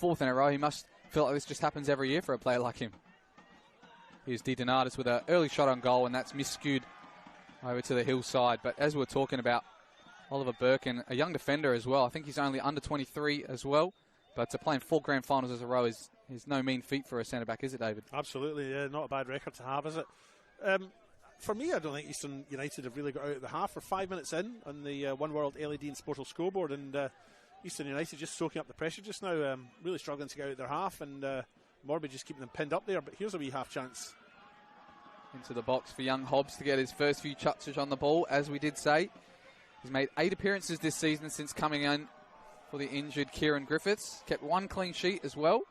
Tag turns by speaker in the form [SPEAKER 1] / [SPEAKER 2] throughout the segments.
[SPEAKER 1] fourth in a row. He must feel like this just happens every year for a player like him. Here's De Donatis with an early shot on goal, and that's miscued over to the hillside. But as we were talking about, Oliver Birkin, a young defender as well. I think he's only under 23 as well. But to play in 4 grand finals as a row is no mean feat for a centre-back, is it, David?
[SPEAKER 2] Absolutely, yeah. Not a bad record to have, is it? For me, I don't think Eastern United have really got out of the half. We're 5 minutes in on the One World LED and Sportal scoreboard, and Eastern United just soaking up the pressure just now, really struggling to get out of their half, and Modbury just keeping them pinned up there. But here's a wee half chance.
[SPEAKER 1] Into the box for young Hobbs to get his first few touches on the ball, as we did say. He's made 8 appearances this season since coming in for the injured Kieran Griffiths. Kept 1 clean sheet as well.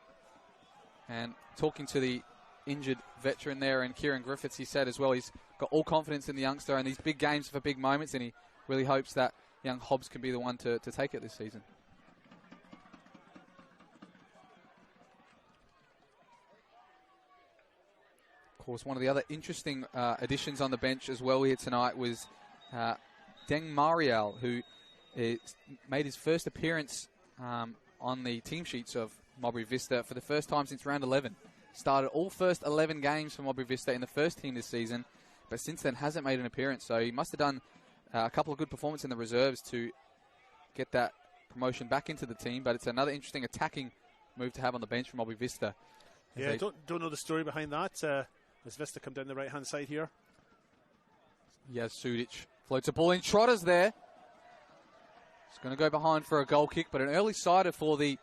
[SPEAKER 1] And talking to the injured veteran there and Kieran Griffiths, he said as well he's got all confidence in the youngster and these big games for big moments, and he really hopes that young Hobbs can be the one to take it this season. Of course, one of the other interesting additions on the bench as well here tonight was Deng Mariel, who made his first appearance on the team sheets of Modbury Vista for the first time since round 11. Started all first 11 games for Modbury Vista in the first team this season, but since then hasn't made an appearance. So he must have done a couple of good performances in the reserves to get that promotion back into the team. But it's another interesting attacking move to have on the bench for Modbury Vista.
[SPEAKER 2] Yeah, don't know the story behind that. As Vista come down the right-hand side here.
[SPEAKER 1] Yes, Sudic floats a ball in. Trotter's there. He's going to go behind for a goal kick, but an early sider for the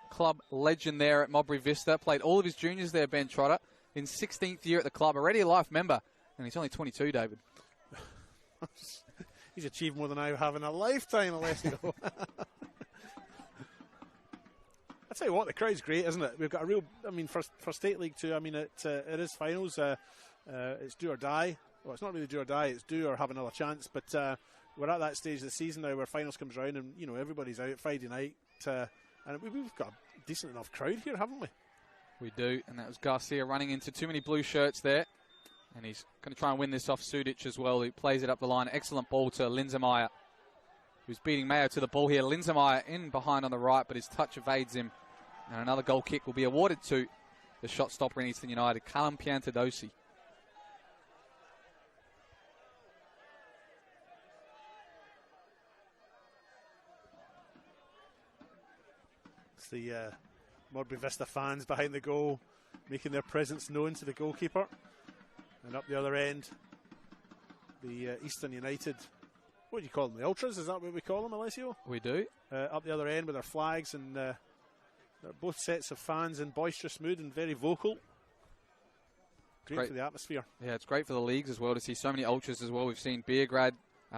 [SPEAKER 1] club legend there at Modbury Vista. Played all of his juniors there, Ben Trotter, in 16th year at the club. Already a life member, and he's only 22, David.
[SPEAKER 2] He's achieved more than I have in a lifetime, Alessio. I tell you what, the crowd's great, isn't it? We've got a real, for State League too, it is finals. It's do or die. Well, it's not really do or die, it's do or have another chance. But we're at that stage of the season now where finals comes around and, everybody's out Friday night. And we've got a decent enough crowd here, haven't we? We
[SPEAKER 1] do, and that was Garcia running into too many blue shirts there. And he's going to try and win this off Sudic as well, who plays it up the line. Excellent ball to Linzemeyer, who's beating Mayo to the ball here. Linzemeyer in behind on the right, but his touch evades him. And another goal kick will be awarded to the shot stopper in Eastern United, Callum Piantadosi.
[SPEAKER 2] It's the Modbury Vista fans behind the goal, making their presence known to the goalkeeper. And up the other end, the Eastern United, what do you call them, the Ultras? Is that what we call them, Alessio?
[SPEAKER 1] We do.
[SPEAKER 2] Up the other end with their flags, and they're both sets of fans in boisterous mood and very vocal. Great for the atmosphere.
[SPEAKER 1] Yeah, it's great for the leagues as well to see so many Ultras as well. We've seen Beergrad,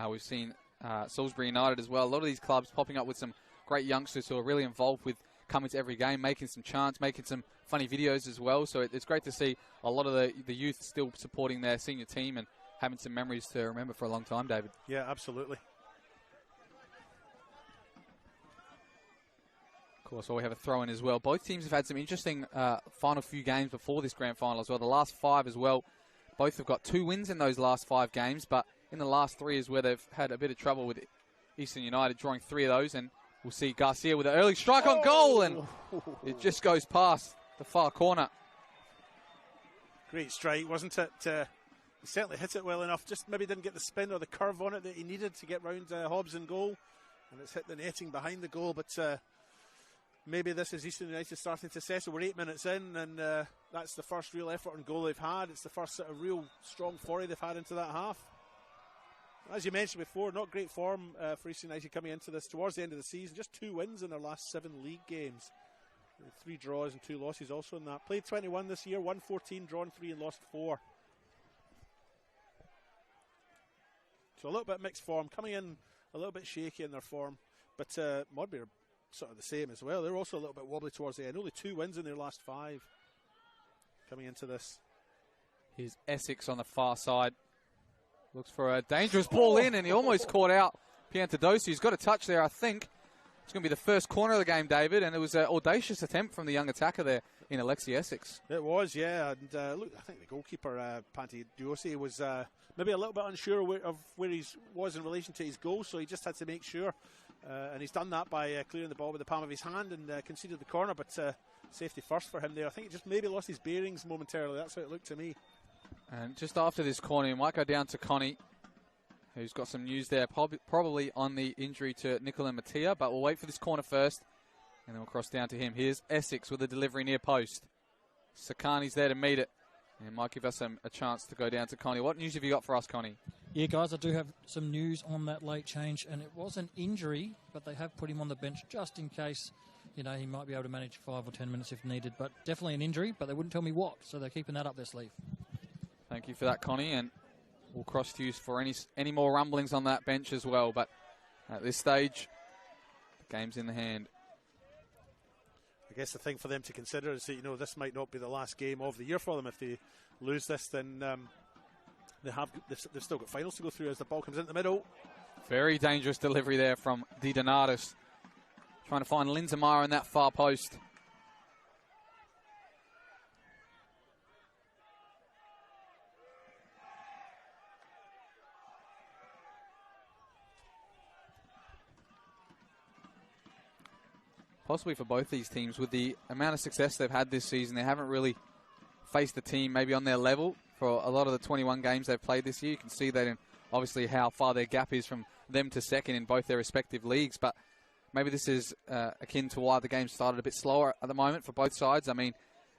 [SPEAKER 1] we've seen Salisbury United as well. A lot of these clubs popping up with some great youngsters who are really involved with coming to every game, making some chants, making some funny videos as well. So it's great to see a lot of the youth still supporting their senior team and having some memories to remember for a long time, David.
[SPEAKER 2] Yeah, absolutely.
[SPEAKER 1] Of course, we have a throw-in as well. Both teams have had some interesting final few games before this grand final as well. The last 5 as well. Both have got 2 wins in those last 5 games, but in the last 3 is where they've had a bit of trouble with Eastern United drawing 3 of those, and we'll see Garcia with an early strike on goal, and it just goes past the far corner.
[SPEAKER 2] Great strike, wasn't it? He certainly hit it well enough, just maybe didn't get the spin or the curve on it that he needed to get round Hobbs in goal, and it's hit the netting behind the goal, but maybe this is Eastern United starting to settle. We're 8 minutes in, and that's the first real effort on goal they've had. It's the first sort of real strong foray they've had into that half. As you mentioned before, not great form for Eastern United coming into this towards the end of the season. Just 2 wins in their last 7 league games. 3 draws and 2 losses also in that. Played 21 this year, won 14, drawn 3 and lost 4. So a little bit mixed form, coming in a little bit shaky in their form. But Modbury are sort of the same as well. They're also a little bit wobbly towards the end. Only 2 wins in their last 5 coming into this.
[SPEAKER 1] Here's Essex on the far side. Looks for a dangerous ball in, and he almost caught out Piantadosi. He's got a touch there, I think. It's going to be the first corner of the game, David, and it was an audacious attempt from the young attacker there in Alexi Essex.
[SPEAKER 2] It was, yeah. And look, I think the goalkeeper, Piantadosi, was maybe a little bit unsure of where he was in relation to his goal, so he just had to make sure And he's done that by clearing the ball with the palm of his hand and conceded the corner, but safety first for him there. I think he just maybe lost his bearings momentarily. That's how it looked to me.
[SPEAKER 1] And just after this corner, he might go down to Connie, who's got some news there, probably on the injury to Nicola Mattia, but we'll wait for this corner first, and then we'll cross down to him. Here's Essex with a delivery near post. Sakani's there to meet it, and it might give us a chance to go down to Connie. What news have you got for us, Connie?
[SPEAKER 3] Yeah, guys, I do have some news on that late change, and it was an injury, but they have put him on the bench just in case, he might be able to manage 5 or 10 minutes if needed, but definitely an injury, but they wouldn't tell me what, so they're keeping that up their sleeve.
[SPEAKER 1] Thank you for that, Connie, and we'll cross to you for any more rumblings on that bench as well, but at this stage, the game's in the hand.
[SPEAKER 2] I guess the thing for them to consider is that, this might not be the last game of the year for them. If they lose this, then they've still got finals to go through as the ball comes into the middle.
[SPEAKER 1] Very dangerous delivery there from Di Donatis. Trying to find Linzamara in that far post. Possibly for both these teams, with the amount of success they've had this season, they haven't really faced the team maybe on their level for a lot of the 21 games they've played this year. You can see that in obviously how far their gap is from them to second in both their respective leagues, but maybe this is akin to why the game started a bit slower at the moment for both sides. I mean,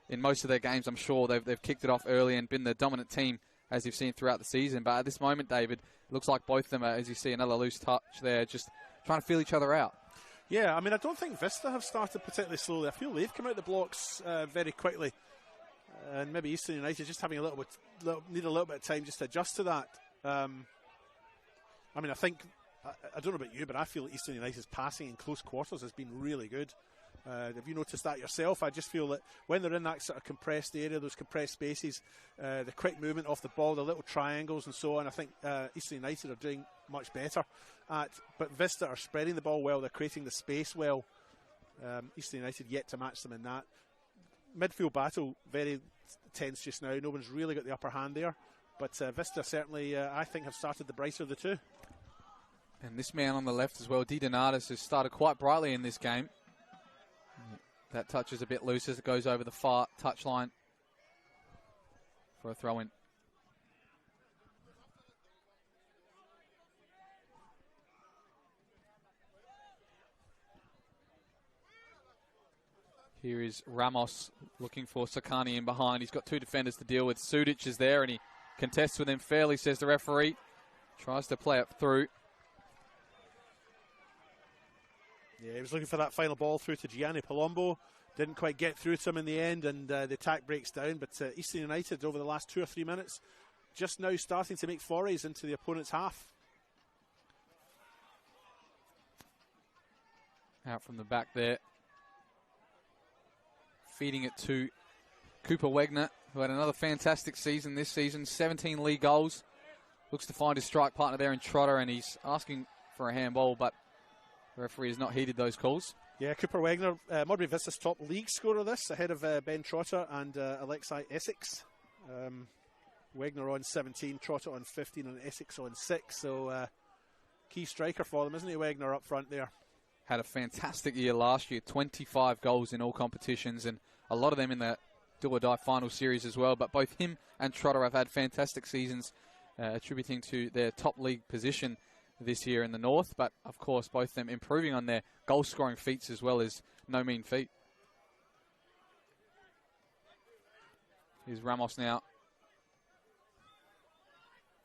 [SPEAKER 1] in most of their games, I'm sure they've kicked it off early and been the dominant team, as you've seen throughout the season. But at this moment, David, it looks like both of them are, as you see, another loose touch there, just trying to feel each other out.
[SPEAKER 2] Yeah, I mean, I don't think Vista have started particularly slowly. I feel they've come out the blocks very quickly. And maybe Eastern United just having need a little bit of time just to adjust to that. I mean, I don't know about you, but I feel Eastern United's passing in close quarters has been really good. Have you noticed that yourself? I just feel that when they're in that sort of compressed area, those compressed spaces, the quick movement off the ball, the little triangles and so on, I think Eastern United are doing much better at. But Vista are spreading the ball well, they're creating the space well. Eastern United yet to match them in that. Midfield battle, very tense just now. No one's really got the upper hand there. But Vista certainly, I think, have started the brighter of the two.
[SPEAKER 1] And this man on the left as well, Di Donatis, has started quite brightly in this game. That touch is a bit loose as it goes over the far touchline for a throw-in. Here is Ramos looking for Sakani in behind. He's got two defenders to deal with. Sudic is there and he contests with him fairly, says the referee. Tries to play it through.
[SPEAKER 2] Yeah, he was looking for that final ball through to Gianni Palombo. Didn't quite get through to him in the end, and the attack breaks down. But Eastern United, over the last 2 or 3 minutes, just now starting to make forays into the opponent's half.
[SPEAKER 1] Out from the back there. Feeding it to Cooper Wegner, who had another fantastic season this season. 17 league goals. Looks to find his strike partner there in Trotter, and he's asking for a handball, but the referee has not heeded those calls.
[SPEAKER 2] Yeah, Cooper Wegner, Modbury Vista's top league scorer this, ahead of Ben Trotter and Alexei Essex. Wegner on 17, Trotter on 15 and Essex on 6. So key striker for them, isn't he, Wegner, up front there?
[SPEAKER 1] Had a fantastic year last year, 25 goals in all competitions, and a lot of them in the do-or-die final series as well. But both him and Trotter have had fantastic seasons, attributing to their top league position this year in the north, but of course both of them improving on their goal scoring feats as well as no mean feat. Here's Ramos now.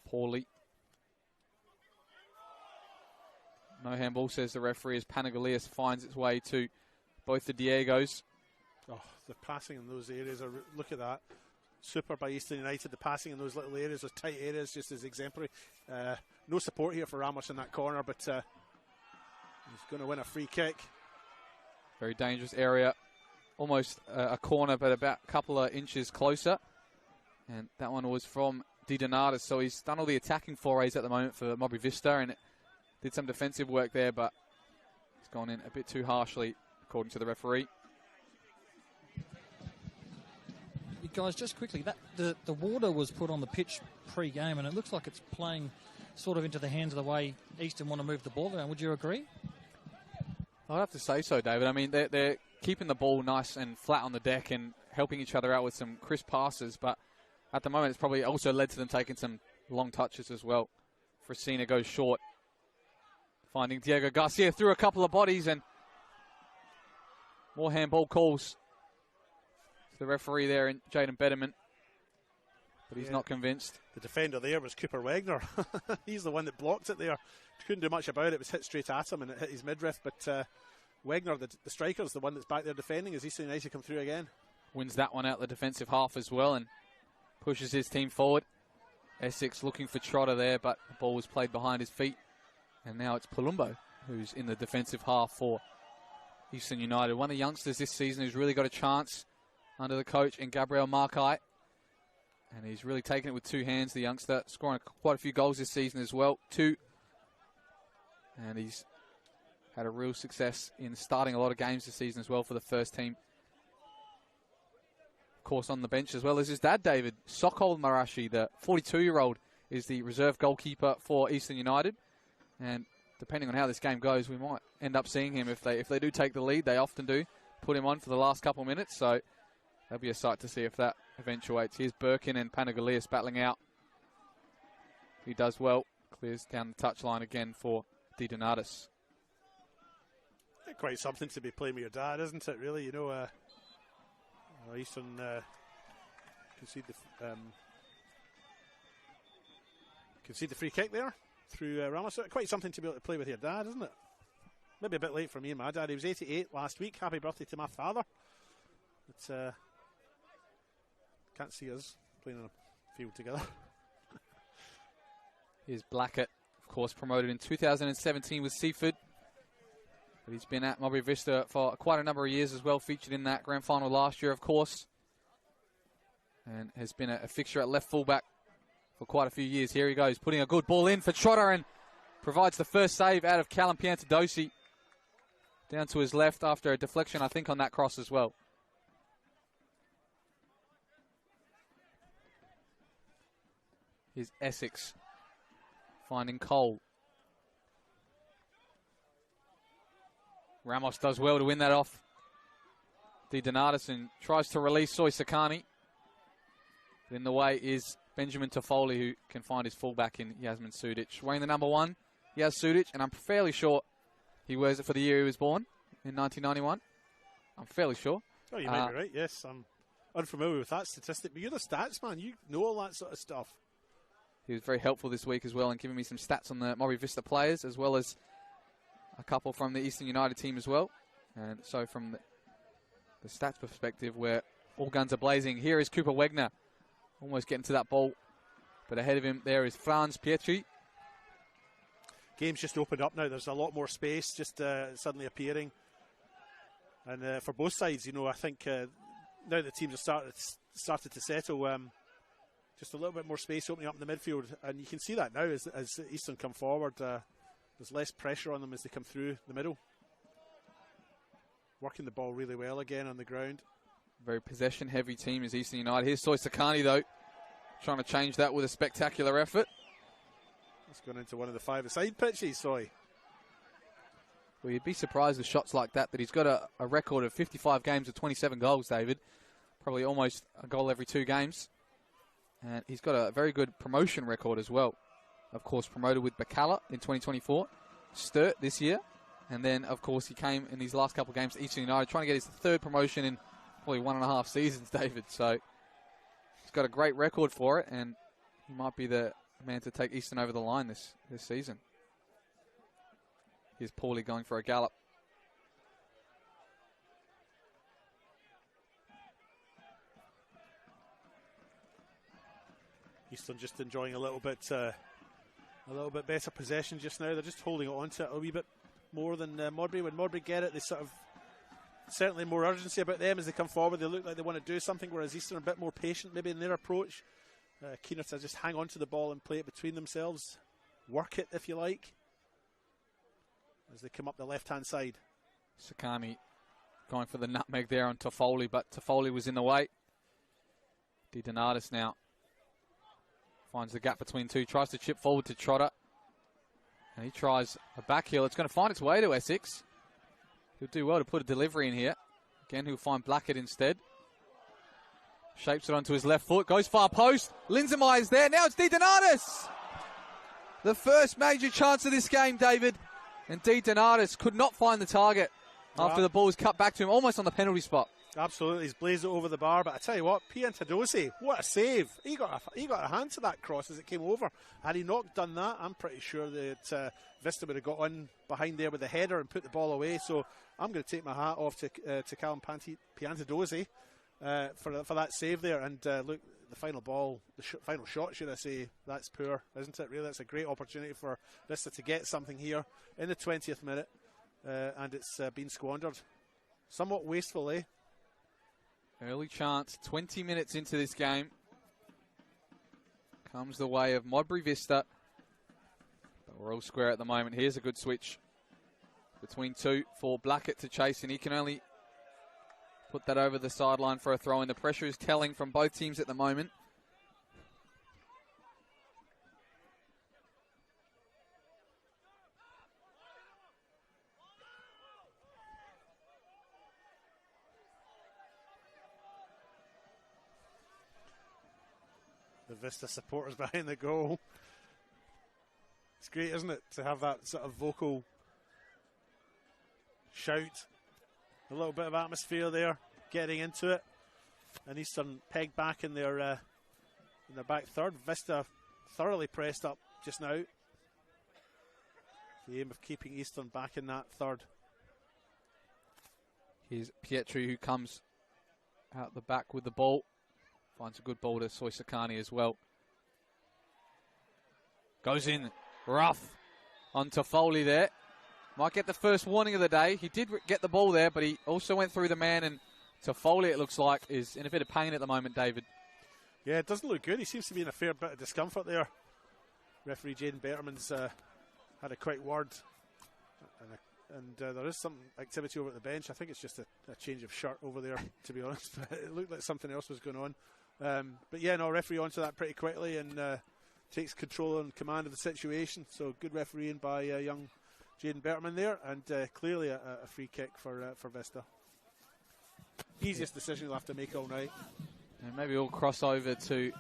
[SPEAKER 1] Poorly. No handball, says the referee, as Panagalias finds its way to both the Diegos.
[SPEAKER 2] Oh, the passing in those areas, look at that. Super by Eastern United, the passing in those little areas, those tight areas, just as exemplary. No support here for Ramos in that corner, but he's going to win a free kick.
[SPEAKER 1] Very dangerous area. Almost a corner, but about a couple of inches closer. And that one was from Di Donatis, so he's done all the attacking forays at the moment for Modbury Vista, and did some defensive work there, but it's gone in a bit too harshly, according to the referee.
[SPEAKER 3] Guys, just quickly, the water was put on the pitch pre-game, and it looks like it's playing sort of into the hands of the way Eastern want to move the ball around. Would you agree?
[SPEAKER 1] I'd have to say so, David. I mean, they're keeping the ball nice and flat on the deck and helping each other out with some crisp passes, but at the moment it's probably also led to them taking some long touches as well. Fresina goes short, finding Diego Garcia through a couple of bodies, and more handball calls to the referee there in Jaden Betterman, but he's not convinced.
[SPEAKER 2] The defender there was Cooper Wagner. He's the one that blocked it there. Couldn't do much about it. It was hit straight at him and it hit his midriff, but Wagner, the striker, is the one that's back there defending as Eastern United come through again.
[SPEAKER 1] Wins that one out the defensive half as well and pushes his team forward. Essex looking for Trotter there, but the ball was played behind his feet. And now it's Palumbo who's in the defensive half for Eastern United. One of the youngsters this season who's really got a chance under the coach in Gabriel Markai. And he's really taken it with two hands, the youngster, scoring quite a few goals this season as well. 2. And he's had a real success in starting a lot of games this season as well for the first team. Of course, on the bench as well as his dad, David. Sokol Marashi, the 42-year-old, is the reserve goalkeeper for Eastern United. And depending on how this game goes, we might end up seeing him. If they do take the lead, they often do, put him on for the last couple of minutes. So that'll be a sight to see if that eventuates. Here's Birkin and Panagalias battling out. He does well. Clears down the touchline again for Di Donatis.
[SPEAKER 2] Quite something to be playing with your dad, isn't it, really? You know, Eastern concede the free kick there through Ramos. Quite something to be able to play with your dad, isn't it? Maybe a bit late for me and my dad. He was 88 last week. Happy birthday to my father. But can't see us playing on a field together.
[SPEAKER 1] Here's Blackett, of course, promoted in 2017 with Seaford. But he's been at Modbury Vista for quite a number of years as well, featured in that grand final last year, of course. And has been a fixture at left fullback for quite a few years. Here he goes, putting a good ball in for Trotter and provides the first save out of Callum Piantadosi. Down to his left after a deflection, I think, on that cross as well. Here's Essex finding Cole. Ramos does well to win that off Di Donatis and tries to release Soy Sakani. In the way is Benjamin Toffoli, who can find his fullback in Yasmin Sudic. Wearing the number 1, Yas Sudic, and I'm fairly sure he wears it for the year he was born, in 1991. I'm fairly sure.
[SPEAKER 2] Oh, you might be right, yes. I'm unfamiliar with that statistic, but you're the stats man. You know all that sort of stuff.
[SPEAKER 1] He was very helpful this week as well in giving me some stats on the Modbury Vista players, as well as a couple from the Eastern United team as well. And so from the stats perspective, where all guns are blazing, here is Cooper Wagner, almost getting to that ball. But ahead of him there is Franz Pietri.
[SPEAKER 2] Game's just opened up now. There's a lot more space just suddenly appearing. And for both sides, you know, I think now the teams have started to settle, just a little bit more space opening up in the midfield. And you can see that now as Eastern come forward. There's less pressure on them as they come through the middle. Working the ball really well again on the ground.
[SPEAKER 1] Very possession-heavy team is Eastern United. Here's Soy Sakani, though, trying to change that with a spectacular effort.
[SPEAKER 2] That's gone into one of the 5-a-side pitches, Soy.
[SPEAKER 1] Well, you'd be surprised with shots like that he's got a record of 55 games with 27 goals, David. Probably almost a goal every 2 games. And he's got a very good promotion record as well. Of course, promoted with Bacala in 2024. Sturt this year. And then, of course, he came in these last couple of games to Eastern United, trying to get his 3rd promotion in probably 1.5 seasons, David. So he's got a great record for it, and he might be the man to take Eastern over the line this season. Here's Paulie going for a gallop.
[SPEAKER 2] Eastern just enjoying a little bit better possession just now. They're just holding on to it a wee bit more than Modbury. When Modbury get it, they sort of certainly more urgency about them as they come forward. They look like they want to do something, whereas Eastern are a bit more patient maybe in their approach. Keener to just hang on to the ball and play it between themselves. Work it, if you like, as they come up the left-hand side.
[SPEAKER 1] Sakani going for the nutmeg there on Toffoli, but Toffoli was in the way. Di Donatis now finds the gap between two, tries to chip forward to Trotter. And he tries a back heel. It's going to find its way to Essex. He'll do well to put a delivery in here. Again, he'll find Blackett instead. Shapes it onto his left foot. Goes far post. Linzenmeyer's there. Now it's DiDonatis. The first major chance of this game, David. And DiDonatis could not find the target after the ball was cut back to him, almost on the penalty spot.
[SPEAKER 2] Absolutely, he's blazed it over the bar. But I tell you what, Piantadosi, what a save! He got a hand to that cross as it came over. Had he not done that, I'm pretty sure that Vista would have got on behind there with the header and put the ball away. So I'm going to take my hat off to Callum Piantadosi for that save there. And look, the final ball, final shot, should I say? That's poor, isn't it? Really, that's a great opportunity for Vista to get something here in the 20th minute, and it's been squandered. Somewhat wasteful, eh?
[SPEAKER 1] Early chance, 20 minutes into this game. Comes the way of Modbury Vista. But we're all square at the moment. Here's a good switch between two for Blackett to chase, and he can only put that over the sideline for a throw, and the pressure is telling from both teams at the moment.
[SPEAKER 2] The Vista supporters behind the goal. It's great, isn't it, to have that sort of vocal shout. A little bit of atmosphere there, getting into it. And Eastern pegged back in their back third. Vista thoroughly pressed up just now. The aim of keeping Eastern back in that third.
[SPEAKER 1] Here's Pietri, who comes out the back with the ball. Finds a good ball to Soisakani as well. Goes in rough onto Foley there. Might get the first warning of the day. He did get the ball there, but he also went through the man, and Toffoli, it looks like, is in a bit of pain at the moment, David.
[SPEAKER 2] Yeah, it doesn't look good. He seems to be in a fair bit of discomfort there. Referee Jaden Betterman's had a quick word, and there is some activity over at the bench. I think it's just a change of shirt over there, to be honest. But it looked like something else was going on. But yeah, no, referee onto that pretty quickly and takes control and command of the situation. So good refereeing by young Jaden Bertman there, and clearly a free kick for Vista. Easiest decision he'll have to make all night.
[SPEAKER 1] And maybe we'll cross over to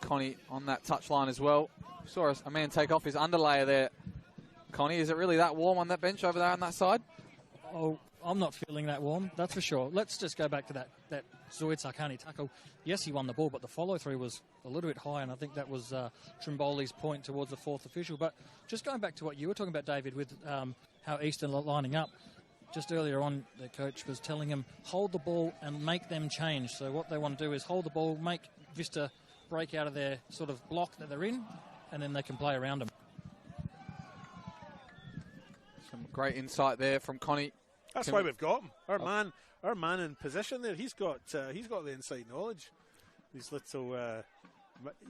[SPEAKER 1] Connie on that touchline as well. Saw a man take off his underlayer there. Connie, is it really that warm on that bench over there on that side?
[SPEAKER 3] Oh, I'm not feeling that warm, that's for sure. Let's just go back to that Zoid Sarkani tackle. Yes, he won the ball, but the follow-through was a little bit high, and I think that was Trimboli's point towards the fourth official. But just going back to what you were talking about, David, with how Eastern are lining up, just earlier on, the coach was telling him, hold the ball and make them change. So what they want to do is hold the ball, make Vista break out of their sort of block that they're in, and then they can play around them.
[SPEAKER 1] Some great insight there from Connie.
[SPEAKER 2] That's why we've got him. Our man in position there. He's got the inside knowledge. These little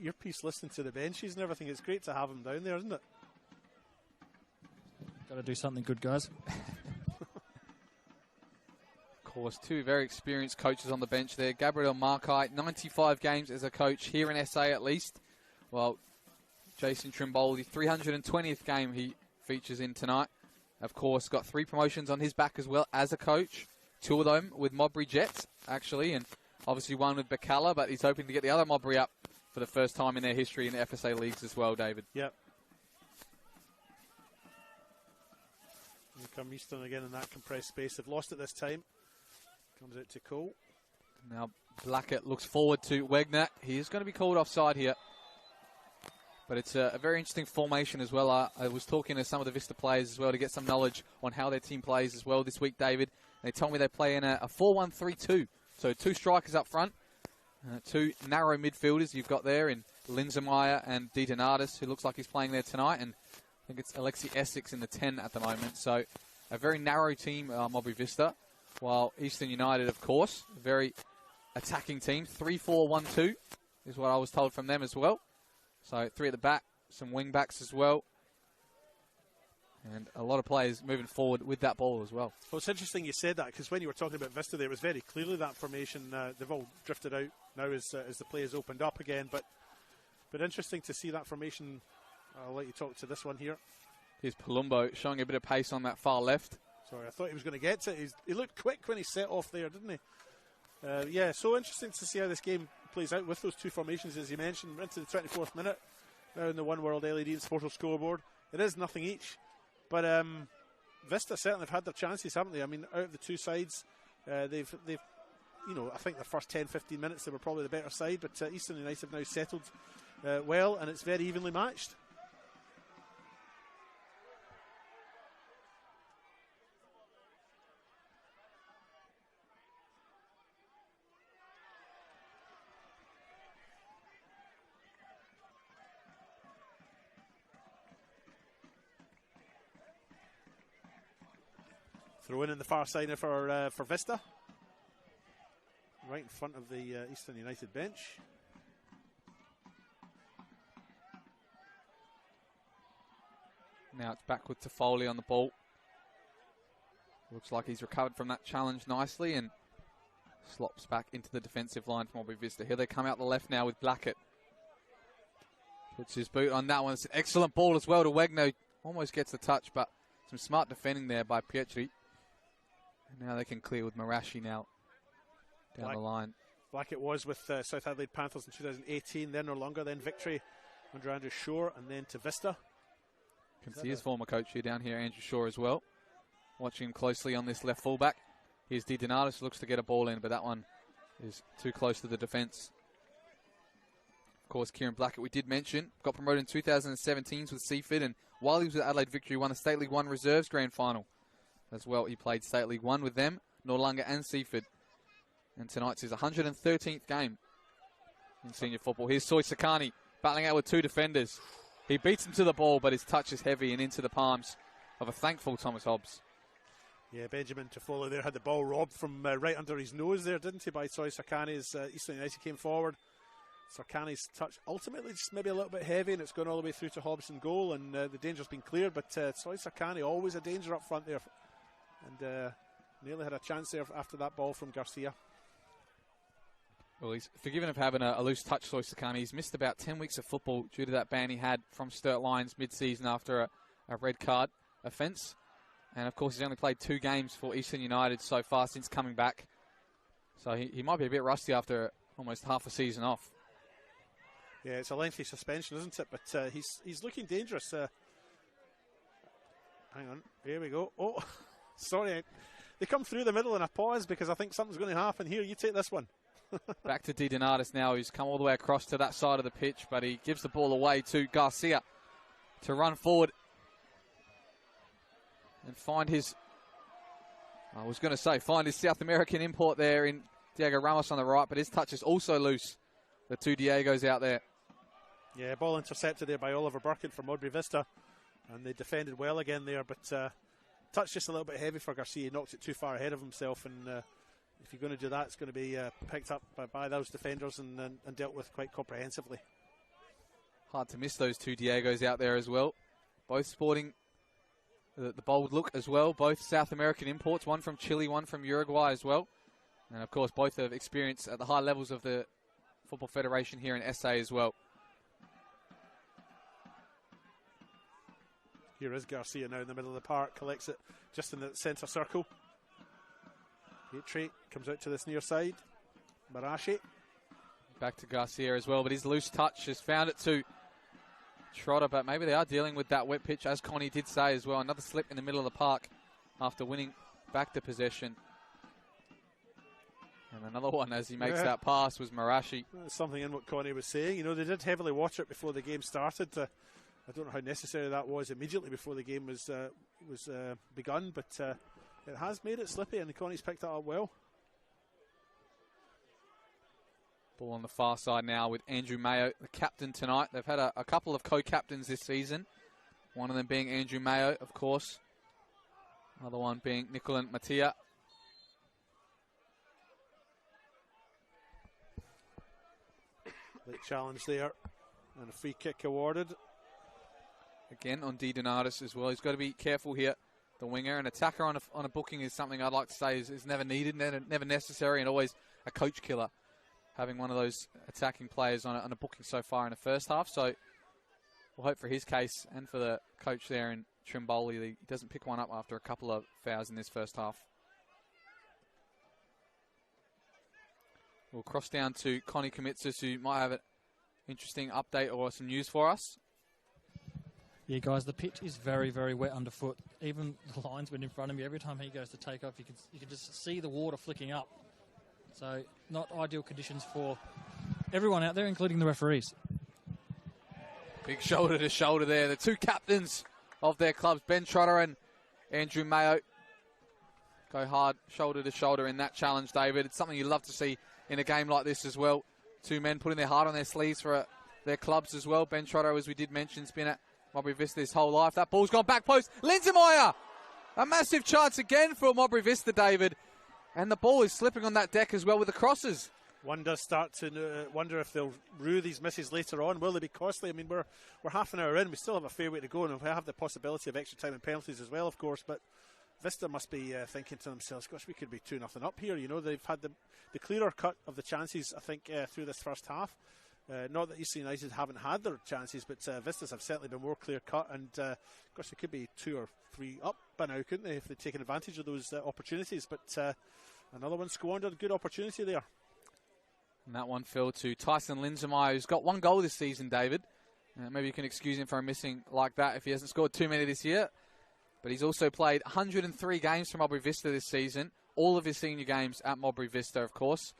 [SPEAKER 2] earpiece listening to the benches and everything. It's great to have him down there, isn't it?
[SPEAKER 3] Got to do something good, guys.
[SPEAKER 1] Of course, two very experienced coaches on the bench there. Gabriel Markite, 95 games as a coach here in SA at least. Well, Jason Trimboli, 320th game he features in tonight. Of course, got 3 promotions on his back as well as a coach. 2 of them with Modbury Jets, actually, and obviously one with Bacala, but he's hoping to get the other Modbury up for the first time in their history in the FSA leagues as well, David.
[SPEAKER 2] Yep. Here come Eastern again in that compressed space. They've lost it this time. Comes out to Cole.
[SPEAKER 1] Now Blackett looks forward to Wegner. He is going to be called offside here. But it's a very interesting formation as well. I was talking to some of the Vista players as well to get some knowledge on how their team plays as well this week, David. They told me they play in a 4-1-3-2. So 2 strikers up front, 2 narrow midfielders you've got there in Linzenmeyer and DiDonatis, who looks like he's playing there tonight. And I think it's Alexi Essex in the 10 at the moment. So a very narrow team, Modbury Vista. While Eastern United, of course, a very attacking team. 3-4-1-2 is what I was told from them as well. So 3 at the back, some wing backs as well. And a lot of players moving forward with that ball as well.
[SPEAKER 2] Well, it's interesting you said that, because when you were talking about Vista there, it was very clearly that formation. They've all drifted out now as the play has opened up again. But interesting to see that formation. I'll let you talk to this one here.
[SPEAKER 1] Here's Palumbo showing a bit of pace on that far left.
[SPEAKER 2] Sorry, I thought he was going to get to it. He looked quick when he set off there, didn't he? Yeah, so interesting to see how this game plays out with those two formations, as you mentioned. We're into the 24th minute now in the One World LED and Sportal scoreboard. It is nothing each, but Vista certainly have had their chances, haven't they? I mean, out of the two sides, they've you know, I think the first 10-15 minutes they were probably the better side, but Eastern United have now settled well, and it's very evenly matched. Throw in the far side for Vista. Right in front of the Eastern United bench.
[SPEAKER 1] Now it's backward to Foley on the ball. Looks like he's recovered from that challenge nicely and slops back into the defensive line from Modbury Vista. Here they come out the left now with Blackett. Puts his boot on that one. It's an excellent ball as well to Wegno. Almost gets the touch, but some smart defending there by Pietri. And now they can clear with Marashi now down the line.
[SPEAKER 2] Blackett was with South Adelaide Panthers in 2018, then no longer, then victory under Andrew Shore, and then to Vista.
[SPEAKER 1] Can see his former coach here down here, Andrew Shore as well. Watching him closely on this left fullback. Here's Di Donatis, looks to get a ball in, but that one is too close to the defence. Of course, Kieran Blackett, we did mention, got promoted in 2017 with Seaford, and while he was with Adelaide Victory, won the State League 1 Reserves Grand Final. As well, he played State League 1 with them, Noarlunga and Seaford. And tonight's his 113th game in senior football. Here's Soy Sakani battling out with two defenders. He beats him to the ball, but his touch is heavy and into the palms of a thankful Thomas Hobbs.
[SPEAKER 2] Yeah, Benjamin Toffolo there had the ball robbed from right under his nose there, didn't he, by Soy Sakani as Eastern United came forward. Sakani's touch ultimately just maybe a little bit heavy, and it's gone all the way through to Hobbs and goal, and the danger's been cleared, but Soy Sakani always a danger up front there. And nearly had a chance there after that ball from Garcia.
[SPEAKER 1] Well, he's forgiven of having a loose touch, Soy Sakani. He's missed about 10 weeks of football due to that ban he had from Sturt Lions mid-season after a red card offence. And, of course, he's only played 2 games for Eastern United so far since coming back. So he might be a bit rusty after almost half a season off.
[SPEAKER 2] Yeah, it's a lengthy suspension, isn't it? But he's looking dangerous. Hang on, here we go. Oh, sorry. They come through the middle and I pause because I think something's going to happen here. You take this one.
[SPEAKER 1] Back to Di Donatis now, who's come all the way across to that side of the pitch, but he gives the ball away to Garcia to run forward and find his, find his South American import there in Diego Ramos on the right, but his touch is also loose. The two Diegos out there.
[SPEAKER 2] Yeah, ball intercepted there by Oliver Burkett from Modbury Vista, and they defended well again there, but touch just a little bit heavy for Garcia. He knocked it too far ahead of himself, and if you're going to do that, it's going to be picked up by those defenders and dealt with quite comprehensively.
[SPEAKER 1] Hard to miss those two Diegos out there as well. Both sporting the bold look as well. Both South American imports, one from Chile, one from Uruguay as well. And, of course, both have experience at the high levels of the Football Federation here in SA as well.
[SPEAKER 2] Here is Garcia now in the middle of the park, collects it just in the centre circle. Pietri comes out to this near side. Marashi.
[SPEAKER 1] Back to Garcia as well, but his loose touch has found it to Trotter, but maybe they are dealing with that wet pitch, as Connie did say as well. Another slip in the middle of the park after winning back the possession. And another one as he makes that pass was Marashi.
[SPEAKER 2] There's something in what Connie was saying. You know, they did heavily watch it before the game started. I don't know how necessary that was immediately before the game was begun, but it has made it slippy, and Connie's picked that up well.
[SPEAKER 1] Ball on the far side now with Andrew Mayo, the captain tonight. They've had a couple of co-captains this season. One of them being Andrew Mayo, of course. Another one being Nicolan Mattia.
[SPEAKER 2] Late challenge there, and a free kick awarded.
[SPEAKER 1] Again on Di Donatis as well. He's got to be careful here. The winger, an attacker on a booking is something I'd like to say is never needed, never necessary, and always a coach killer. Having one of those attacking players on a booking so far in the first half. So we'll hope for his case and for the coach there in Trimboli that he doesn't pick one up after a couple of fouls in this first half. We'll cross down to Connie Comitsas, who might have an interesting update or some news for us.
[SPEAKER 3] Yeah, guys, the pitch is very, very wet underfoot. Even the linesman in front of me, every time he goes to take off, you can just see the water flicking up. So not ideal conditions for everyone out there, including the referees.
[SPEAKER 1] Big shoulder to shoulder there. The two captains of their clubs, Ben Trotter and Andrew Mayo, go hard shoulder to shoulder in that challenge, David. It's something you love to see in a game like this as well. Two men putting their heart on their sleeves for their clubs as well. Ben Trotter, as we did mention, has been at Modbury Vista his whole life. That ball's gone back post. Linsenmeyer! A massive chance again for Modbury Vista, David. And the ball is slipping on that deck as well with the crosses.
[SPEAKER 2] One does start to wonder if they'll rue these misses later on. Will they be costly? I mean, we're half an hour in. We still have a fair way to go, and we have the possibility of extra time and penalties as well, of course. But Vista must be thinking to themselves, gosh, we could be 2-0 up here. You know, they've had the clearer cut of the chances, I think, through this first half. Not that Eastern United haven't had their chances, but Vistas have certainly been more clear cut. And, gosh, they could be 2 or 3 up by now, couldn't they, if they'd taken advantage of those opportunities. But another one squandered. Good opportunity there.
[SPEAKER 1] And that one fell to Tyson Linsenmeyer, who's got 1 goal this season, David. Maybe you can excuse him for a missing like that if he hasn't scored too many this year. But he's also played 103 games for Modbury Vista this season. All of his senior games at Modbury Vista, of course.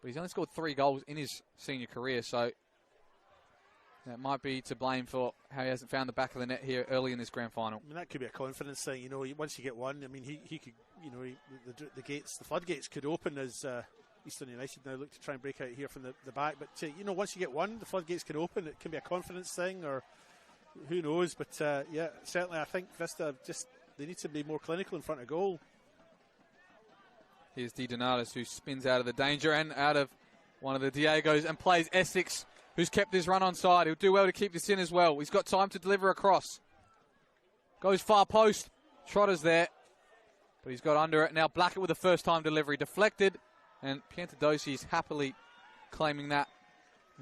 [SPEAKER 1] But he's only scored 3 goals in his senior career, so that might be to blame for how he hasn't found the back of the net here early in this grand final.
[SPEAKER 2] I mean, that could be a confidence thing. You know, once you get one, I mean, he could, you know, the floodgates could open as Eastern United now look to try and break out here from the back. But, you know, once you get one, the floodgates can open. It can be a confidence thing, or who knows. But, yeah, certainly I think Vista they need to be more clinical in front of goal.
[SPEAKER 1] Here's Di Donatus, who spins out of the danger and out of one of the Diegos and plays Essex, who's kept his run on side. He'll do well to keep this in as well. He's got time to deliver across. Goes far post. Trotter's there, but he's got under it. Now Blackett with the first time delivery. Deflected, and Piantadosi is happily claiming that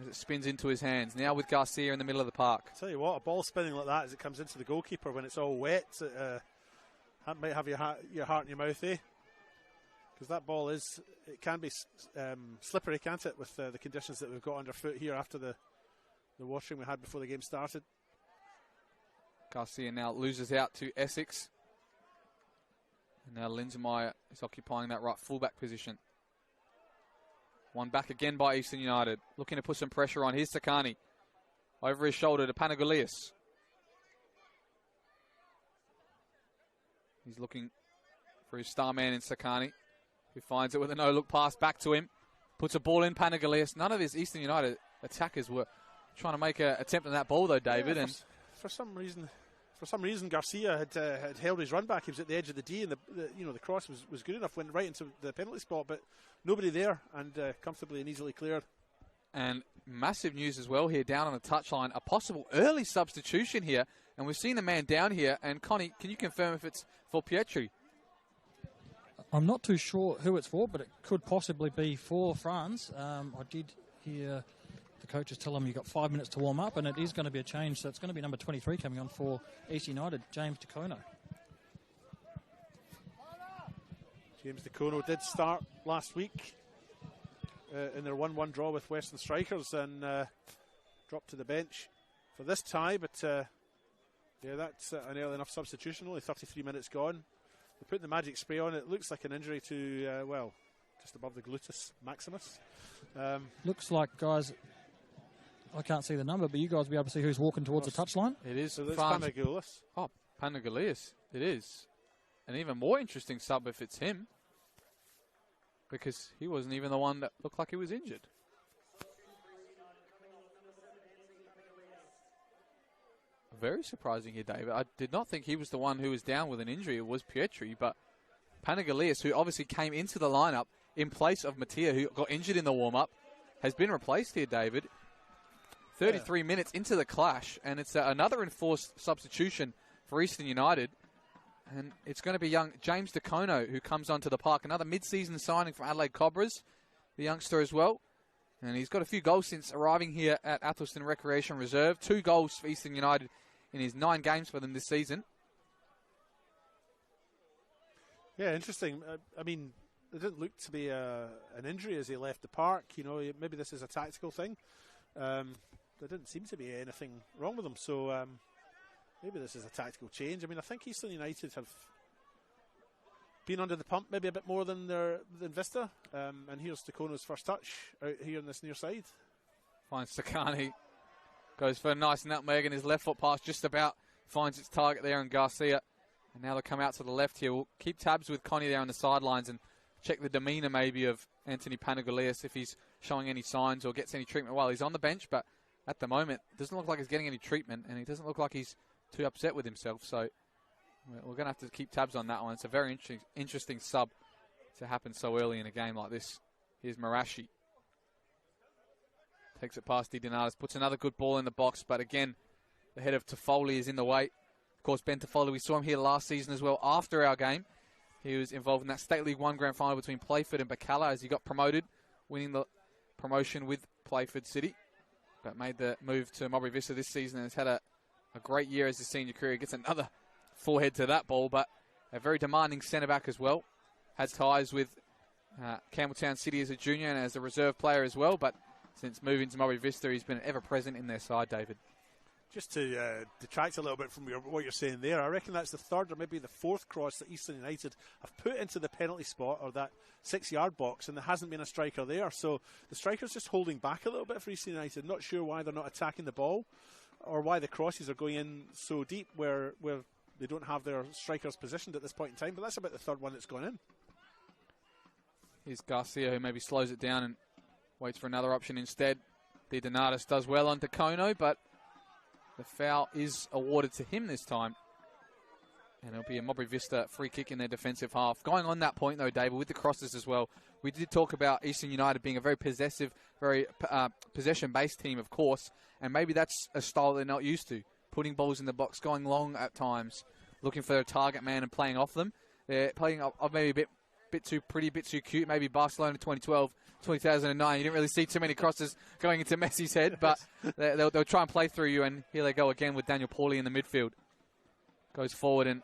[SPEAKER 1] as it spins into his hands. Now with Garcia in the middle of the park.
[SPEAKER 2] I'll tell you what, a ball spinning like that as it comes into the goalkeeper when it's all wet, that might have your heart in your mouth, eh? Because that ball it can be slippery, can't it, with the conditions that we've got underfoot here after the washing we had before the game started.
[SPEAKER 1] Garcia now loses out to Essex. And now Linsenmeyer is occupying that right fullback position. One back again by Eastern United. Looking to put some pressure on. Here's Sakani. Over his shoulder to Panagoulias. He's looking for his star man in Sakani, who finds it with a no-look pass back to him. Puts a ball in Panagoulias. None of his Eastern United attackers were trying to make an attempt on that ball, though, David.
[SPEAKER 2] Yeah,
[SPEAKER 1] and
[SPEAKER 2] for some reason, Garcia had held his run back. He was at the edge of the D, and the cross was good enough, went right into the penalty spot, but nobody there, and comfortably and easily cleared.
[SPEAKER 1] And massive news as well here down on the touchline. A possible early substitution here, and we've seen the man down here. And Connie, can you confirm if it's for Pietri?
[SPEAKER 3] I'm not too sure who it's for, but it could possibly be for France. I did hear the coaches tell him you've got 5 minutes to warm up, and it is going to be a change, so it's going to be number 23 coming on for East United, James DeCono.
[SPEAKER 2] James DeCono did start last week in their 1-1 draw with Western Strikers and dropped to the bench for this tie, but yeah, that's an early enough substitution, only 33 minutes gone. They put the magic spray on. It looks like an injury to, just above the gluteus maximus.
[SPEAKER 3] Looks like, guys, I can't see the number, but you guys will be able to see who's walking towards the touchline.
[SPEAKER 1] It is
[SPEAKER 2] so Panagoulias.
[SPEAKER 1] Oh, Panagoulias. It is. An even more interesting sub if it's him, because he wasn't even the one that looked like he was injured. Very surprising here, David. I did not think he was the one who was down with an injury. It was Pietri, but Panagoulias, who obviously came into the lineup in place of Mattia, who got injured in the warm-up, has been replaced here, David. 33 minutes into the clash, and it's another enforced substitution for Eastern United. And it's going to be young James DeCono who comes onto the park. Another mid-season signing from Adelaide Cobras, the youngster as well. And he's got a few goals since arriving here at Athelston Recreation Reserve. 2 goals for Eastern United in his 9 games for them this season.
[SPEAKER 2] Yeah, interesting. I mean, it didn't look to be an injury as he left the park. You know, maybe this is a tactical thing. There didn't seem to be anything wrong with him. So maybe this is a tactical change. I mean, I think Eastern United have been under the pump maybe a bit more than Vista. And here's Takono's first touch out here on this near side.
[SPEAKER 1] Finds Sakani. Goes for a nice nutmeg, and his left foot pass just about finds its target there on Garcia. And now they'll come out to the left here. We'll keep tabs with Connie there on the sidelines and check the demeanour maybe of Anthony Panagoulias if he's showing any signs or gets any treatment while he's on the bench. But at the moment, it doesn't look like he's getting any treatment, and he doesn't look like he's too upset with himself. So we're going to have to keep tabs on that one. It's a very interesting sub to happen so early in a game like this. Here's Marashi. Takes it past Di Donatis, puts another good ball in the box, but again, the head of Toffoli is in the way. Of course, Ben Toffoli, we saw him here last season as well after our game. He was involved in that State League 1 grand final between Playford and Bacala as he got promoted, winning the promotion with Playford City, but made the move to Modbury Vista this season and has had a great year as a senior career. Gets another forehead to that ball, but a very demanding centre-back as well. Has ties with Campbelltown City as a junior and as a reserve player as well, but since moving to Modbury Vista, he's been ever-present in their side, David.
[SPEAKER 2] Just to detract a little bit from what you're saying there, I reckon that's the 3rd or maybe the 4th cross that Eastern United have put into the penalty spot or that 6-yard box, and there hasn't been a striker there. So the striker's just holding back a little bit for Eastern United. Not sure why they're not attacking the ball or why the crosses are going in so deep where they don't have their strikers positioned at this point in time. But that's about the 3rd one that's gone in.
[SPEAKER 1] Here's Garcia, who maybe slows it down and waits for another option instead. Di Donatis does well on Takono, but the foul is awarded to him this time. And it'll be a Modbury Vista free kick in their defensive half. Going on that point, though, David, with the crosses as well, we did talk about Eastern United being a very possessive, very possession-based team, of course, and maybe that's a style they're not used to, putting balls in the box, going long at times, looking for their target man and playing off them. They're playing off maybe a bit too pretty, a bit too cute. Maybe Barcelona 2012, 2009. You didn't really see too many crosses going into Messi's head, but they'll try and play through you, and here they go again with Daniel Pauly in the midfield. Goes forward, and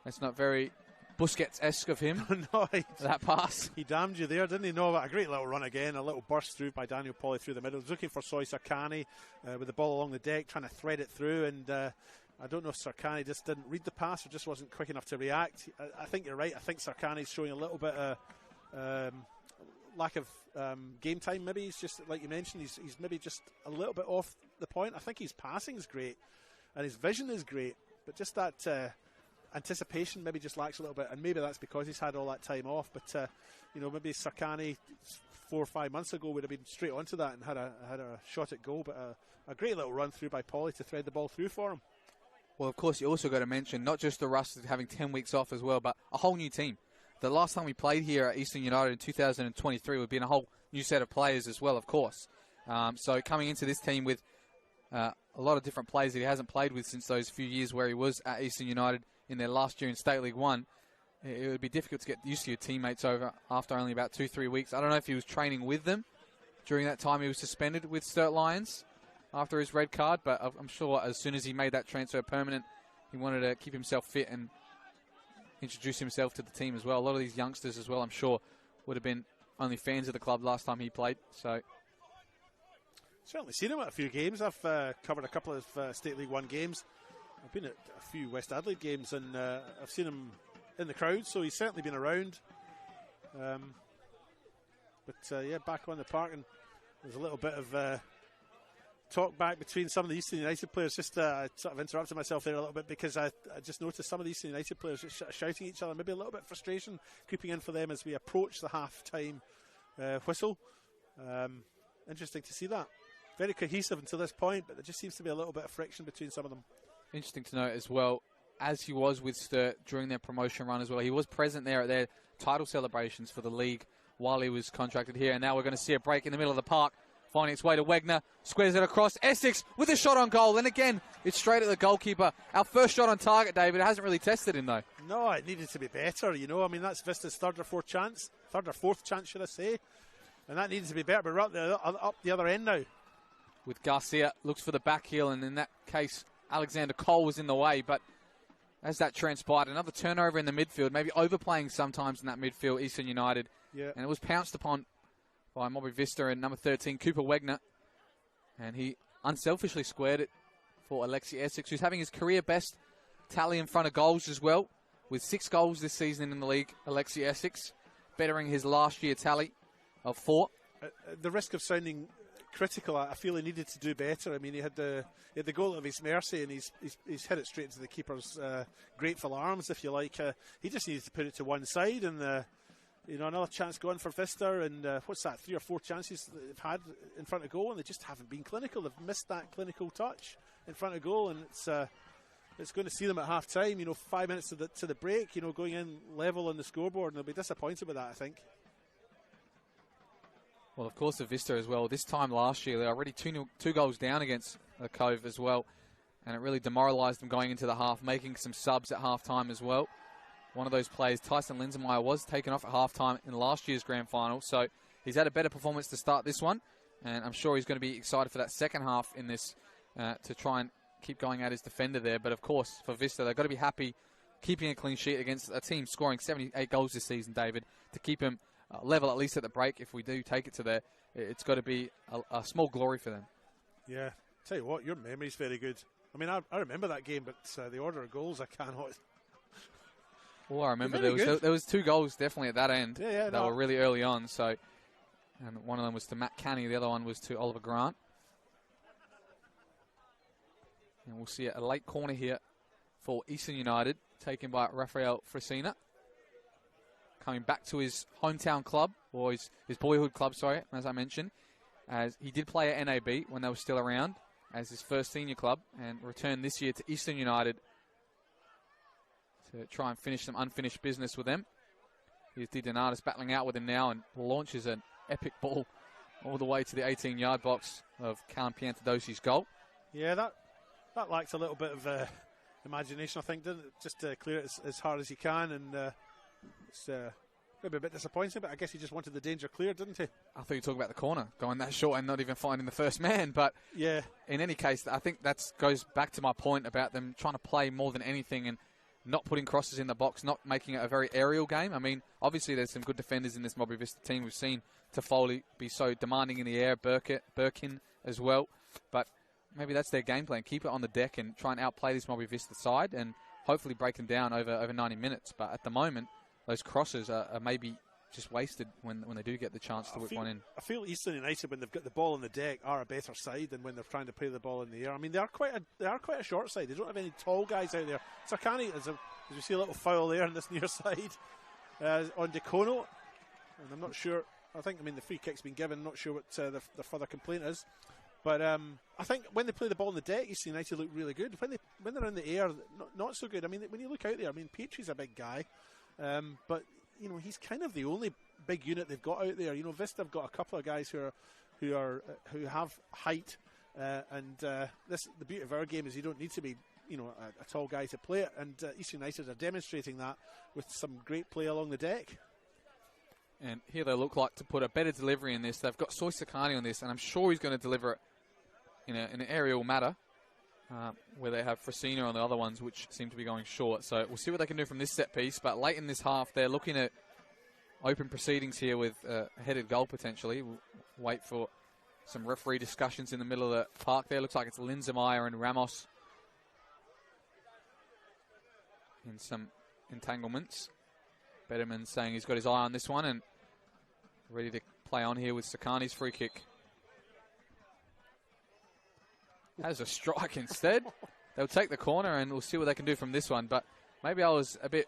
[SPEAKER 1] that's not very Busquets-esque of him.
[SPEAKER 2] No,
[SPEAKER 1] that pass.
[SPEAKER 2] He damned you there, didn't he? No, a great little run again, a little burst through by Daniel Pauly through the middle. He's looking for Soy Sarkani with the ball along the deck, trying to thread it through, and I don't know if Sarkani just didn't read the pass or just wasn't quick enough to react. I think you're right. I think Sarkani's showing a little bit of lack of game time. Maybe he's just, like you mentioned, he's maybe just a little bit off the point. I think his passing is great and his vision is great, but just that anticipation maybe just lacks a little bit, and maybe that's because he's had all that time off. But maybe Sarkani 4 or 5 months ago would have been straight onto that and had a shot at goal. But a great little run through by Pauly to thread the ball through for him.
[SPEAKER 1] Well, of course, you also got to mention not just the Russ having 10 weeks off as well, but a whole new team. The last time we played here at Eastern United in 2023 would be in a whole new set of players as well, of course. So coming into this team with a lot of different players that he hasn't played with since those few years where he was at Eastern United in their last year in State League 1, it would be difficult to get used to your teammates over after only about 2-3 weeks. I don't know if he was training with them during that time he was suspended with Sturt Lions after his red card, but I'm sure as soon as he made that transfer permanent, he wanted to keep himself fit and introduce himself to the team as well. A lot of these youngsters as well, I'm sure, would have been only fans of the club last time he played. So
[SPEAKER 2] certainly seen him at a few games. I've covered a couple of State League 1 games. I've been at a few West Adelaide games, and I've seen him in the crowd, so he's certainly been around. Back on the park, and there's a little bit of talk back between some of the Eastern United players. Just I sort of interrupted myself there a little bit because I just noticed some of the Eastern United players just shouting at each other. Maybe a little bit of frustration creeping in for them as we approach the half-time whistle. Interesting to see that. Very cohesive until this point, but there just seems to be a little bit of friction between some of them.
[SPEAKER 1] Interesting to note as well, as he was with Sturt during their promotion run as well, he was present there at their title celebrations for the league while he was contracted here. And now we're going to see a break in the middle of the park, finding its way to Wegner, squares it across. Essex with a shot on goal, and again, it's straight at the goalkeeper. Our first shot on target, David. It hasn't really tested him, though.
[SPEAKER 2] No, it needed to be better, I mean, that's Vista's third or fourth chance, should I say. And that needs to be better, but we're up the other end now.
[SPEAKER 1] With Garcia, looks for the back heel, and in that case, Alexander Cole was in the way. But as that transpired, another turnover in the midfield, maybe overplaying sometimes in that midfield, Eastern United.
[SPEAKER 2] Yeah.
[SPEAKER 1] And it was pounced upon by Modbury Vista and number 13, Cooper Wegner. And he unselfishly squared it for Alexi Essex, who's having his career best tally in front of goals as well, with 6 goals this season in the league, Alexi Essex, bettering his last year tally of 4.
[SPEAKER 2] The risk of sounding critical, I feel he needed to do better. I mean, he had the goal of his mercy, and he's hit it straight into the keeper's grateful arms, if you like. He just needed to put it to one side, and another chance going for Vista, and what's that, 3 or 4 chances that they've had in front of goal, and they just haven't been clinical. They've missed that clinical touch in front of goal, and it's going to see them at half time. 5 minutes to the break, going in level on the scoreboard, and they'll be disappointed with that, I think.
[SPEAKER 1] Well, of course, the Vista as well. This time last year, they're already 2 goals down against the Cove as well. And it really demoralised them going into the half, making some subs at half-time as well. One of those players, Tyson Linsenmeyer, was taken off at half-time in last year's grand final. So he's had a better performance to start this one. And I'm sure he's going to be excited for that second half in this to try and keep going at his defender there. But, of course, for Vista, they've got to be happy keeping a clean sheet against a team scoring 78 goals this season, David, to keep him level at least at the break. If we do take it to there, it's got to be a small glory for them.
[SPEAKER 2] Yeah, tell you what, your memory's very good. I mean, I remember that game, but the order of goals I cannot.
[SPEAKER 1] Well, I remember there was 2 goals definitely at that end.
[SPEAKER 2] Yeah,
[SPEAKER 1] that were really early on. So, and one of them was to Matt Canny, the other one was to Oliver Grant. And we'll see a late corner here for Eastern United, taken by Rafael Fresina. Coming back to his hometown club, or his boyhood club, sorry, as I mentioned. As he did play at NAB when they were still around as his first senior club, and returned this year to Eastern United to try and finish some unfinished business with them. Here's Di Donatis battling out with him now and launches an epic ball all the way to the 18-yard box of Callum Piantadosi's goal.
[SPEAKER 2] Yeah, that lacks a little bit of imagination, I think, didn't it? Just to clear it as hard as he can, and it's maybe a bit disappointing, but I guess he just wanted the danger cleared, didn't he?
[SPEAKER 1] I thought you were talking about the corner, going that short and not even finding the first man. But
[SPEAKER 2] yeah,
[SPEAKER 1] in any case, I think that goes back to my point about them trying to play more than anything and not putting crosses in the box, not making it a very aerial game. I mean, obviously there's some good defenders in this Modbury Vista team. We've seen Toffoli be so demanding in the air, Birkin as well. But maybe that's their game plan. Keep it on the deck and try and outplay this Modbury Vista side and hopefully break them down over 90 minutes. But at the moment, those crosses are maybe just wasted when they do get the chance to whip one in. I
[SPEAKER 2] feel Eastern United, when they've got the ball on the deck, are a better side than when they're trying to play the ball in the air. I mean, they are quite a short side. They don't have any tall guys out there. Sakani, as you see a little foul there on this near side on Decono, and I'm not sure. I think the free kick's been given. I'm not sure what the further complaint is. But I think when they play the ball on the deck, Eastern United look really good. When they're in the air, not so good. I mean, when you look out there, Petrie's a big guy. But he's kind of the only big unit they've got out there. Vista have got a couple of guys who have height, and the beauty of our game is you don't need to be a tall guy to play it. And East United are demonstrating that with some great play along the deck.
[SPEAKER 1] And here they look like to put a better delivery in this. They've got Soy Sakani on this, and I'm sure he's going to deliver it in an aerial matter. Where they have Fresina on the other ones, which seem to be going short. So we'll see what they can do from this set piece. But late in this half, they're looking at open proceedings here with a headed goal potentially. We'll wait for some referee discussions in the middle of the park there. Looks like it's Linsenmeyer and Ramos in some entanglements. Betterman saying he's got his eye on this one and ready to play on here with Sakani's free kick. Has a strike instead. They'll take the corner and we'll see what they can do from this one. But maybe I was a bit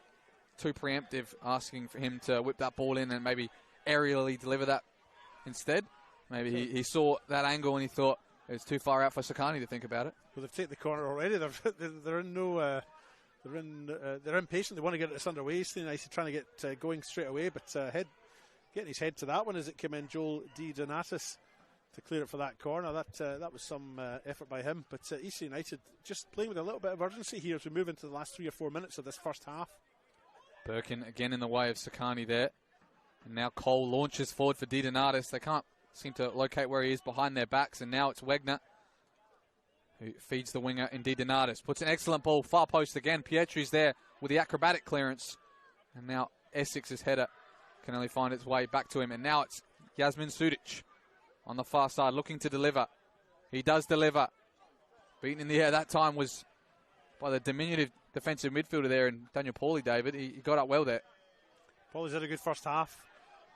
[SPEAKER 1] too preemptive asking for him to whip that ball in and maybe aerially deliver that instead. Maybe he saw that angle and he thought it was too far out for Sakani to think about it.
[SPEAKER 2] Well, they've taken the corner already. They're in no... They're impatient. They want to get this underway. It's nice trying to get going straight away, but getting his head to that one as it came in. Joel Di Donatis to clear it for that corner. That was some effort by him. But East United just playing with a little bit of urgency here as we move into the last 3 or 4 minutes of this first half.
[SPEAKER 1] Birkin again in the way of Sakani there. And now Cole launches forward for DiDonatis. They can't seem to locate where he is behind their backs, and now it's Wegner who feeds the winger in DiDonatis. Puts an excellent ball, far post again. Pietri's there with the acrobatic clearance. And now Essex's header can only find its way back to him. And now it's Yasmin Sudic on the far side looking to deliver. He does deliver. Beaten in the air that time was by the diminutive defensive midfielder there in Daniel Pauly, David. He got up well there.
[SPEAKER 2] Pauly's had a good first half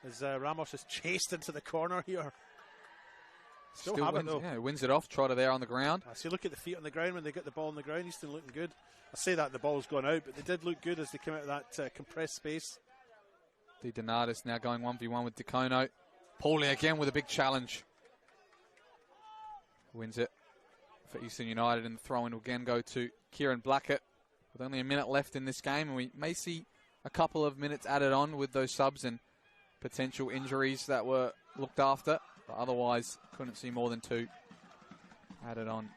[SPEAKER 2] as Ramos is chased into the corner here. Still have
[SPEAKER 1] wins,
[SPEAKER 2] it though.
[SPEAKER 1] Yeah, wins it off. Trotter there on the ground.
[SPEAKER 2] I see, look at the feet on the ground when they get the ball on the ground. He's still looking good. I say that the ball's gone out, but they did look good as they came out of that compressed space.
[SPEAKER 1] DiDonatis now going 1v1 with Dicono. Pauly again with a big challenge. Wins it for Eastern United, and the throw-in will again go to Kieran Blackett with only a minute left in this game, and we may see a couple of minutes added on with those subs and potential injuries that were looked after, but otherwise couldn't see more than 2 added on.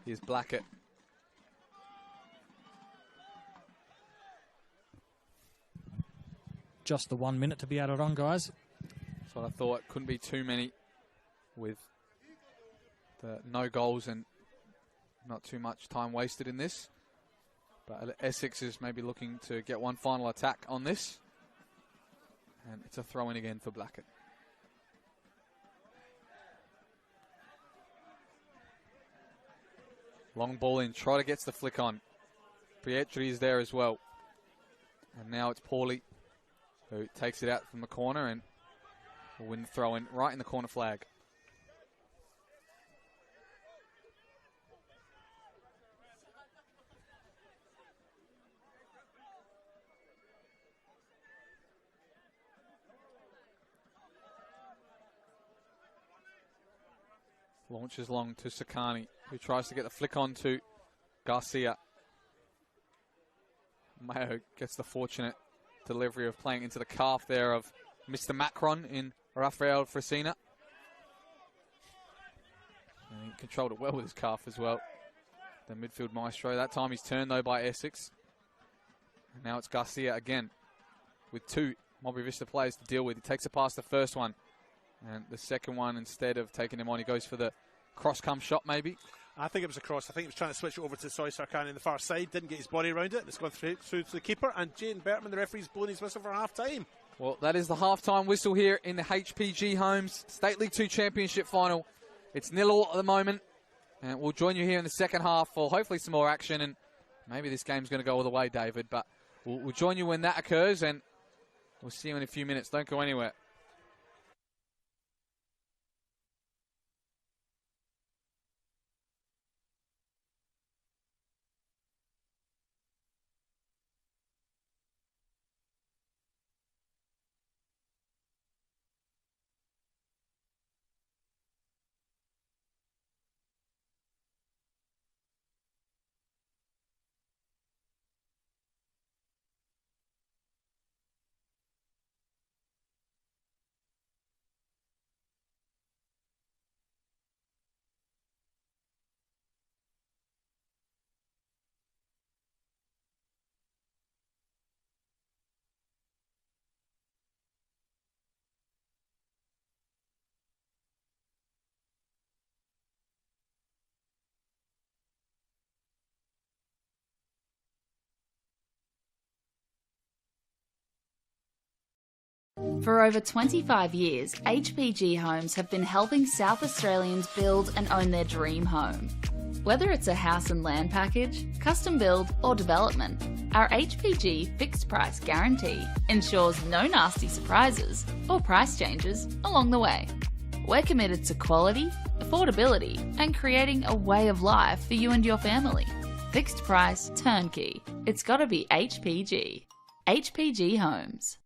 [SPEAKER 1] Here's Blackett.
[SPEAKER 3] Just the 1 minute to be added on, guys.
[SPEAKER 1] That's what I thought. Couldn't be too many with the no goals and not too much time wasted in this. But Essex is maybe looking to get one final attack on this. And it's a throw-in again for Blackett. Long ball in. Trotter gets the flick on. Pietri is there as well. And now it's Pauly who takes it out from the corner and will win the throw-in right in the corner flag. Launches long to Sakani, who tries to get the flick on to Garcia. Mayo gets the fortunate delivery of playing into the calf there of Mr. Macron in Rafael Fresina. And he controlled it well with his calf as well. The midfield maestro. That time he's turned though by Essex. And now it's Garcia again with 2 Modbury Vista players to deal with. He takes it past the first one. And the second one, instead of taking him on, he goes for the cross-come shot maybe.
[SPEAKER 2] I think it was a cross. I think he was trying to switch it over to Soy Sarkani on the far side. Didn't get his body around it. It's gone through to the keeper. And Jane Bertman, the referee's blown his whistle for half-time.
[SPEAKER 1] Well, that is the half-time whistle here in the HPG Homes State League 2 Championship Final. It's 0-0 at the moment. And we'll join you here in the second half for hopefully some more action. And maybe this game's going to go all the way, David. But we'll join you when that occurs. And we'll see you in a few minutes. Don't go anywhere.
[SPEAKER 4] For over 25 years, HPG Homes have been helping South Australians build and own their dream home. Whether it's a house and land package, custom build or development, our HPG fixed price guarantee ensures no nasty surprises or price changes along the way. We're committed to quality, affordability and creating a way of life for you and your family. Fixed price turnkey. It's gotta be HPG. HPG Homes.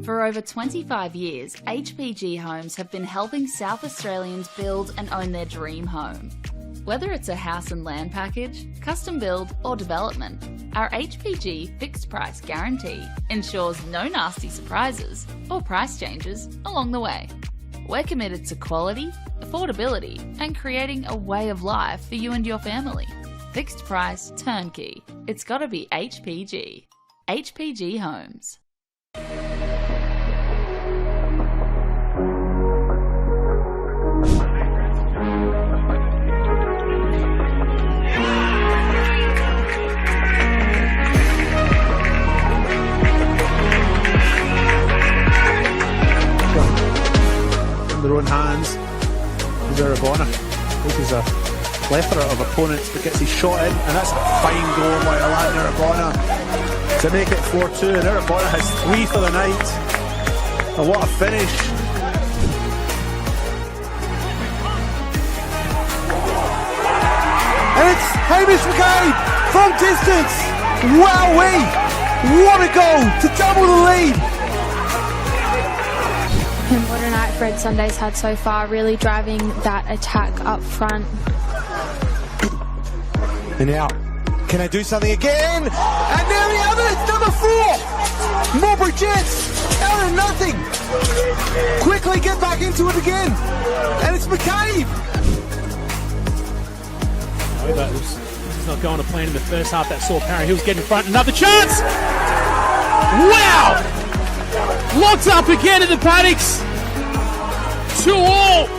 [SPEAKER 4] For over 25 years, HPG Homes have been helping South Australians build and own their dream home. Whether it's a house and land package, custom build or development, our HPG fixed price guarantee ensures no nasty surprises or price changes along the way. We're committed to quality, affordability and creating a way of life for you and your family. Fixed price turnkey. It's gotta be HPG. HPG Homes.
[SPEAKER 2] Their own hands. Zarabona faces a plethora of opponents but gets his shot in, and that's a fine goal by Zarabona to make it 4-2. And Zarabona has 3 for the night. And what a finish!
[SPEAKER 5] And it's Hamish McCabe from distance. Wowee! What a goal to double the lead.
[SPEAKER 6] And what a night Fred Sunday's had so far, really driving that attack up front.
[SPEAKER 5] And now, can I do something again? And there we have it, number 4! Modbury Jets, out of nothing. Quickly get back into it again. And it's McCabe.
[SPEAKER 7] It's not going to plan in the first half. That saw Parry Hill's getting in front. Another chance! Wow! Locked up again in the paddocks. 2-2.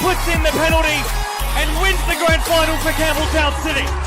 [SPEAKER 8] Puts in the penalty and wins the grand final for Campbelltown City.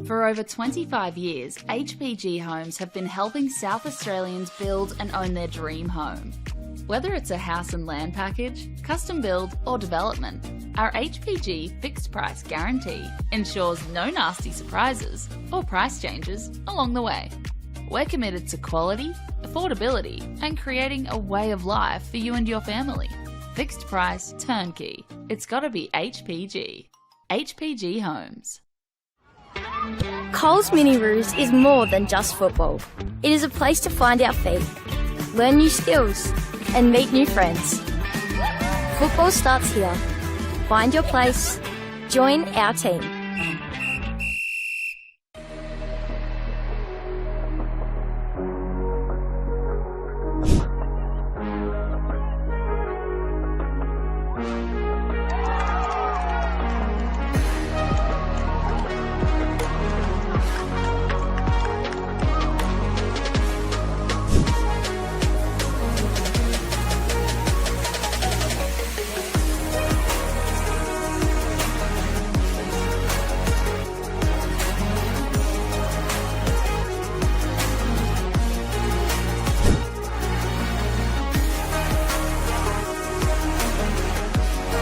[SPEAKER 4] For over 25 years, HPG Homes have been helping South Australians build and own their dream home. Whether it's a house and land package, custom build or development, our HPG fixed price guarantee ensures no nasty surprises or price changes along the way. We're committed to quality, affordability and creating a way of life for you and your family. Fixed price turnkey. It's gotta be HPG. HPG Homes.
[SPEAKER 9] Coles Mini Roos is more than just football. It is a place to find our feet, learn new skills, and meet new friends. Football starts here. Find your place. Join our team.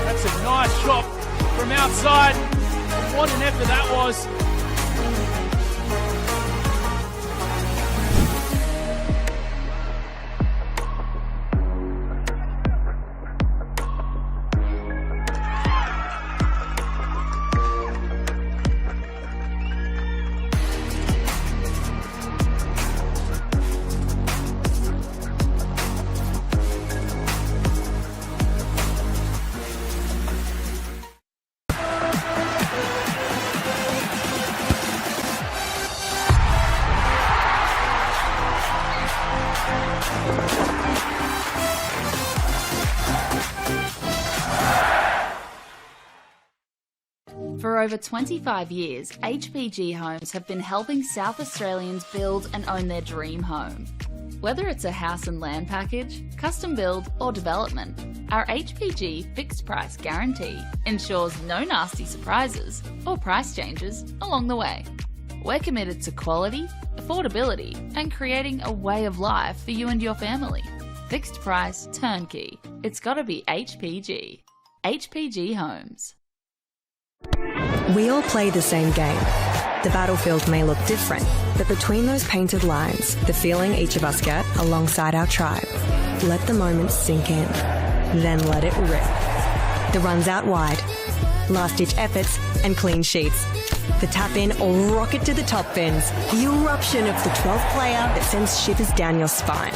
[SPEAKER 7] That's a nice shot from outside. What an effort that was.
[SPEAKER 4] For over 25 years, HPG Homes have been helping South Australians build and own their dream home. Whether it's a house and land package, custom build or development, our HPG fixed price guarantee ensures no nasty surprises or price changes along the way. We're committed to quality, affordability and creating a way of life for you and your family. Fixed price turnkey. It's gotta be HPG. HPG Homes.
[SPEAKER 10] We all play the same game. The battlefield may look different, but between those painted lines, the feeling each of us get alongside our tribe. Let the moment sink in, then let it rip. The runs out wide, last-ditch efforts and clean sheets. The tap-in or rocket to the top bins. The eruption of the 12th player that sends shivers down your spine.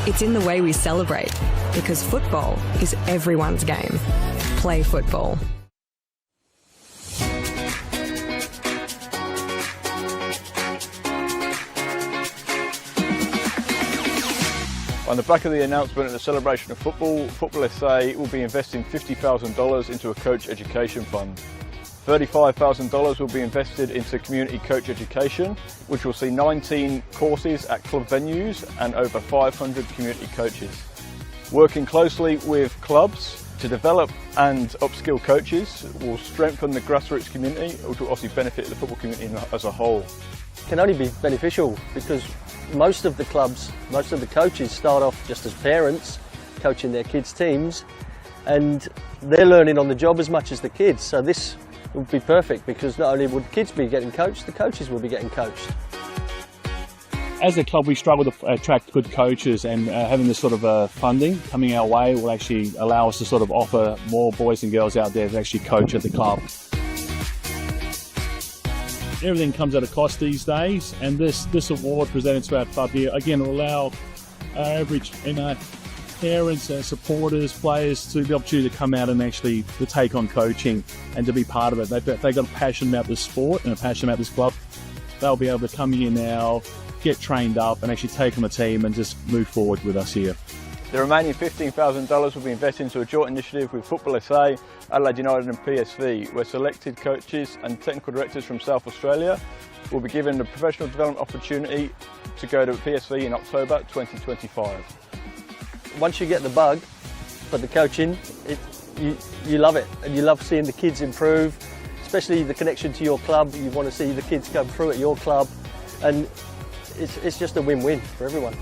[SPEAKER 10] It's in the way we celebrate, because football is everyone's game. Play football.
[SPEAKER 11] On the back of the announcement of the celebration of football, Football SA will be investing $50,000 into a coach education fund. $35,000 will be invested into community coach education, which will see 19 courses at club venues and over 500 community coaches. Working closely with clubs to develop and upskill coaches will strengthen the grassroots community, which will obviously benefit the football community as a whole.
[SPEAKER 12] It can only be beneficial because most of the clubs, most of the coaches start off just as parents coaching their kids' teams, and they're learning on the job as much as the kids. So this would be perfect because not only would kids be getting coached, the coaches will be getting coached.
[SPEAKER 7] As a club, we struggle to attract good coaches, and having this sort of funding coming our way will actually allow us to sort of offer more boys and girls out there to actually coach at the club. Everything comes at a cost these days, and this award presented to our club here again will allow our average parents, supporters, players to the opportunity to come out and actually to take on coaching and to be part of it. They've got a passion about this sport and a passion about this club. They'll be able to come here now, get trained up and actually take on a team and just move forward with us here.
[SPEAKER 11] The remaining $15,000 will be invested into a joint initiative with Football SA, Adelaide United and PSV, where selected coaches and technical directors from South Australia will be given the professional development opportunity to go to PSV in October 2025.
[SPEAKER 12] Once you get the bug for the coaching, you love it, and you love seeing the kids improve, especially the connection to your club. You want to see the kids come through at your club, and it's just a win-win for everyone.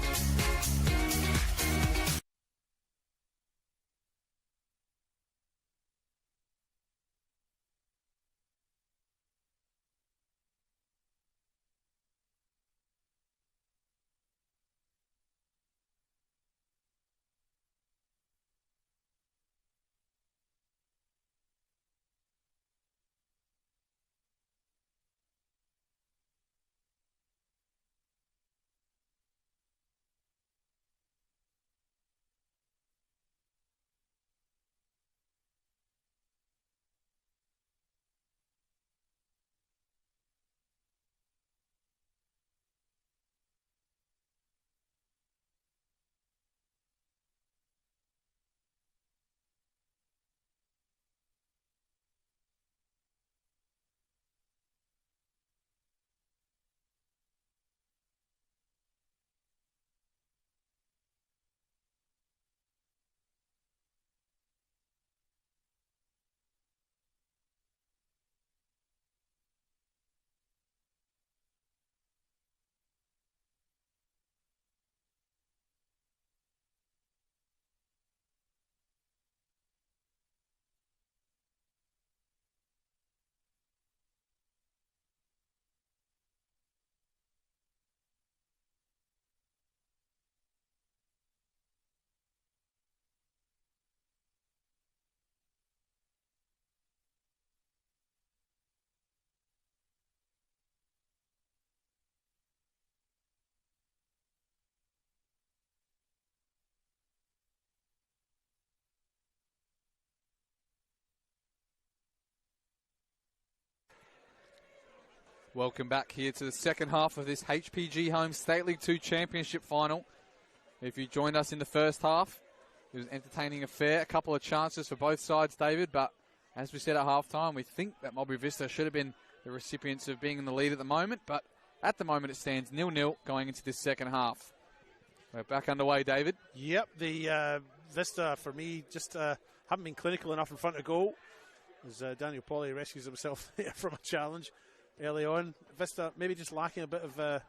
[SPEAKER 1] Welcome back here to the second half of this HPG Homes State League 2 Championship Final. If you joined us in the first half, it was an entertaining affair. A couple of chances for both sides, David, but as we said at halftime, we think that Modbury Vista should have been the recipients of being in the lead at the moment, but at the moment it stands 0-0 going into this second half. We're back underway, David.
[SPEAKER 2] Yep, the Vista, for me, just haven't been clinical enough in front of goal, as Daniel Polly rescues himself there from a challenge early on. Vista maybe just lacking a bit of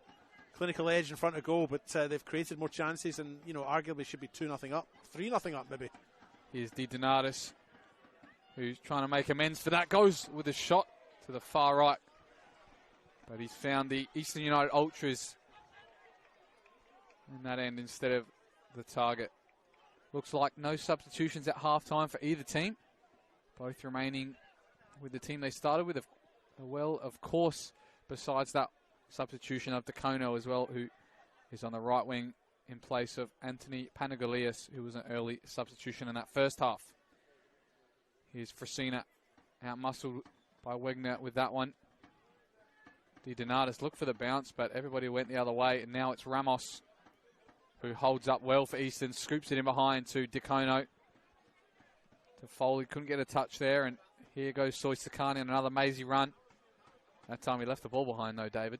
[SPEAKER 2] clinical edge in front of goal, but they've created more chances and, you know, arguably should be 2-0 up, 3-0 up maybe.
[SPEAKER 1] Here's Di Donatis, who's trying to make amends for that. Goes with a shot to the far right, but he's found the Eastern United Ultras in that end instead of the target. Looks like no substitutions at halftime for either team, both remaining with the team they started with. Well, of course, besides that substitution of DeCono as well, who is on the right wing in place of Anthony Panagolias, who was an early substitution in that first half. Here's Frasina, out-muscled by Wegner with that one. Di Donatis looked for the bounce, but everybody went the other way, and now it's Ramos who holds up well for Eastern, scoops it in behind to DeCono. To Foley, couldn't get a touch there, and here goes Soisakani on another mazy run. That time he left the ball behind, though, David,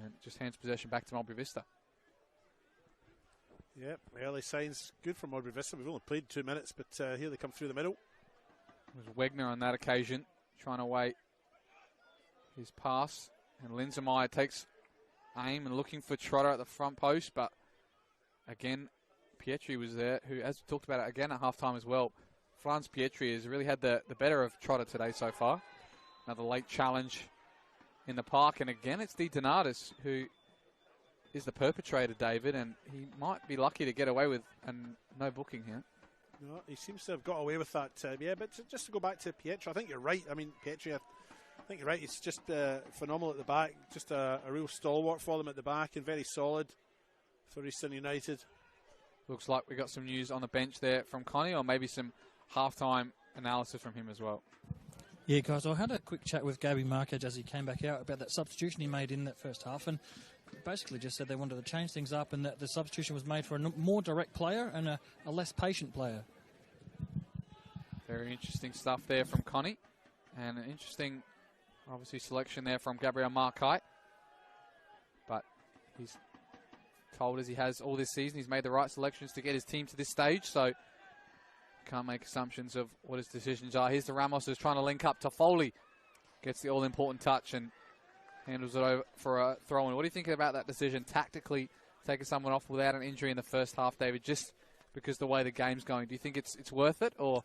[SPEAKER 1] and just hands possession back to Modbury Vista.
[SPEAKER 2] Yep, early signs good for Modbury Vista. We've only played 2 minutes, but here they come through the middle.
[SPEAKER 1] It was Wegner on that occasion, trying to wait his pass, and Linzemeyer takes aim and looking for Trotter at the front post, but again, Pietri was there, who, as we talked about it again at halftime as well, Franz Pietri has really had the better of Trotter today so far. Another late challenge in the park, and again it's Di Donatis who is the perpetrator, David, and he might be lucky to get away with no booking here.
[SPEAKER 2] No, he seems to have got away with that, yeah, but just to go back to Pietri, I think you're right. I mean, Pietri, I think you're right. He's just phenomenal at the back, just a real stalwart for them at the back, and very solid for Eastern United.
[SPEAKER 1] Looks like we got some news on the bench there from Connie, or maybe some halftime analysis from him as well.
[SPEAKER 3] Yeah, guys, I had a quick chat with Gabby Marquez as he came back out about that substitution he made in that first half, and basically just said they wanted to change things up and that the substitution was made for a more direct player and a less patient player.
[SPEAKER 1] Very interesting stuff there from Connie, and an interesting, obviously, selection there from Gabriel Marquez. But he's told as he has all this season, he's made the right selections to get his team to this stage, so can't make assumptions of what his decisions are. Here's the Ramos who's trying to link up to Foley. Gets the all-important touch and handles it over for a throw-in. What do you think about that decision, tactically taking someone off without an injury in the first half, David, just because the way the game's going? Do you think it's worth it, or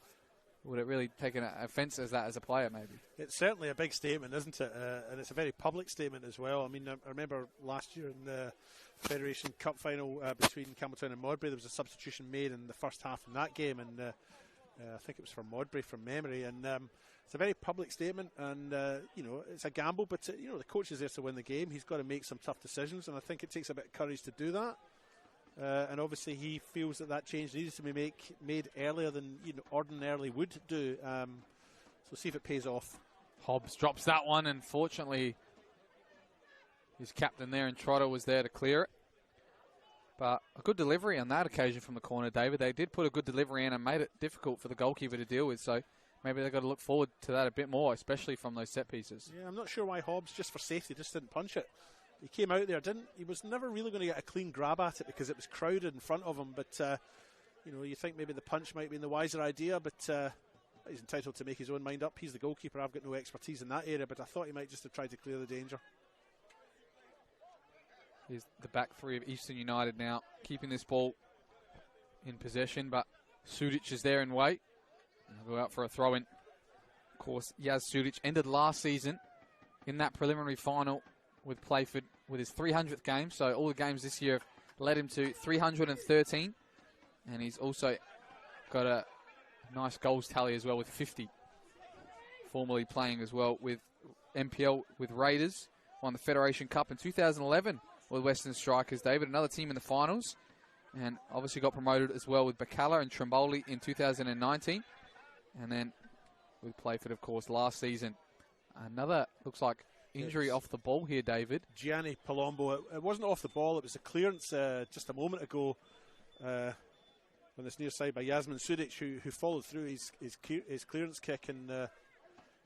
[SPEAKER 1] would it really take an offence as that as a player, maybe?
[SPEAKER 2] It's certainly a big statement, isn't it? And it's a very public statement as well. I mean, I remember last year in the Federation Cup final between Campbelltown and Modbury, there was a substitution made in the first half in that game, and I think it was for Modbury from memory. And it's a very public statement, and you know, it's a gamble, but you know, the coach is there to win the game. He's got to make some tough decisions, and I think it takes a bit of courage to do that. And obviously, he feels that change needs to be made earlier than ordinarily would do. So see if it pays off.
[SPEAKER 1] Hobbs drops that one, and fortunately, his captain there, and Trotter was there to clear it. But a good delivery on that occasion from the corner, David. They did put a good delivery in and made it difficult for the goalkeeper to deal with. So maybe they've got to look forward to that a bit more, especially from those set pieces.
[SPEAKER 2] Yeah, I'm not sure why Hobbs, just for safety, just didn't punch it. He came out there, he was never really going to get a clean grab at it because it was crowded in front of him. But, you think maybe the punch might be the wiser idea, but he's entitled to make his own mind up. He's the goalkeeper. I've got no expertise in that area, but I thought he might just have tried to clear the danger.
[SPEAKER 1] Here's the back three of Eastern United now, keeping this ball in possession, but Sudic is there in wait. They'll go out for a throw-in. Of course, Yaz Sudic ended last season in that preliminary final with Playford with his 300th game, so all the games this year have led him to 313, and he's also got a nice goals tally as well with 50. Formerly playing as well with MPL with Raiders, won the Federation Cup in 2011 with Western Strikers, David, another team in the finals, and obviously got promoted as well with Bacala and Trimboli in 2019, and then with Playford, of course, last season. Another, looks like, injury off the ball here, David.
[SPEAKER 2] Gianni Palombo. It wasn't off the ball. It was a clearance just a moment ago when it's near side by Yasmin Sudic, who followed through his clearance kick, and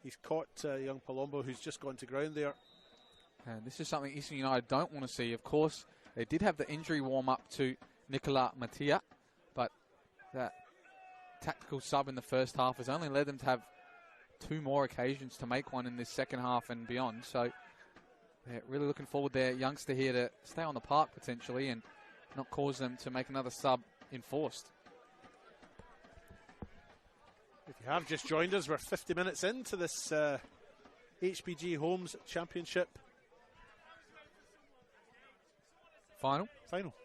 [SPEAKER 2] he's caught young Palombo, who's just gone to ground there.
[SPEAKER 1] And this is something Eastern United don't want to see. Of course, they did have the injury warm-up to Nicola Mattia, but that tactical sub in the first half has only led them to have 2 more occasions to make one in this second half and beyond. So they're really looking forward, their youngster here, to stay on the park potentially and not cause them to make another sub enforced.
[SPEAKER 2] If you have just joined us, we're 50 minutes into this HPG Homes Championship.
[SPEAKER 1] Final?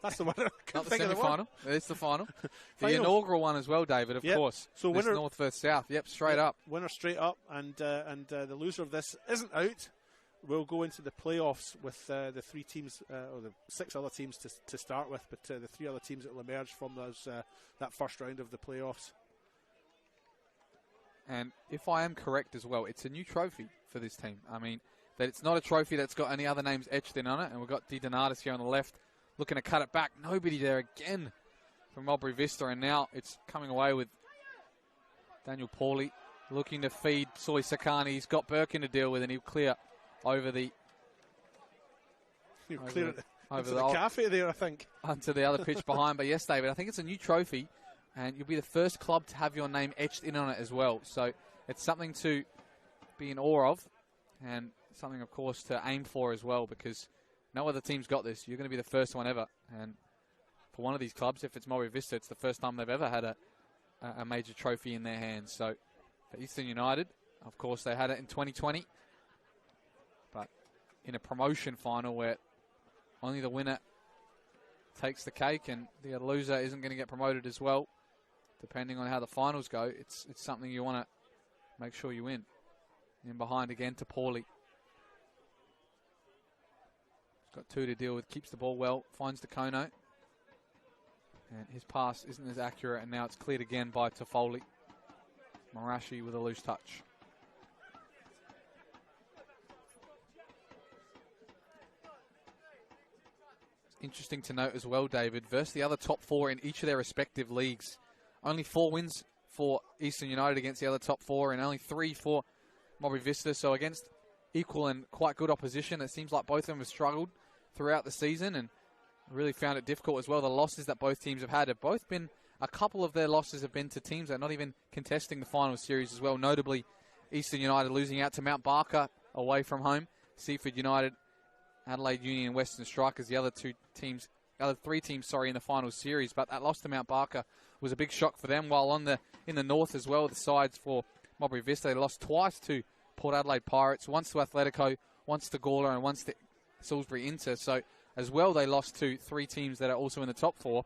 [SPEAKER 2] That's the one.
[SPEAKER 1] Not the semi-final. It's the final. The inaugural one as well, David, of course.
[SPEAKER 2] So winner,
[SPEAKER 1] north versus south. Yep, straight up.
[SPEAKER 2] Winner straight up, and the loser of this isn't out. We'll go into the playoffs with the 3 teams, or the 6 other teams to start with, but the 3 other teams that will emerge from those that first round of the playoffs.
[SPEAKER 1] And if I am correct as well, it's a new trophy for this team. I mean, that it's not a trophy that's got any other names etched in on it. And we've got Di Donatis here on the left looking to cut it back. Nobody there again from Modbury Vista. And now it's coming away with Daniel Pauly looking to feed Soy Sakani. He's got Birkin to deal with, and he'll clear over the...
[SPEAKER 2] He'll clear it over the cafe there, I think.
[SPEAKER 1] Onto the other pitch behind. But yes, David, I think it's a new trophy. And you'll be the first club to have your name etched in on it as well. So it's something to be in awe of, and something, of course, to aim for as well, because no other team's got this. You're going to be the first one ever. And for one of these clubs, if it's Modbury Vista, it's the first time they've ever had a major trophy in their hands. So for Eastern United, of course, they had it in 2020. But in a promotion final where only the winner takes the cake and the loser isn't going to get promoted as well, depending on how the finals go, it's something you want to make sure you win. In behind again to Pauly. He's got 2 to deal with, keeps the ball well, finds Decono. And his pass isn't as accurate, and now it's cleared again by Toffoli. Marashi with a loose touch. It's interesting to note as well, David, versus the other top 4 in each of their respective leagues. Only 4 wins for Eastern United against the other top 4, and only 3 for Modbury Vista. So against equal and quite good opposition, it seems like both of them have struggled throughout the season and really found it difficult as well. The losses that both teams have had have both been, a couple of their losses have been to teams that are not even contesting the final series as well. Notably, Eastern United losing out to Mount Barker away from home. Seaford United, Adelaide Union, and Western Strikers, the other 3 teams, in the final series. But that loss to Mount Barker was a big shock for them. While in the north as well, the sides for Modbury Vista, they lost twice to Port Adelaide Pirates, once to Atletico, once to Gawler, and once to Salisbury Inter. So as well, they lost to 3 teams that are also in the top 4,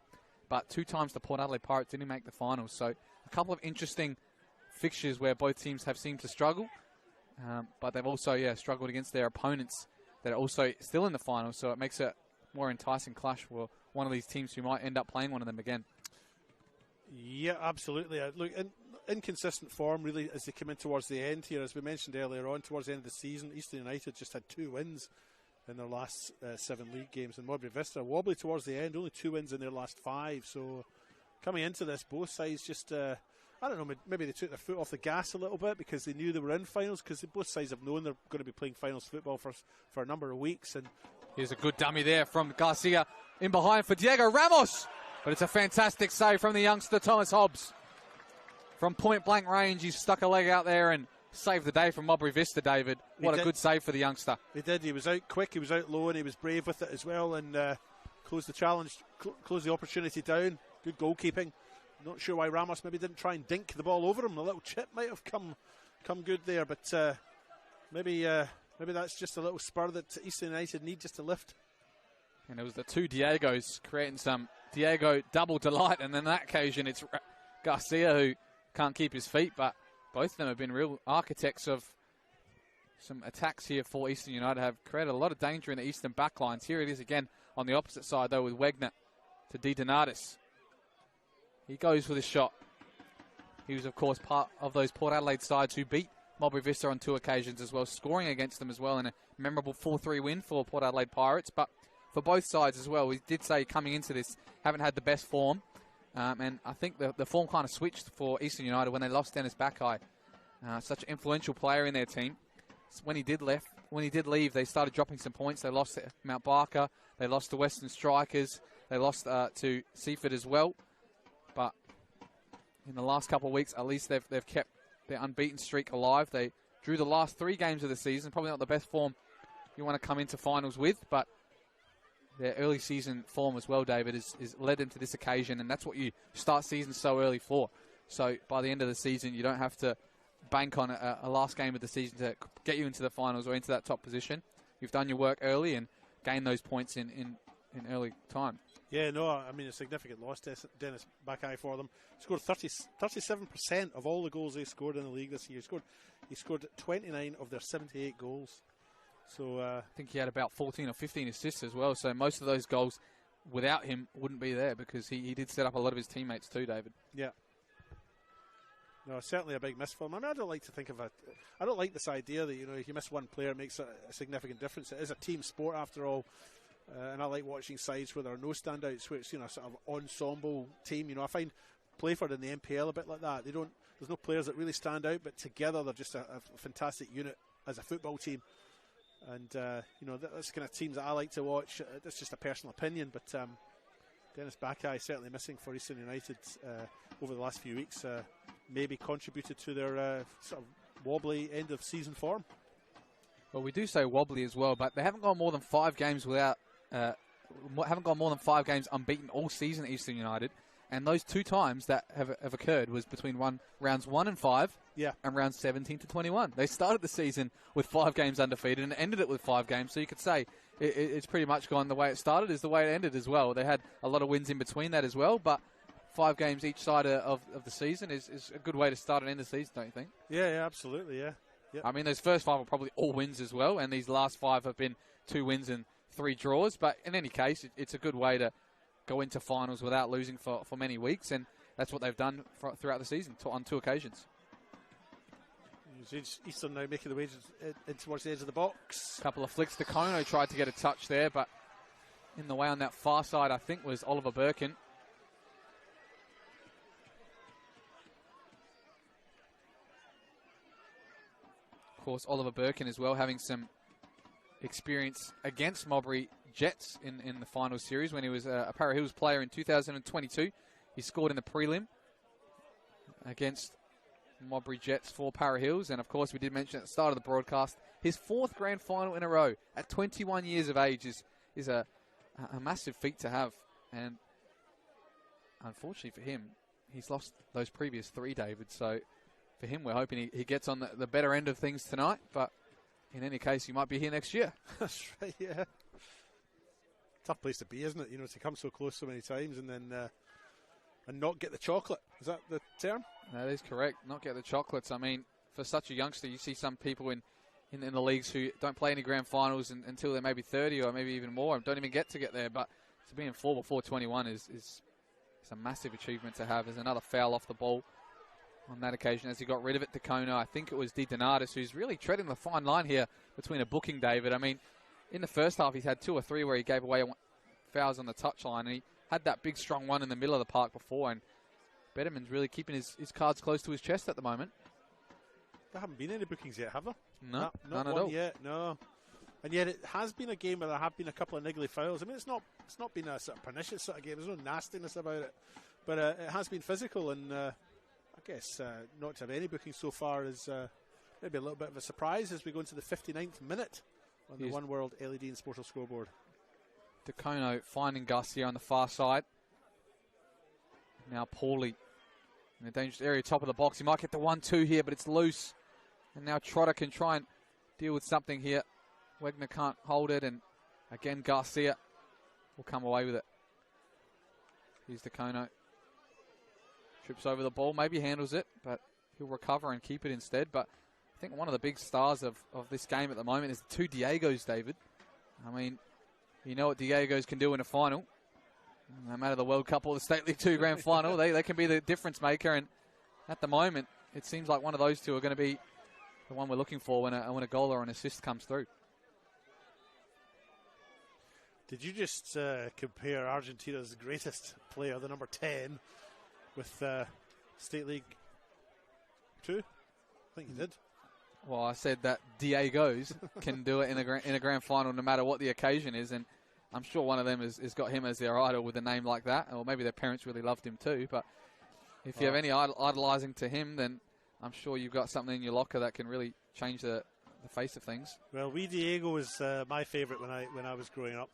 [SPEAKER 1] but 2 times the Port Adelaide Pirates didn't make the finals. So a couple of interesting fixtures where both teams have seemed to struggle, but they've also struggled against their opponents that are also still in the finals. So it makes it more enticing clash for one of these teams who might end up playing one of them again.
[SPEAKER 2] Yeah, absolutely. Look, inconsistent form really as they come in towards the end here. As we mentioned earlier on, towards the end of the season, Eastern United just had 2 wins in their last 7 league games, and Modbury Vista wobbly towards the end, only 2 wins in their last 5. So coming into this, both sides just I don't know, maybe they took their foot off the gas a little bit because they knew they were in finals, because both sides have known they're going to be playing finals football for a number of weeks. And
[SPEAKER 1] here's a good dummy there from Garcia in behind for Diego Ramos, but it's a fantastic save from the youngster Thomas Hobbs. From point blank range, he's stuck a leg out there and saved the day from Modbury Vista, David. What a good save for the youngster.
[SPEAKER 2] He did. He was out quick, he was out low, and he was brave with it as well, and closed the challenge, closed the opportunity down. Good goalkeeping. Not sure why Ramos maybe didn't try and dink the ball over him. A little chip might have come good there, but maybe that's just a little spur that Eastern United need just to lift.
[SPEAKER 1] And it was the 2 Diegos creating some Diego double delight, and on that occasion it's Garcia who can't keep his feet, but both of them have been real architects of some attacks here for Eastern United, have created a lot of danger in the Eastern backlines. Here it is again on the opposite side though with Wegner to Di Donatis. He goes for the shot. He was, of course, part of those Port Adelaide sides who beat Modbury Vista on 2 occasions as well, scoring against them as well in a memorable 4-3 win for Port Adelaide Pirates, but for both sides as well. We did say coming into this, haven't had the best form, and I think the form kind of switched for Eastern United when they lost Dennis Backeye, such an influential player in their team. When he did leave, they started dropping some points. They lost to Mount Barker, they lost to Western Strikers, they lost to Seaford as well. But in the last couple of weeks, at least they've kept their unbeaten streak alive. They drew the last 3 games of the season. Probably not the best form you want to come into finals with, but their early season form as well, David, is led them to this occasion, and that's what you start seasons so early for. So by the end of the season, you don't have to bank on a last game of the season to get you into the finals or into that top position. You've done your work early and gained those points in early time.
[SPEAKER 2] Yeah, no, I mean, a significant loss, Dennis Backeye, for them. Scored 37% of all the goals they scored in the league this year. He scored 29 of their 78 goals. So
[SPEAKER 1] I think he had about 14 or 15 assists as well. So most of those goals without him wouldn't be there, because he did set up a lot of his teammates too, David.
[SPEAKER 2] Yeah. No, certainly a big miss for him. I mean, I don't like this idea that, if you miss one player, it makes a significant difference. It is a team sport after all. And I like watching sides where there are no standouts, where it's, sort of ensemble team. I find Playford in the NPL a bit like that. There's no players that really stand out, but together they're just a fantastic unit as a football team. And, that's kind of teams that I like to watch. That's just a personal opinion, but Dennis Backeye certainly missing for Eastern United over the last few weeks. Maybe contributed to their sort of wobbly end of season form.
[SPEAKER 1] Well, we do say wobbly as well, but they haven't gone more than 5 games unbeaten all season at Eastern United. And those 2 times that have occurred was between rounds 1 and 5 and rounds 17 to 21. They started the season with 5 games undefeated and ended it with 5 games. So you could say it's pretty much gone the way it started is the way it ended as well. They had a lot of wins in between that as well, but 5 games each side of the season is a good way to start and end the season, don't you think?
[SPEAKER 2] Yeah, absolutely, yeah. Yep.
[SPEAKER 1] I mean, those first 5 are probably all wins as well, and these last 5 have been 2 wins and 3 draws. But in any case, it's a good way to go into finals without losing for many weeks, and that's what they've done throughout the season on 2 occasions.
[SPEAKER 2] Eastern now making the way in towards the edge of the box.
[SPEAKER 1] A couple of flicks to Kono, tried to get a touch there, but in the way on that far side, I think, was Oliver Birkin. Of course, Oliver Birkin as well, having some experience against Modbury Jets in the final series when he was a Para Hills player in 2022. He scored in the prelim against Modbury Jets for Para Hills. And, of course, we did mention at the start of the broadcast, his 4th grand final in a row at 21 years of age is a massive feat to have. And, unfortunately for him, he's lost those previous 3, David. So, for him, we're hoping he gets on the better end of things tonight. But, in any case, he might be here next year.
[SPEAKER 2] That's right, yeah. Tough place to be, isn't it? To come so close so many times and then and not get the chocolate. Is that the term?
[SPEAKER 1] That is correct. Not get the chocolates. I mean, for such a youngster, you see some people in the leagues who don't play any grand finals until they're maybe 30 or maybe even more and don't even get there. But to be in 4 before 21 is a massive achievement to have. There's another foul off the ball on that occasion as he got rid of it to Kono. I think it was Di Donatis who's really treading the fine line here between a booking, David. I mean, in the first half, he's had 2 or 3 where he gave away fouls on the touchline, and he had that big, strong one in the middle of the park before, and Betterman's really keeping his cards close to his chest at the moment.
[SPEAKER 2] There haven't been any bookings yet, have there?
[SPEAKER 1] No,
[SPEAKER 2] not
[SPEAKER 1] none
[SPEAKER 2] one
[SPEAKER 1] at all.
[SPEAKER 2] Yet, no. And yet it has been a game where there have been a couple of niggly fouls. I mean, it's not been a sort of pernicious sort of game. There's no nastiness about it. But it has been physical, and I guess not to have any bookings so far is maybe a little bit of a surprise as we go into the 59th minute on the One World LED and Sportal scoreboard.
[SPEAKER 1] Decono finding Garcia on the far side. Now Paulie in a dangerous area, top of the box. He might get the 1-2 here, but it's loose. And now Trotter can try and deal with something here. Wegner can't hold it, and again Garcia will come away with it. Here's Decono. Trips over the ball, maybe handles it, but he'll recover and keep it instead. But I think one of the big stars of this game at the moment is the 2 Diegos, David. I mean, you know what Diegos can do in a final. No matter the World Cup or the State League 2 Grand Final, they can be the difference maker. And at the moment, it seems like one of those 2 are going to be the one we're looking for when a goal or an assist comes through.
[SPEAKER 2] Did you just compare Argentina's greatest player, the number 10, with State League 2? I think you did.
[SPEAKER 1] Well, I said that Diego's can do it in a grand final no matter what the occasion is, and I'm sure one of them has got him as their idol with a name like that, or maybe their parents really loved him too. But if you have any idolizing to him, then I'm sure you've got something in your locker that can really change the face of things.
[SPEAKER 2] Well, Diego was my favourite when I was growing up.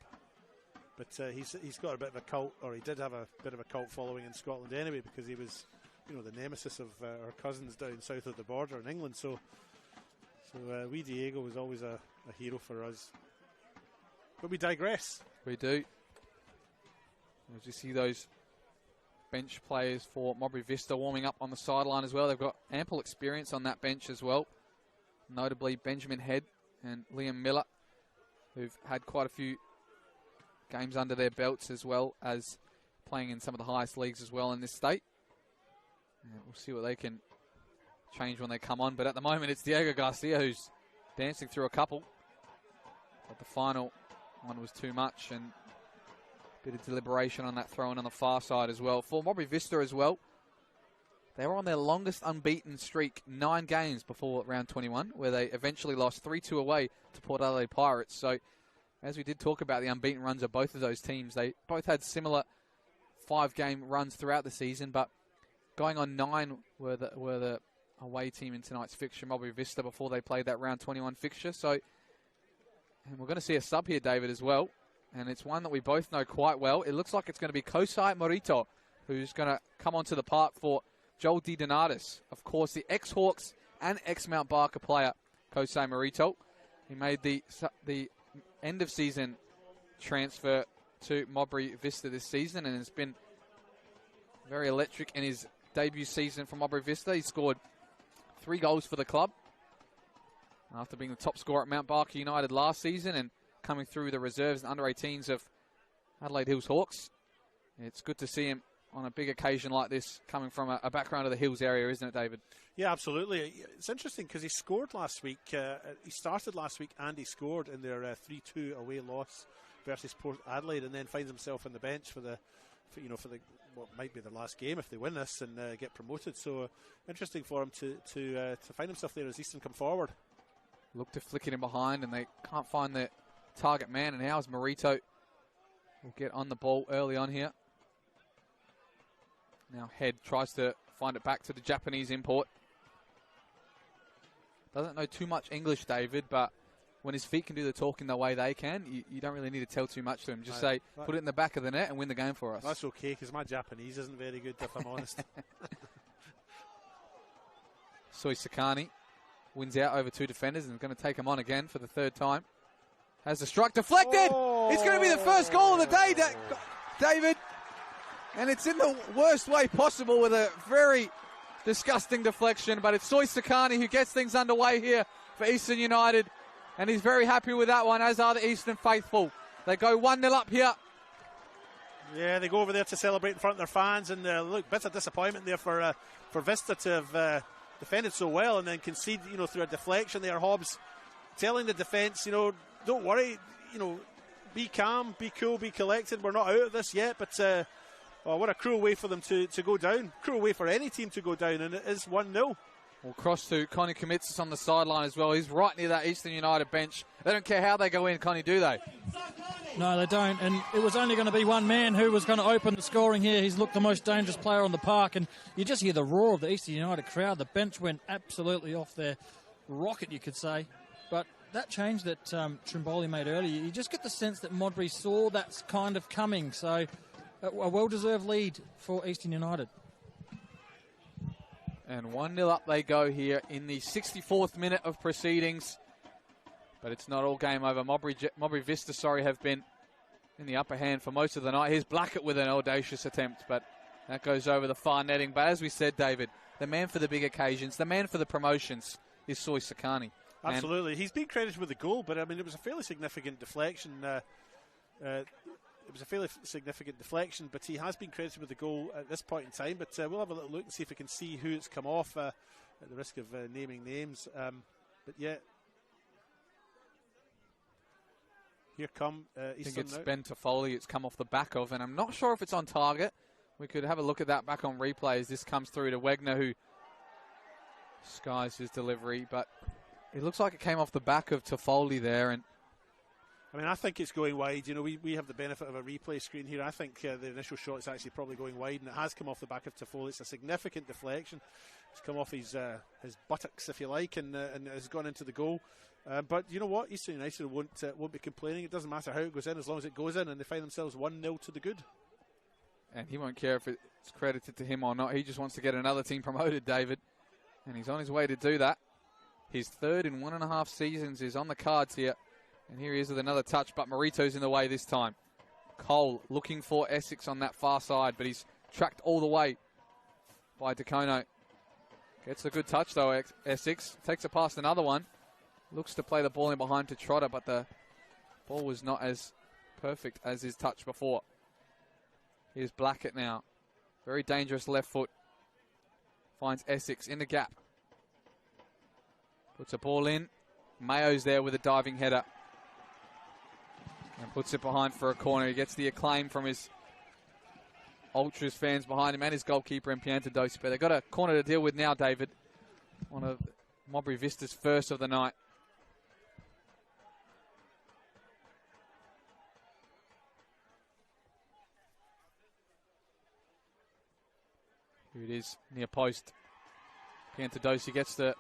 [SPEAKER 2] But he's got a bit of a cult, or he did have a bit of a cult following in Scotland anyway, because he was, the nemesis of our cousins down south of the border in England. So Diego was always a hero for us. But we digress.
[SPEAKER 1] We do. As you see those bench players for Modbury Vista warming up on the sideline as well. They've got ample experience on that bench as well. Notably Benjamin Head and Liam Miller, who've had quite a few games under their belts, as well as playing in some of the highest leagues as well in this state. And we'll see what they can change when they come on. But at the moment, it's Diego Garcia who's dancing through a couple. But the final one was too much, and a bit of deliberation on that throw-in on the far side as well. For Modbury Vista as well, they were on their longest unbeaten streak, 9 games before round 21, where they eventually lost 3-2 away to Port Adelaide Pirates. So, as we did talk about the unbeaten runs of both of those teams, they both had similar 5-game runs throughout the season, but going on 9 were the away team in tonight's fixture, Modbury Vista, before they played that round 21 fixture. So, and we're going to see a sub here, David, as well, and it's one that we both know quite well. It looks like it's going to be Kosai Morito, who's going to come onto the park for Joel Di Donatis. Of course, the ex-Hawks and ex-Mount Barker player, Kosai Morito. He made the end-of-season transfer to Modbury Vista this season and has been very electric in his debut season for Modbury Vista. He scored 3 goals for the club after being the top scorer at Mount Barker United last season and coming through the reserves and under-18s of Adelaide Hills Hawks. It's good to see him on a big occasion like this, coming from a background of the Hills area, isn't it, David?
[SPEAKER 2] Yeah, absolutely. It's interesting because he scored last week. He started last week and he scored in their 3-2 away loss versus Port Adelaide, and then finds himself on the bench for what might be their last game if they win this and get promoted. So interesting for him to find himself there as Easton come forward.
[SPEAKER 1] Look to flick it in behind, and they can't find the target man. And now as Morito will get on the ball early on here. Now Head tries to find it back to the Japanese import. Doesn't know too much English, David, but when his feet can do the talking the way they can, you don't really need to tell too much to him. Just say, put it in the back of the net and win the game for us.
[SPEAKER 2] That's okay, because my Japanese isn't very good, if I'm honest.
[SPEAKER 1] Soi Sakani wins out over 2 defenders and is going to take him on again for the 3rd time. Has the strike deflected. Oh. It's going to be the first goal of the day, David. And it's in the worst way possible with a very disgusting deflection. But it's Soi Sakani who gets things underway here for Eastern United. And he's very happy with that one, as are the Eastern faithful. They go 1-0 up here.
[SPEAKER 2] Yeah, they go over there to celebrate in front of their fans. And look, bits of disappointment there for Vista to have defended so well and then concede, through a deflection there. Hobbs telling the defence, don't worry, be calm, be cool, be collected. We're not out of this yet, but what a cruel way for them to go down. Cruel way for any team to go down, and it is 1-0.
[SPEAKER 1] We'll cross to Connie Commitsis on the sideline as well. He's right near that Eastern United bench. They don't care how they go in, Connie, do they?
[SPEAKER 3] No, they don't. And it was only going to be one man who was going to open the scoring here. He's looked the most dangerous player on the park. And you just hear the roar of the Eastern United crowd. The bench went absolutely off their rocket, you could say. But that change that Trimboli made earlier, you just get the sense that Modbury saw that's kind of coming. So a well-deserved lead for Eastern United.
[SPEAKER 1] And 1-0 up they go here in the 64th minute of proceedings. But it's not all game over. Modbury Vista, have been in the upper hand for most of the night. Here's Blackett with an audacious attempt, but that goes over the far netting. But as we said, David, the man for the big occasions, the man for the promotions is Soi Sakani.
[SPEAKER 2] Absolutely. He's been credited with the goal, but it was a fairly significant deflection. It was a fairly significant deflection, but he has been credited with the goal at this point in time. But we'll have a little look and see if we can see who it's come off at the risk of naming names. But yeah, Here come
[SPEAKER 1] I
[SPEAKER 2] Easton
[SPEAKER 1] think it's
[SPEAKER 2] now.
[SPEAKER 1] Ben Toffoli it's come off the back of, and I'm not sure if it's on target. We could have a look at that back on replay as this comes through to Wegner, who skies his delivery, but it looks like it came off the back of Toffoli there. And
[SPEAKER 2] I mean, I think it's going wide. You know, we have the benefit of a replay screen here. I think the initial shot is actually probably going wide, and it has come off the back of Toffoli. It's a significant deflection. It's come off his buttocks, if you like, and has gone into the goal. But you know what? Eastern United won't be complaining. It doesn't matter how it goes in, as long as it goes in, and they find themselves 1-0 to the good.
[SPEAKER 1] And he won't care if it's credited to him or not. He just wants to get another team promoted, David. And he's on his way to do that. His third in 1.5 seasons is on the cards here. And here he is with another touch, but Marito's in the way this time. Cole looking for Essex on that far side, but he's tracked all the way by Decono. Gets a good touch, though, Essex. Takes it past another one. Looks to play the ball in behind to Trotter, but the ball was not as perfect as his touch before. Here's Blackett now. Very dangerous left foot. Finds Essex in the gap. Puts a ball in. Mayo's there with a diving header. And puts it behind for a corner. He gets the acclaim from his Ultras fans behind him and his goalkeeper in Piantadosi. But they've got a corner to deal with now, David. One of Modbury Vista's first of the night. Here it is, near post. Piantadosi gets the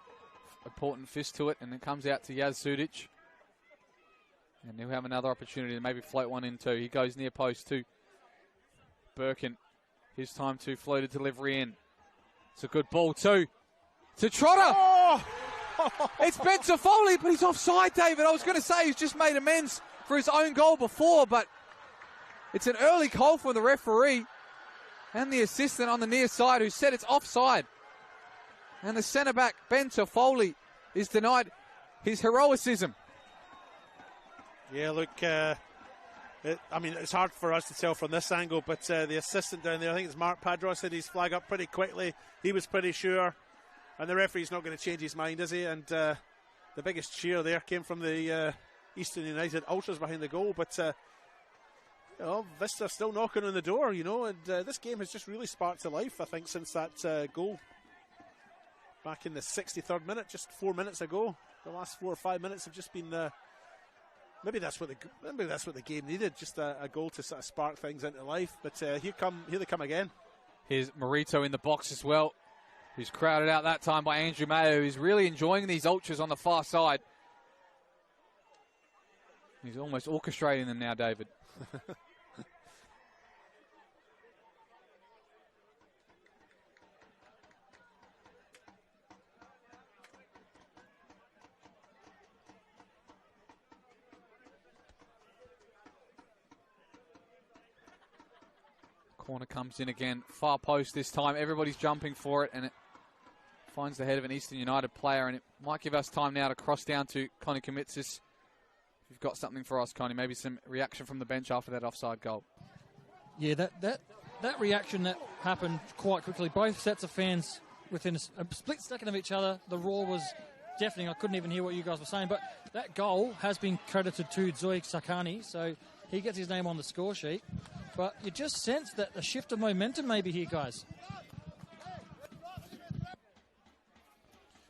[SPEAKER 1] important fist to it, and it comes out to Yaz Sudic. And he'll have another opportunity to maybe float one in too. He goes near post to Birkin. His time to float a delivery in. It's a good ball too. To Trotter!
[SPEAKER 2] Oh!
[SPEAKER 1] It's Ben Toffoli, but he's offside, David. I was going to say he's just made amends for his own goal before, but it's an early call from the referee and the assistant on the near side who said it's offside. And the centre-back, Ben Toffoli, is denied his heroicism.
[SPEAKER 2] Yeah, look, I mean, it's hard for us to tell from this angle, but the assistant down there, I think it's Mark Padros, had his flag up pretty quickly. He was pretty sure. And the referee's not going to change his mind, is he? And the biggest cheer there came from the Eastern United Ultras behind the goal. But, you know, Vista still knocking on the door, you know. And this game has just really sparked to life, I think, since that goal back in the 63rd minute, just 4 minutes ago. The last 4 or 5 minutes have just been... Maybe that's what the game needed, just a goal to sort of spark things into life. But here they come again.
[SPEAKER 1] Here's Marito in the box as well, who's crowded out that time by Andrew Mayo, who's really enjoying these Ultras on the far side. He's almost orchestrating them now, David. Corner comes in again, far post this time. Everybody's jumping for it, and it finds the head of an Eastern United player, and it might give us time now to cross down to Connie Komitsis. If you've got something for us, Connie, maybe some reaction from the bench after that offside goal.
[SPEAKER 3] Yeah, that reaction that happened quite quickly. Both sets of fans within a split second of each other. The roar was deafening. I couldn't even hear what you guys were saying, but that goal has been credited to Zoe Sakani, so he gets his name on the score sheet. But you just sense that a shift of momentum maybe here, guys.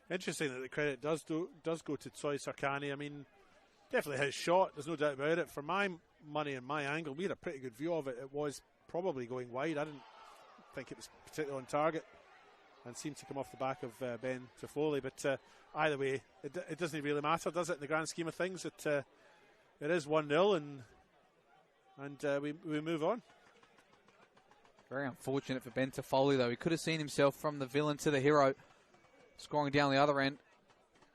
[SPEAKER 2] Interesting that the credit does go to Tsoi Sarkani. I mean, definitely his shot, there's no doubt about it. For my money and my angle, we had a pretty good view of it. It was probably going wide. I didn't think it was particularly on target and seemed to come off the back of Ben Toffoli. But either way, it doesn't really matter, does it, in the grand scheme of things? It is 1-0 and we move on.
[SPEAKER 1] Very unfortunate for Ben Toffoli, though. He could have seen himself from the villain to the hero, scoring down the other end.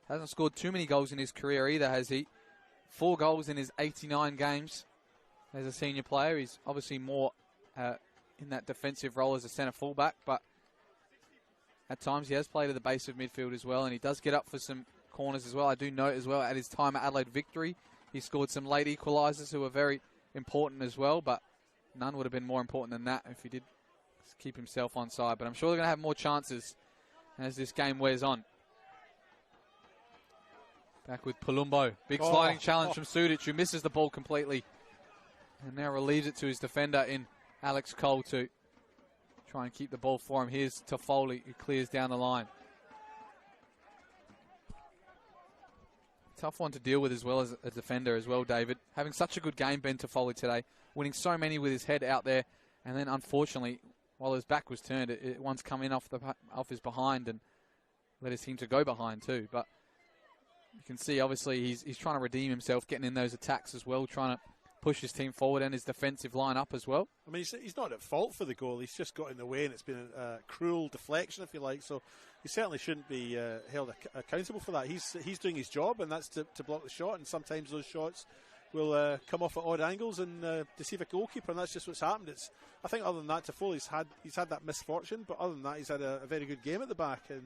[SPEAKER 1] Hasn't scored too many goals in his career either, has he? 4 goals in his 89 games as a senior player. He's obviously more in that defensive role as a centre fullback, but at times he has played at the base of midfield as well, and he does get up for some corners as well. I do note as well, at his time at Adelaide Victory, he scored some late equalisers who were very important as well, but none would have been more important than that if he did keep himself on side. But I'm sure they're going to have more chances as this game wears on. Back with Palumbo. Big sliding challenge from Sudic, who misses the ball completely. And now relieves it to his defender in Alex Cole to try and keep the ball for him. Here's Toffoli, who clears down the line. Tough one to deal with as well as a defender as well, David. Having such a good game, Ben Toffoli, today. Winning so many with his head out there. And then, unfortunately, while his back was turned, it once come in off his behind and led his team to go behind too. But you can see, obviously, he's trying to redeem himself, getting in those attacks as well, trying to push his team forward and his defensive line up as well.
[SPEAKER 2] I mean, he's not at fault for the goal. He's just got in the way, and it's been a cruel deflection, if you like. So he certainly shouldn't be held accountable for that. He's doing his job, and that's to block the shot. And sometimes those shots will come off at odd angles and deceive a goalkeeper, and that's just what's happened. I think other than that, Toffoli's he's had that misfortune, but other than that, he's had a very good game at the back and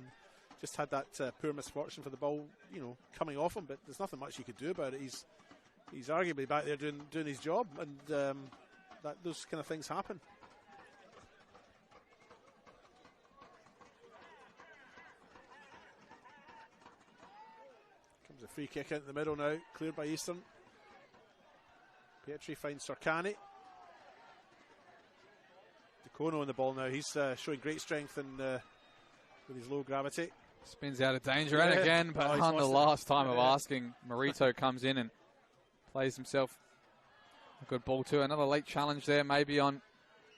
[SPEAKER 2] just had that poor misfortune for the ball, coming off him. But there's nothing much he could do about it. He's arguably back there doing his job, and those kind of things happen. Comes a free kick into the middle now, cleared by Eastern. Pietri finds Sarkani. Decono on the ball now. He's showing great strength and with his low gravity.
[SPEAKER 1] Spins out of danger and again, but on the last time of asking, Marito comes in and plays himself a good ball too. Another late challenge there, maybe on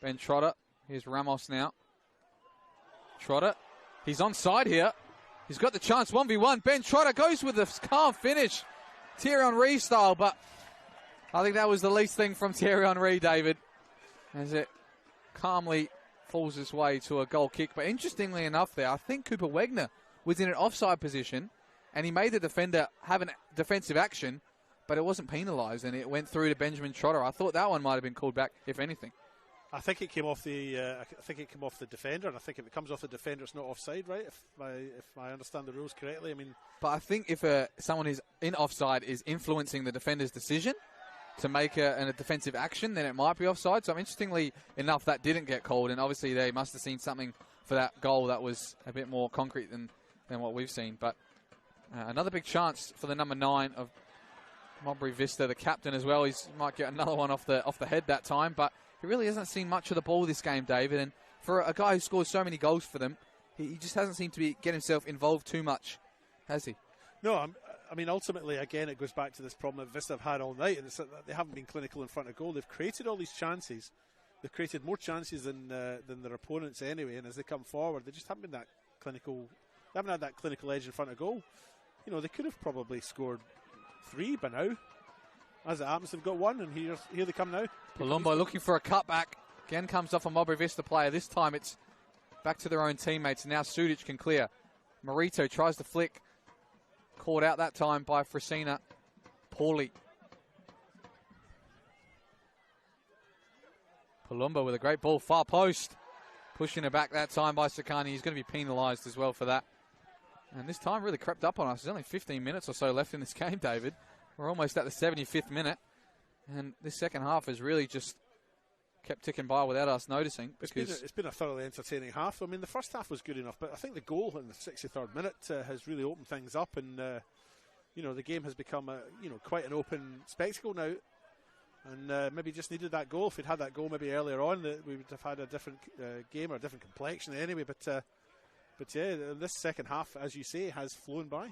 [SPEAKER 1] Ben Trotter. Here's Ramos now. Trotter, he's onside here. He's got the chance, 1v1. Ben Trotter goes with a calm finish, Thierry Henry style, but I think that was the least thing from Thierry Henry, David, as it calmly falls his way to a goal kick. But interestingly enough there, I think Cooper Wegner was in an offside position, and he made the defender have a defensive action, but it wasn't penalised, and it went through to Benjamin Trotter. I thought that one might have been called back, if anything.
[SPEAKER 2] I think it came off the defender, and I think if it comes off the defender, it's not offside, right? If I understand the rules correctly, I mean. But
[SPEAKER 1] I think if someone is in offside is influencing the defender's decision to make a defensive action, then it might be offside. So interestingly enough, that didn't get called, and obviously they must have seen something for that goal that was a bit more concrete than what we've seen. But another big chance for the number 9 of Modbury Vista, the captain as well. He might get another one off the head that time, but he really hasn't seen much of the ball this game, David. And for a guy who scores so many goals for them, he just hasn't seemed to get himself involved too much, has he?
[SPEAKER 2] No, I mean, ultimately, again, it goes back to this problem that Vista have had all night, and it's that they haven't been clinical in front of goal. They've created all these chances. They've created more chances than their opponents anyway, and as they come forward, they just haven't been that clinical. They haven't had that clinical edge in front of goal. They could have probably scored 3 by now. As it happens, they've got 1, and here they come now.
[SPEAKER 1] Palumbo looking for a cutback. Again comes off a Modbury Vista player. This time it's back to their own teammates. Now Sudic can clear. Marito tries to flick. Caught out that time by Fresina. Poorly. Palumbo with a great ball. Far post. Pushing it back that time by Sakani. He's going to be penalised as well for that. And this time really crept up on us. There's only 15 minutes or so left in this game, David. We're almost at the 75th minute. And this second half has really just kept ticking by without us noticing.
[SPEAKER 2] It's been a thoroughly entertaining half. I mean, the first half was good enough, but I think the goal in the 63rd minute has really opened things up. And, the game has become, quite an open spectacle now. And maybe just needed that goal. If we'd had that goal maybe earlier on, we would have had a different game or a different complexion anyway. But yeah, this second half, as you say, has flown by.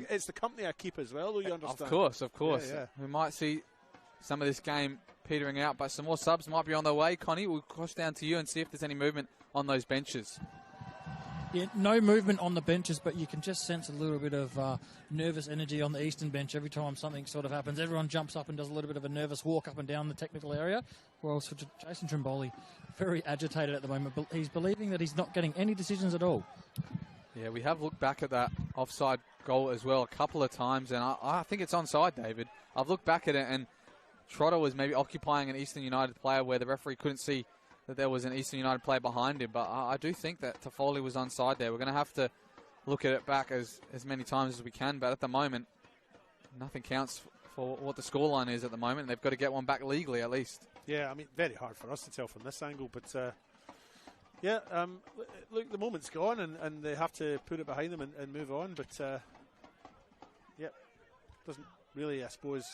[SPEAKER 2] It's the company I keep as well, though, you understand.
[SPEAKER 1] Of course. Yeah. We might see some of this game petering out, but some more subs might be on their way. Connie, we'll cross down to you and see if there's any movement on those benches.
[SPEAKER 3] Yeah, no movement on the benches, but you can just sense a little bit of nervous energy on the Eastern bench. Every time something sort of happens, everyone jumps up and does a little bit of a nervous walk up and down the technical area. Well, so Jason Trimboli, very agitated at the moment, but he's believing that he's not getting any decisions at all.
[SPEAKER 1] Yeah, we have looked back at that offside goal as well a couple of times, and I think it's onside, David. I've looked back at it, and Trotter was maybe occupying an Eastern United player where the referee couldn't see that there was an Eastern United player behind him, but I do think that Toffoli was onside there. We're going to have to look at it back as many times as we can, but at the moment, nothing counts for what the scoreline is at the moment. They've got to get one back legally at least.
[SPEAKER 2] Yeah, I mean, very hard for us to tell from this angle, but look, the moment's gone, and they have to put it behind them and move on, but doesn't really, I suppose,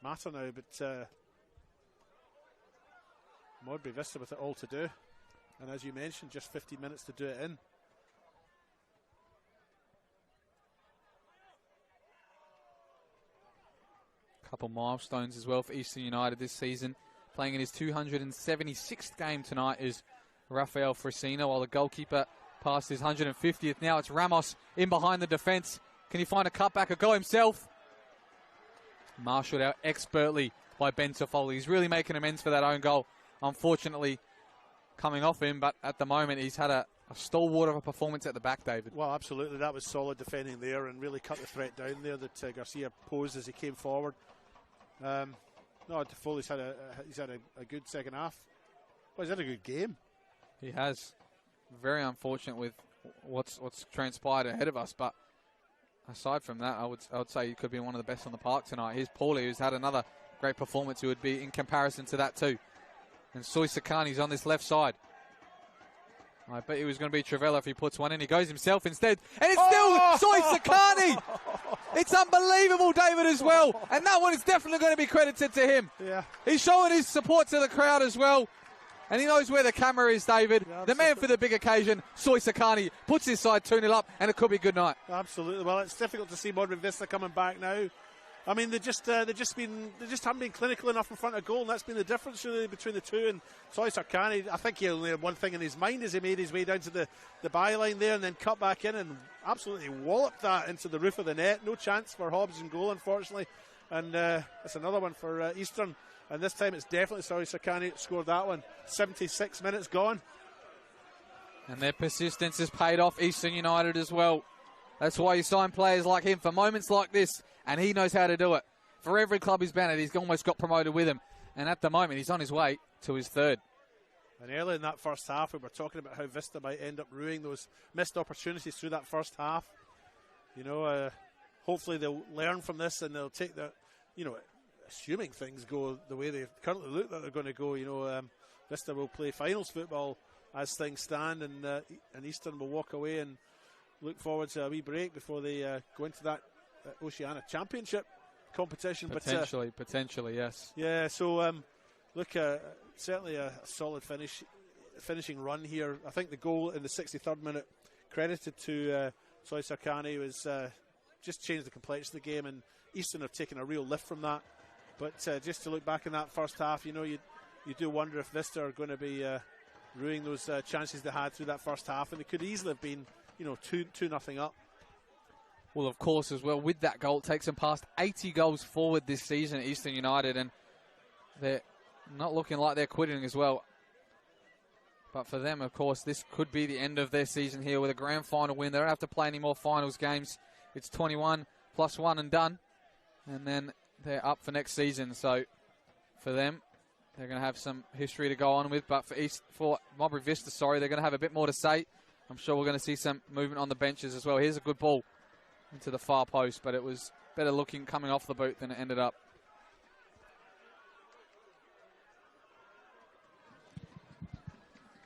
[SPEAKER 2] matter now, but Modbury Vista with it all to do. And as you mentioned, just 50 minutes to do it in.
[SPEAKER 1] Couple milestones as well for Eastern United this season. Playing in his 276th game tonight is Rafael Fresino, while the goalkeeper passed his 150th. Now it's Ramos in behind the defence. Can he find a cutback or go himself? Marshalled out expertly by Ben Toffoli. He's really making amends for that own goal. Unfortunately, coming off him, but at the moment he's had a stalwart of a performance at the back, David.
[SPEAKER 2] Well, absolutely. That was solid defending there and really cut the threat down there that Garcia posed as he came forward. No, Toffoli's had a good second half. Well, he's had a good game.
[SPEAKER 1] He has. Very unfortunate with what's transpired ahead of us, but aside from that, I would say he could be one of the best on the park tonight. Here's Paulie, who's had another great performance, who would be in comparison to that too. And Soy Sakani's on this left side. I bet he was going to be Travella if he puts one in. He goes himself instead. And it's still Soy Sakani! It's unbelievable, David, as well. And that one is definitely going to be credited to him.
[SPEAKER 2] Yeah.
[SPEAKER 1] He's showing his support to the crowd as well. And he knows where the camera is, David. Yeah, the man for the big occasion, Soy Sakani, puts his side 2-0 up, and it could be a good night.
[SPEAKER 2] Absolutely. Well, it's difficult to see Modbury Vista coming back now. I mean, they just haven't been clinical enough in front of goal, and that's been the difference really between the two. And Soy Sakani, I think he only had one thing in his mind as he made his way down to the byline there, and then cut back in and absolutely walloped that into the roof of the net. No chance for Hobbs in goal, unfortunately. And it's another one for Eastern. And this time it's definitely Soy Sakani scored that one. 76 minutes gone.
[SPEAKER 1] And their persistence has paid off Eastern United as well. That's why you sign players like him for moments like this, and he knows how to do it. For every club he's been at, he's almost got promoted with him. And at the moment, he's on his way to his third.
[SPEAKER 2] And early in that first half, we were talking about how Vista might end up ruining those missed opportunities through that first half. You know, hopefully they'll learn from this and they'll take the, assuming things go the way they currently look that they're going to go, Vista will play finals football as things stand, and Eastern will walk away and look forward to a wee break before they go into that Oceania Championship competition.
[SPEAKER 1] Potentially, yes.
[SPEAKER 2] Yeah, so certainly a solid finishing run here. I think the goal in the 63rd minute credited to Soy Sakani was just changed the complexion of the game, and Eastern have taken a real lift from that. But just to look back in that first half, you do wonder if Vista are going to be ruining those chances they had through that first half, and it could easily have been 2-0 up.
[SPEAKER 1] Well, of course, as well, with that goal, it takes them past 80 goals forward this season at Eastern United, and they're not looking like they're quitting as well. But for them, of course, this could be the end of their season here with a grand final win. They don't have to play any more finals games. It's 21 plus 1 and done, and then they're up for next season. So for them, they're going to have some history to go on with. But for Modbury Vista, they're going to have a bit more to say. I'm sure we're going to see some movement on the benches as well. Here's a good ball into the far post, but it was better looking coming off the boot than it ended up.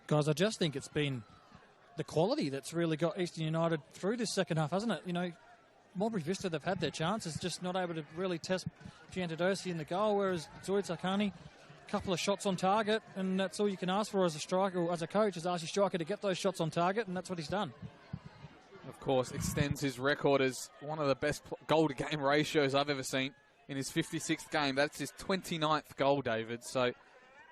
[SPEAKER 3] Guys, I just think it's been the quality that's really got Eastern United through this second half, hasn't it? Modbury Vista, they've had their chances, just not able to really test Giantadosi in the goal, whereas Soy Sakani, a couple of shots on target, and that's all you can ask for as a striker or as a coach, is ask your striker to get those shots on target, and that's what he's done.
[SPEAKER 1] Of course, extends his record as one of the best goal-to-game ratios I've ever seen in his 56th game. That's his 29th goal, David. So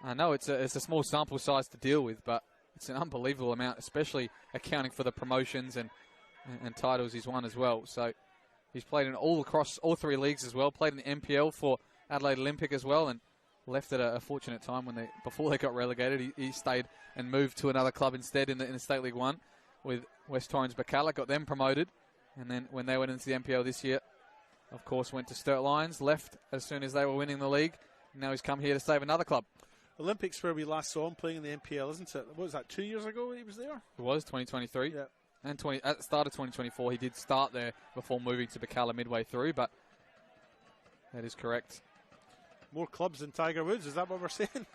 [SPEAKER 1] I know it's a small sample size to deal with, but it's an unbelievable amount, especially accounting for the promotions and titles he's won as well. So he's played in across all three leagues as well. Played in the MPL for Adelaide Olympic as well, and left at a fortunate time before they got relegated. He stayed and moved to another club instead in the State League 1 with West Torrens Bacala, got them promoted, and then when they went into the MPL this year, of course, went to Sturt Lions, left as soon as they were winning the league. Now he's come here to save another club.
[SPEAKER 2] Olympics where we last saw him playing in the MPL, isn't it? What was that, 2 years ago he was there?
[SPEAKER 1] It was 2023.
[SPEAKER 2] Yeah.
[SPEAKER 1] And at the start of 2024, he did start there before moving to Bacala midway through, but that is correct.
[SPEAKER 2] More clubs than Tiger Woods, is that what we're saying?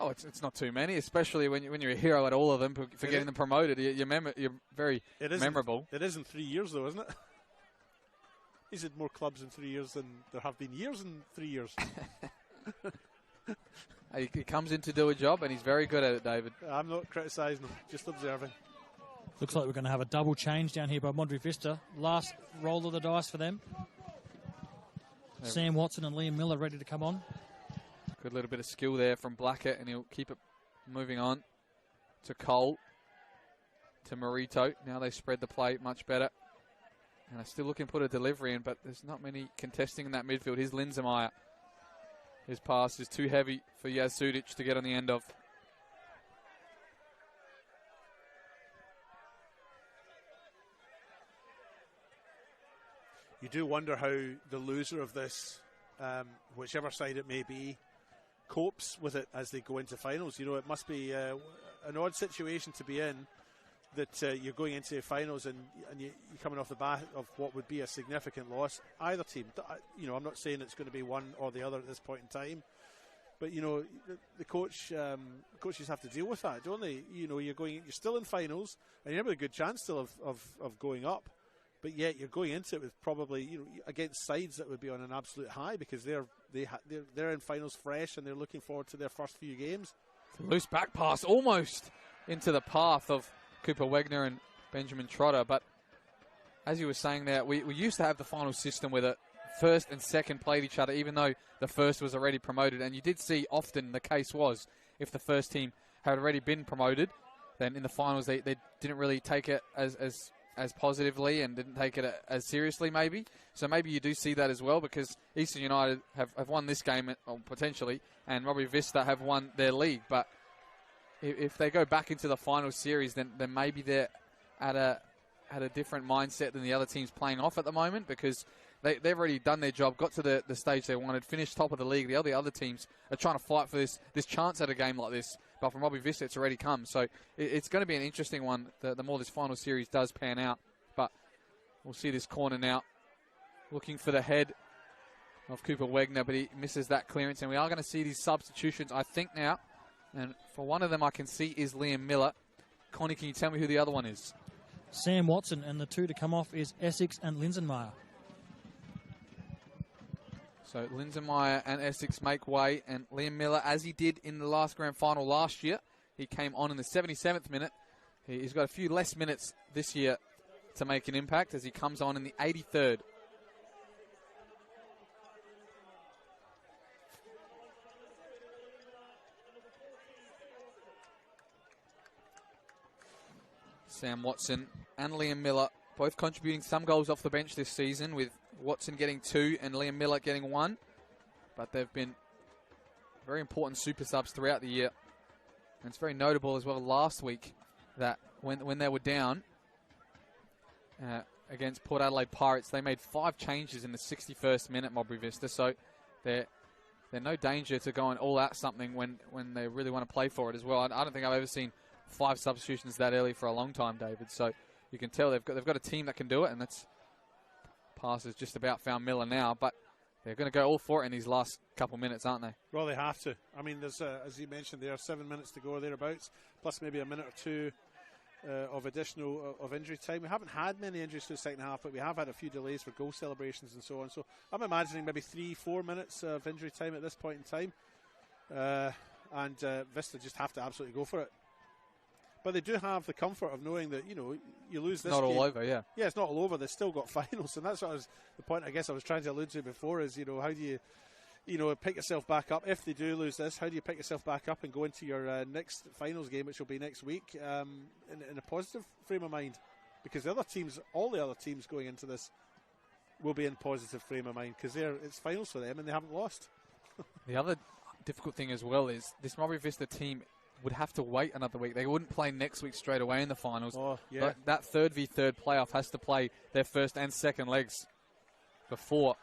[SPEAKER 1] Oh, it's not too many, especially when you're a hero at all of them for getting them promoted. You're very memorable.
[SPEAKER 2] It is in 3 years, though, isn't it? He's had more clubs in 3 years than there have been years in 3 years.
[SPEAKER 1] He comes in to do a job, and he's very good at it, David.
[SPEAKER 2] I'm not criticising him, just observing.
[SPEAKER 3] Looks like we're going to have a double change down here by Modbury Vista. Last roll of the dice for them. Sam Watson and Liam Miller ready to come on.
[SPEAKER 1] Good little bit of skill there from Blackett, and he'll keep it moving on to Cole, to Marito. Now they spread the play much better. And are still looking to put a delivery in, but there's not many contesting in that midfield. Here's Linzemeyer. His pass is too heavy for Yaz Sudic to get on the end of.
[SPEAKER 2] You do wonder how the loser of this, whichever side it may be, copes with it as they go into finals. You know, it must be an odd situation to be in, that you're going into finals and you're coming off the back of what would be a significant loss. Either team, you know, I'm not saying it's going to be one or the other at this point in time, but you know, the coaches have to deal with that, don't they? You know, you're still in finals and you have a good chance still of going up, but yet you're going into it with probably, you know, against sides that would be on an absolute high, because they're in finals fresh and they're looking forward to their first few games.
[SPEAKER 1] Loose back pass almost into the path of Cooper Wegner and Benjamin Trotter, but as you were saying there, we used to have the final system where the first and second played each other, even though the first was already promoted, and you did see often the case was, if the first team had already been promoted, then in the finals they didn't really take it as positively and didn't take it as seriously maybe. So maybe you do see that as well, because Eastern United have won this game, potentially, and Modbury Vista have won their league, but if they go back into the final series, then maybe they're at a different mindset than the other teams playing off at the moment, because they've already done their job, got to the stage they wanted, finished top of the league. The other teams are trying to fight for this chance at a game like this, but from Modbury Vista, it's already come. So it's going to be an interesting one the more this final series does pan out. But we'll see this corner now, looking for the head of Cooper Wegner, but he misses that clearance, and we are going to see these substitutions, I think, now. And for one of them I can see is Liam Miller. Connie, can you tell me who the other one is?
[SPEAKER 3] Sam Watson, and the two to come off is Essex and Linzenmeyer.
[SPEAKER 1] So Linzenmeyer and Essex make way, and Liam Miller, as he did in the last grand final last year, he came on in the 77th minute. He's got a few less minutes this year to make an impact, as he comes on in the 83rd. Sam Watson and Liam Miller both contributing some goals off the bench this season, with Watson getting 2 and Liam Miller getting 1. But they've been very important super subs throughout the year. And it's very notable as well last week that when they were down against Port Adelaide Pirates, they made 5 changes in the 61st minute, Modbury Vista. So they're no danger to going all out something when they really want to play for it as well. I don't think I've ever seen 5 substitutions that early for a long time, David. So you can tell they've got a team that can do it, and that's pass has just about found Miller now, but they're going to go all for it in these last couple minutes, aren't they?
[SPEAKER 2] Well, they have to. I mean, there's as you mentioned, there are 7 minutes to go thereabouts, plus maybe a minute or two of additional of injury time. We haven't had many injuries to the second half, but we have had a few delays for goal celebrations and so on. So I'm imagining maybe 3-4 minutes of injury time at this point in time, and Vista just have to absolutely go for it. But they do have the comfort of knowing that, you know, you lose this
[SPEAKER 1] not
[SPEAKER 2] game.
[SPEAKER 1] all over, yeah.
[SPEAKER 2] Yeah, it's not all over. They've still got finals, and that's what the point I guess I was trying to allude to before is, you know, how do you pick yourself back up if they do lose this? How do you pick yourself back up and go into your next finals game, which will be next week, in a positive frame of mind? Because the other teams, all the other teams going into this, will be in positive frame of mind, because it's finals for them and they haven't lost.
[SPEAKER 1] The other difficult thing as well is this Modbury Vista team would have to wait another week. They wouldn't play next week straight away in the finals.
[SPEAKER 2] Oh, yeah.
[SPEAKER 1] That 3v3 playoff has to play their first and second legs before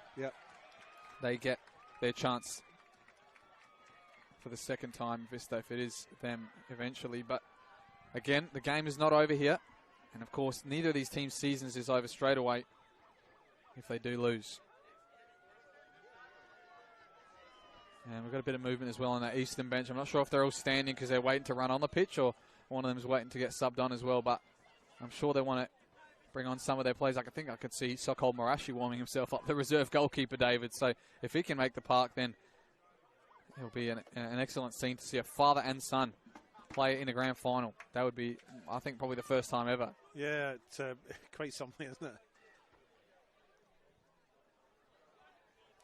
[SPEAKER 1] they get their chance for the second time, Vista, if it is them eventually. But again, the game is not over here. And of course, neither of these teams' seasons is over straight away if they do lose. And we've got a bit of movement as well on that eastern bench. I'm not sure if they're all standing because they're waiting to run on the pitch, or one of them is waiting to get subbed on as well. But I'm sure they want to bring on some of their players. I think I could see Sokol Marashi warming himself up, the reserve goalkeeper, David. So if he can make the park, then it'll be an excellent scene to see a father and son play in a grand final. That would be, I think, probably the first time ever.
[SPEAKER 2] Yeah, it's quite something, isn't it?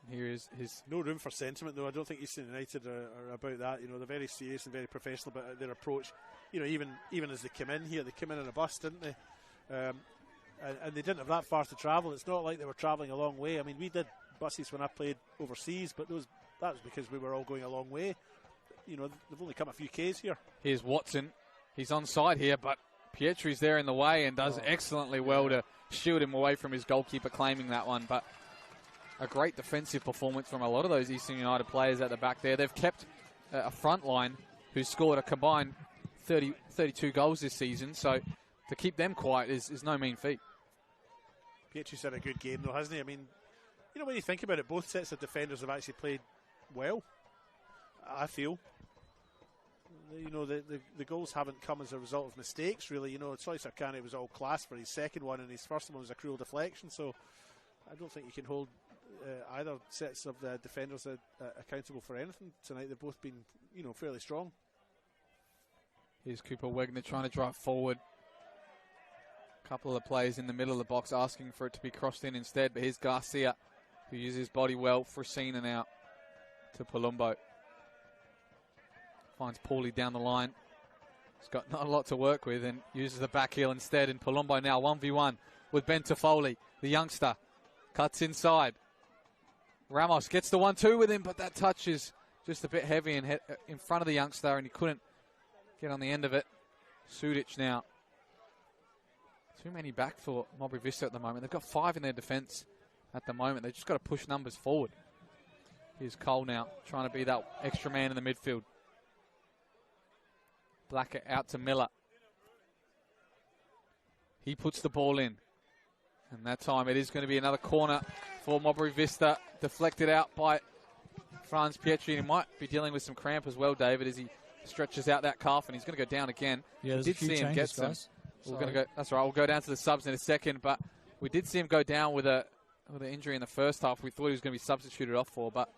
[SPEAKER 1] Here is his...
[SPEAKER 2] No room for sentiment, though. I don't think Eastern United are about that. You know, they're very serious and very professional about their approach. You know, even as they came in here, they came in a bus, didn't they? And they didn't have that far to travel. It's not like they were travelling a long way. I mean, we did buses when I played overseas, but that was because we were all going a long way. You know, they've only come a few Ks here. Here's
[SPEAKER 1] Watson. He's onside here, but Pietri's there in the way and does excellently well to shield him away from his goalkeeper claiming that one. But a great defensive performance from a lot of those Eastern United players at the back there. They've kept a front line who scored a combined 32 goals this season, so to keep them quiet is no mean feat.
[SPEAKER 2] Pietri's had a good game, though, hasn't he? I mean, you know, when you think about it, both sets of defenders have actually played well, I feel. You know, the goals haven't come as a result of mistakes, really. You know, Soy Sarkani was all class for his second one, and his first one was a cruel deflection, so I don't think you can hold either sets of defenders accountable for anything tonight. They've both been, you know, fairly strong.
[SPEAKER 1] Here's Cooper Wegner trying to drive forward. A couple of the players in the middle of the box asking for it to be crossed in instead, but here's Garcia, who uses his body well. Fresina now to Palumbo. Finds Paulie down the line. He's got not a lot to work with and uses the back heel instead. And Palumbo now 1v1 with Ben Toffoli, the youngster. Cuts inside. Ramos gets the 1-2 with him, but that touch is just a bit heavy and in front of the youngster, and he couldn't get on the end of it. Sudic now. Too many back for Modbury Vista at the moment. They've got 5 in their defence at the moment. They've just got to push numbers forward. Here's Cole now, trying to be that extra man in the midfield. Blacker out to Miller. He puts the ball in. And that time it is going to be another corner for Modbury Vista. Deflected out by Franz Pietri. He might be dealing with some cramp as well, David, as he stretches out that calf, and he's going to go down again.
[SPEAKER 3] Yeah,
[SPEAKER 1] we did see him get some. We're going to go. That's right. We'll go down to the subs in a second, but we did see him go down with an injury in the first half. We thought he was going to be substituted off for, but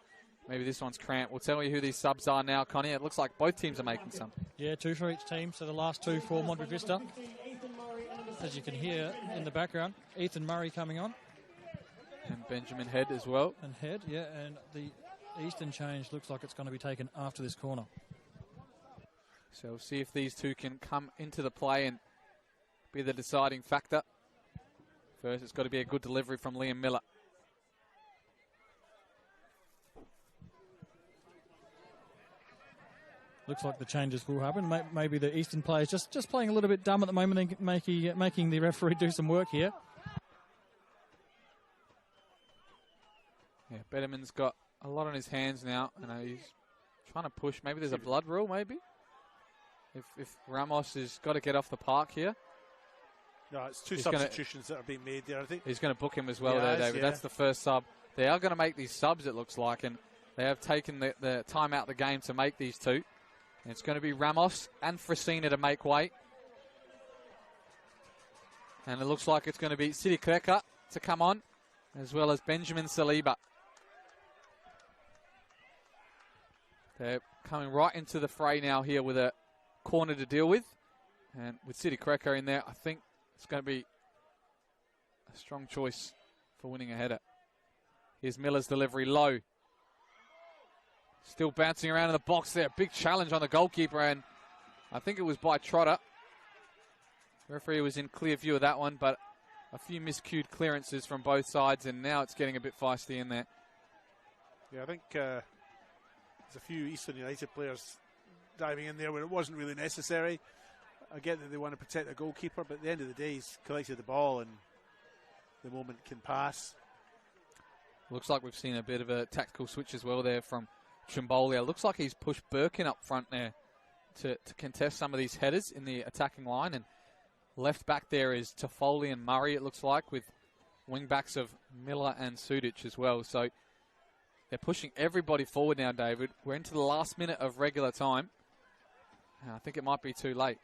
[SPEAKER 1] maybe this one's cramp. We'll tell you who these subs are now, Connie. It looks like both teams are making some.
[SPEAKER 3] Yeah, 2 for each team. So the last 2 for Modbury Vista. As you can hear in the background, Ethan Murray coming on.
[SPEAKER 1] And Benjamin Head as well.
[SPEAKER 3] And Head, yeah. And the Eastern change looks like it's going to be taken after this corner.
[SPEAKER 1] So we'll see if these two can come into the play and be the deciding factor. First, it's got to be a good delivery from Liam Miller.
[SPEAKER 3] Looks like the changes will happen. Maybe the Eastern players just playing a little bit dumb at the moment and making the referee do some work here.
[SPEAKER 1] Yeah, Betterman's got a lot on his hands now. He's trying to push. Maybe there's a blood rule, maybe? If Ramos has got to get off the park here.
[SPEAKER 2] No, it's 2 substitutions that are being made there, I think.
[SPEAKER 1] He's going to book him as well there, David. Yeah. That's the first sub. They are going to make these subs, it looks like, and they have taken the time out of the game to make these 2. And it's going to be Ramos and Fresina to make way. And it looks like it's going to be Sidi Kreka to come on, as well as Benjamin Saliba. They're coming right into the fray now here with a corner to deal with. And with Sidi Kreka in there, I think it's going to be a strong choice for winning a header. Here's Miller's delivery low. Still bouncing around in the box there. Big challenge on the goalkeeper, and I think it was by Trotter. The referee was in clear view of that one, but a few miscued clearances from both sides, and now it's getting a bit feisty in there.
[SPEAKER 2] Yeah, I think there's a few Eastern United players diving in there where it wasn't really necessary. I get that they want to protect the goalkeeper, but at the end of the day, he's collected the ball, and the moment can pass.
[SPEAKER 1] Looks like we've seen a bit of a tactical switch as well there from Chimbolia. Looks like he's pushed Birkin up front there to contest some of these headers in the attacking line. And left back there is Toffoli and Murray, it looks like, with wing backs of Miller and Sudic as well. So they're pushing everybody forward now, David. We're into the last minute of regular time. I think it might be too late.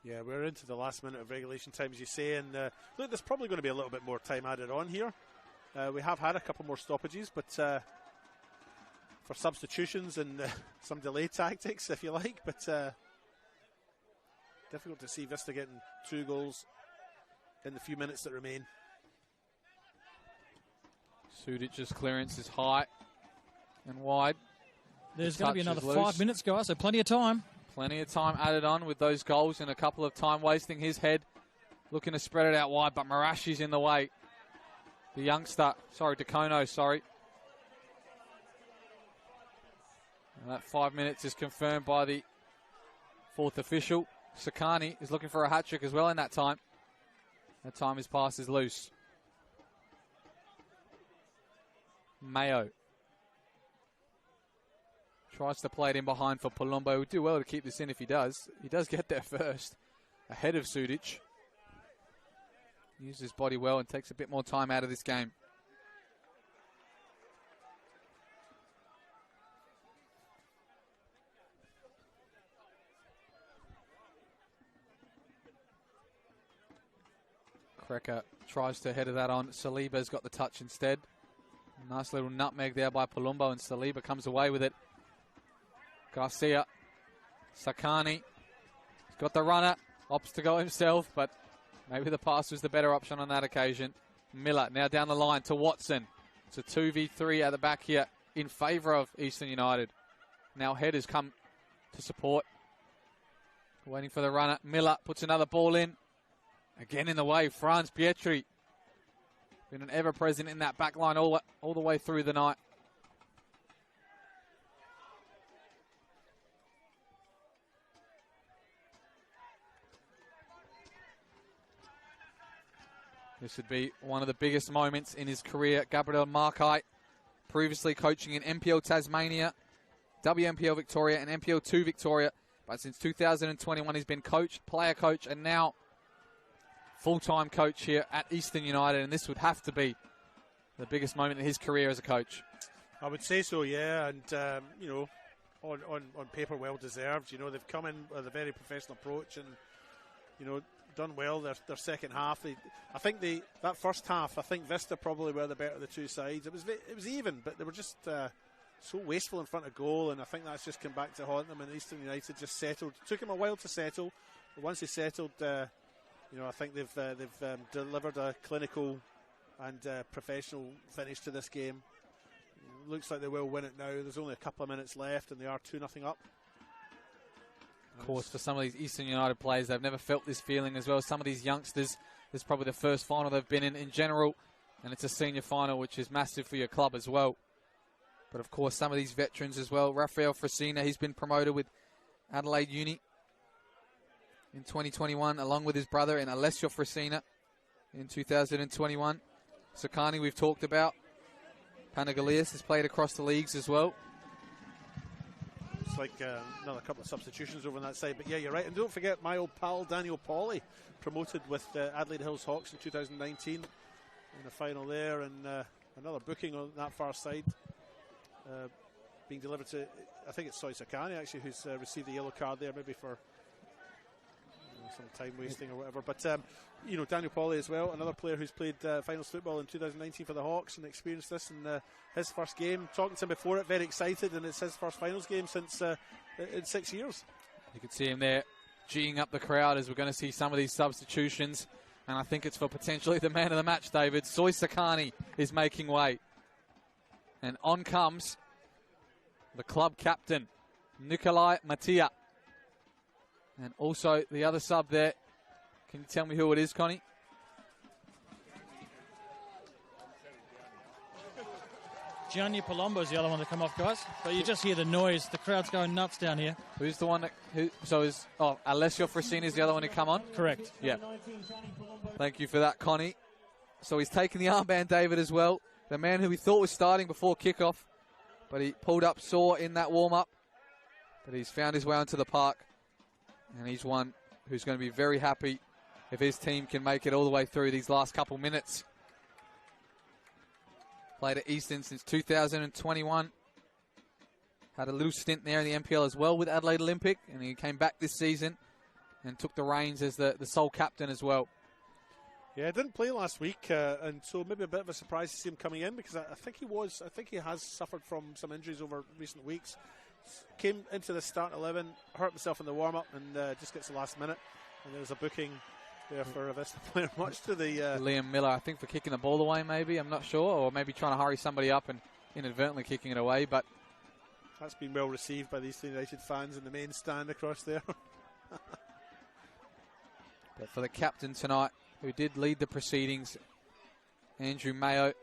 [SPEAKER 2] Yeah, we're into the last minute of regulation time, as you say, and look, there's probably going to be a little bit more time added on here. We have had a couple more stoppages, but for substitutions and some delay tactics, if you like, but difficult to see Vista getting 2 goals in the few minutes that remain.
[SPEAKER 1] Sudic's clearance is high and wide.
[SPEAKER 3] There's going to be another 5 minutes, guys, so plenty of time.
[SPEAKER 1] Plenty of time added on with those goals and a couple of time wasting. His head looking to spread it out wide, but Marashi's in the way. The youngster, Dacono, sorry. And that 5 minutes is confirmed by the 4th official. Sakani is looking for a hat-trick as well in that time. That time his pass is loose. Mayo tries to play it in behind for Palumbo. He would do well to keep this in if he does. He does get there first, ahead of Sudic. Uses his body well and takes a bit more time out of this game. Krecker tries to header that on. Saliba's got the touch instead. Nice little nutmeg there by Palumbo, and Saliba comes away with it. Garcia, Sakani, he's got the runner, opts to go himself, but maybe the pass was the better option on that occasion. Miller now down the line to Watson. It's a 2v3 at the back here in favour of Eastern United. Now headers come to support. Waiting for the runner. Miller puts another ball in. Again in the way, Franz Pietri. Been an ever-present in that back line all the way through the night. This would be one of the biggest moments in his career. Gabriel Markai, previously coaching in NPL Tasmania, WNPL Victoria and NPL 2 Victoria. But since 2021, he's been coach, player coach, and now full-time coach here at Eastern United. And this would have to be the biggest moment in his career as a coach.
[SPEAKER 2] I would say so, yeah. And, you know, on paper, well-deserved. You know, they've come in with a very professional approach and, you know, done well their second half. I think that first half, I think Vista probably were the better of the two sides. It was even, but they were just so wasteful in front of goal, and I think that's just come back to haunt them. And Eastern United just settled. It took them a while to settle, but once they settled, you know, I think they've delivered a clinical and professional finish to this game. Looks like they will win it now. There's only a couple of minutes left, and they are 2-0 up.
[SPEAKER 1] Of course, for some of these Eastern United players, they've never felt this feeling as well. Some of these youngsters, this is probably the first final they've been in general, and it's a senior final, which is massive for your club as well. But, of course, some of these veterans as well. Rafael Frasina, he's been promoted with Adelaide Uni in 2021, along with his brother, and Alessio Frasina in 2021. Sakani, we've talked about. Panagalias has played across the leagues as well.
[SPEAKER 2] Like another couple of substitutions over on that side, but yeah, you're right. And don't forget my old pal Daniel Pauly, promoted with Adelaide Hills Hawks in 2019 in the final there, and another booking on that far side being delivered to, I think it's Soy Sakani actually, who's received the yellow card there, maybe for some time wasting or whatever. But you know, Daniel Pauly as well, another player who's played finals football in 2019 for the Hawks and experienced this in his first game. Talking to him before it, very excited, and it's his first finals game since in 6 years.
[SPEAKER 1] You can see him there geeing up the crowd as we're going to see some of these substitutions, and I think it's for potentially the man of the match, David. Soy Sakani is making way, and on comes the club captain, Nikolai Matia. And also the other sub there. Can you tell me who it is, Connie?
[SPEAKER 3] Gianni Palumbo's the other one to come off, guys. But you just hear the noise. The crowd's going nuts down here.
[SPEAKER 1] Who's the one that... Alessio Frasini is the other one to come on?
[SPEAKER 3] Correct.
[SPEAKER 1] Yeah. Thank you for that, Connie. So he's taking the armband, David, as well. The man who we thought was starting before kickoff. But he pulled up sore in that warm-up. But he's found his way onto the park. And he's one who's going to be very happy if his team can make it all the way through these last couple minutes. Played at Eastern since 2021. Had a little stint there in the NPL as well with Adelaide Olympic. And he came back this season and took the reins as the sole captain as well.
[SPEAKER 2] Yeah, didn't play last week, and so maybe a bit of a surprise to see him coming in, because I think he has suffered from some injuries over recent weeks. Came into the start 11, hurt himself in the warm-up, and just gets the last minute. And there was a booking there for a Vista player, much to the
[SPEAKER 1] Liam Miller, I think, for kicking the ball away. Maybe, I'm not sure, or maybe trying to hurry somebody up and inadvertently kicking it away. But
[SPEAKER 2] that's been well received by these United fans in the main stand across there.
[SPEAKER 1] But for the captain tonight, who did lead the proceedings, Andrew Mayo.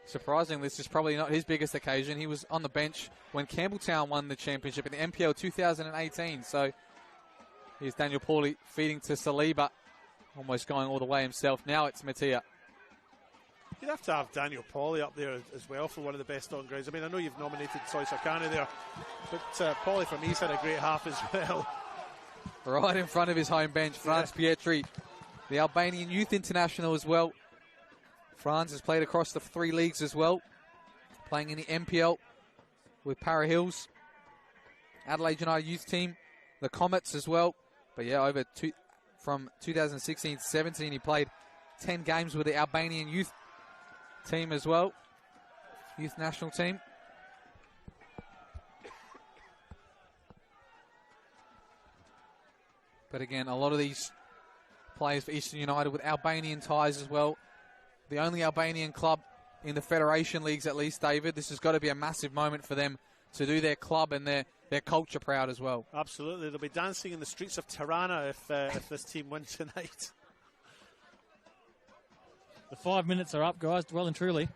[SPEAKER 1] Surprisingly, this is probably not his biggest occasion. He was on the bench when Campbelltown won the championship in the NPL 2018. So here's Daniel Pauly feeding to Saliba, almost going all the way himself. Now it's Mattia.
[SPEAKER 2] You'd have to have Daniel Pauly up there as well for one of the best on grounds. I mean, I know you've nominated Soy Sakani there, but Pauly for me's had a great half as well.
[SPEAKER 1] Right in front of his home bench, Franz Pietri, the Albanian Youth International as well. Franz has played across the 3 leagues as well, playing in the NPL with Para Hills, Adelaide United Youth Team, the Comets as well. But yeah, from 2016 to 17, he played 10 games with the Albanian Youth Team as well, Youth National Team. But again, a lot of these players for Eastern United with Albanian ties as well. The only Albanian club in the Federation Leagues, at least, David. This has got to be a massive moment for them to do their club and their culture proud as well.
[SPEAKER 2] Absolutely. They'll be dancing in the streets of Tirana if this team wins tonight.
[SPEAKER 3] The 5 minutes are up, guys, well and truly.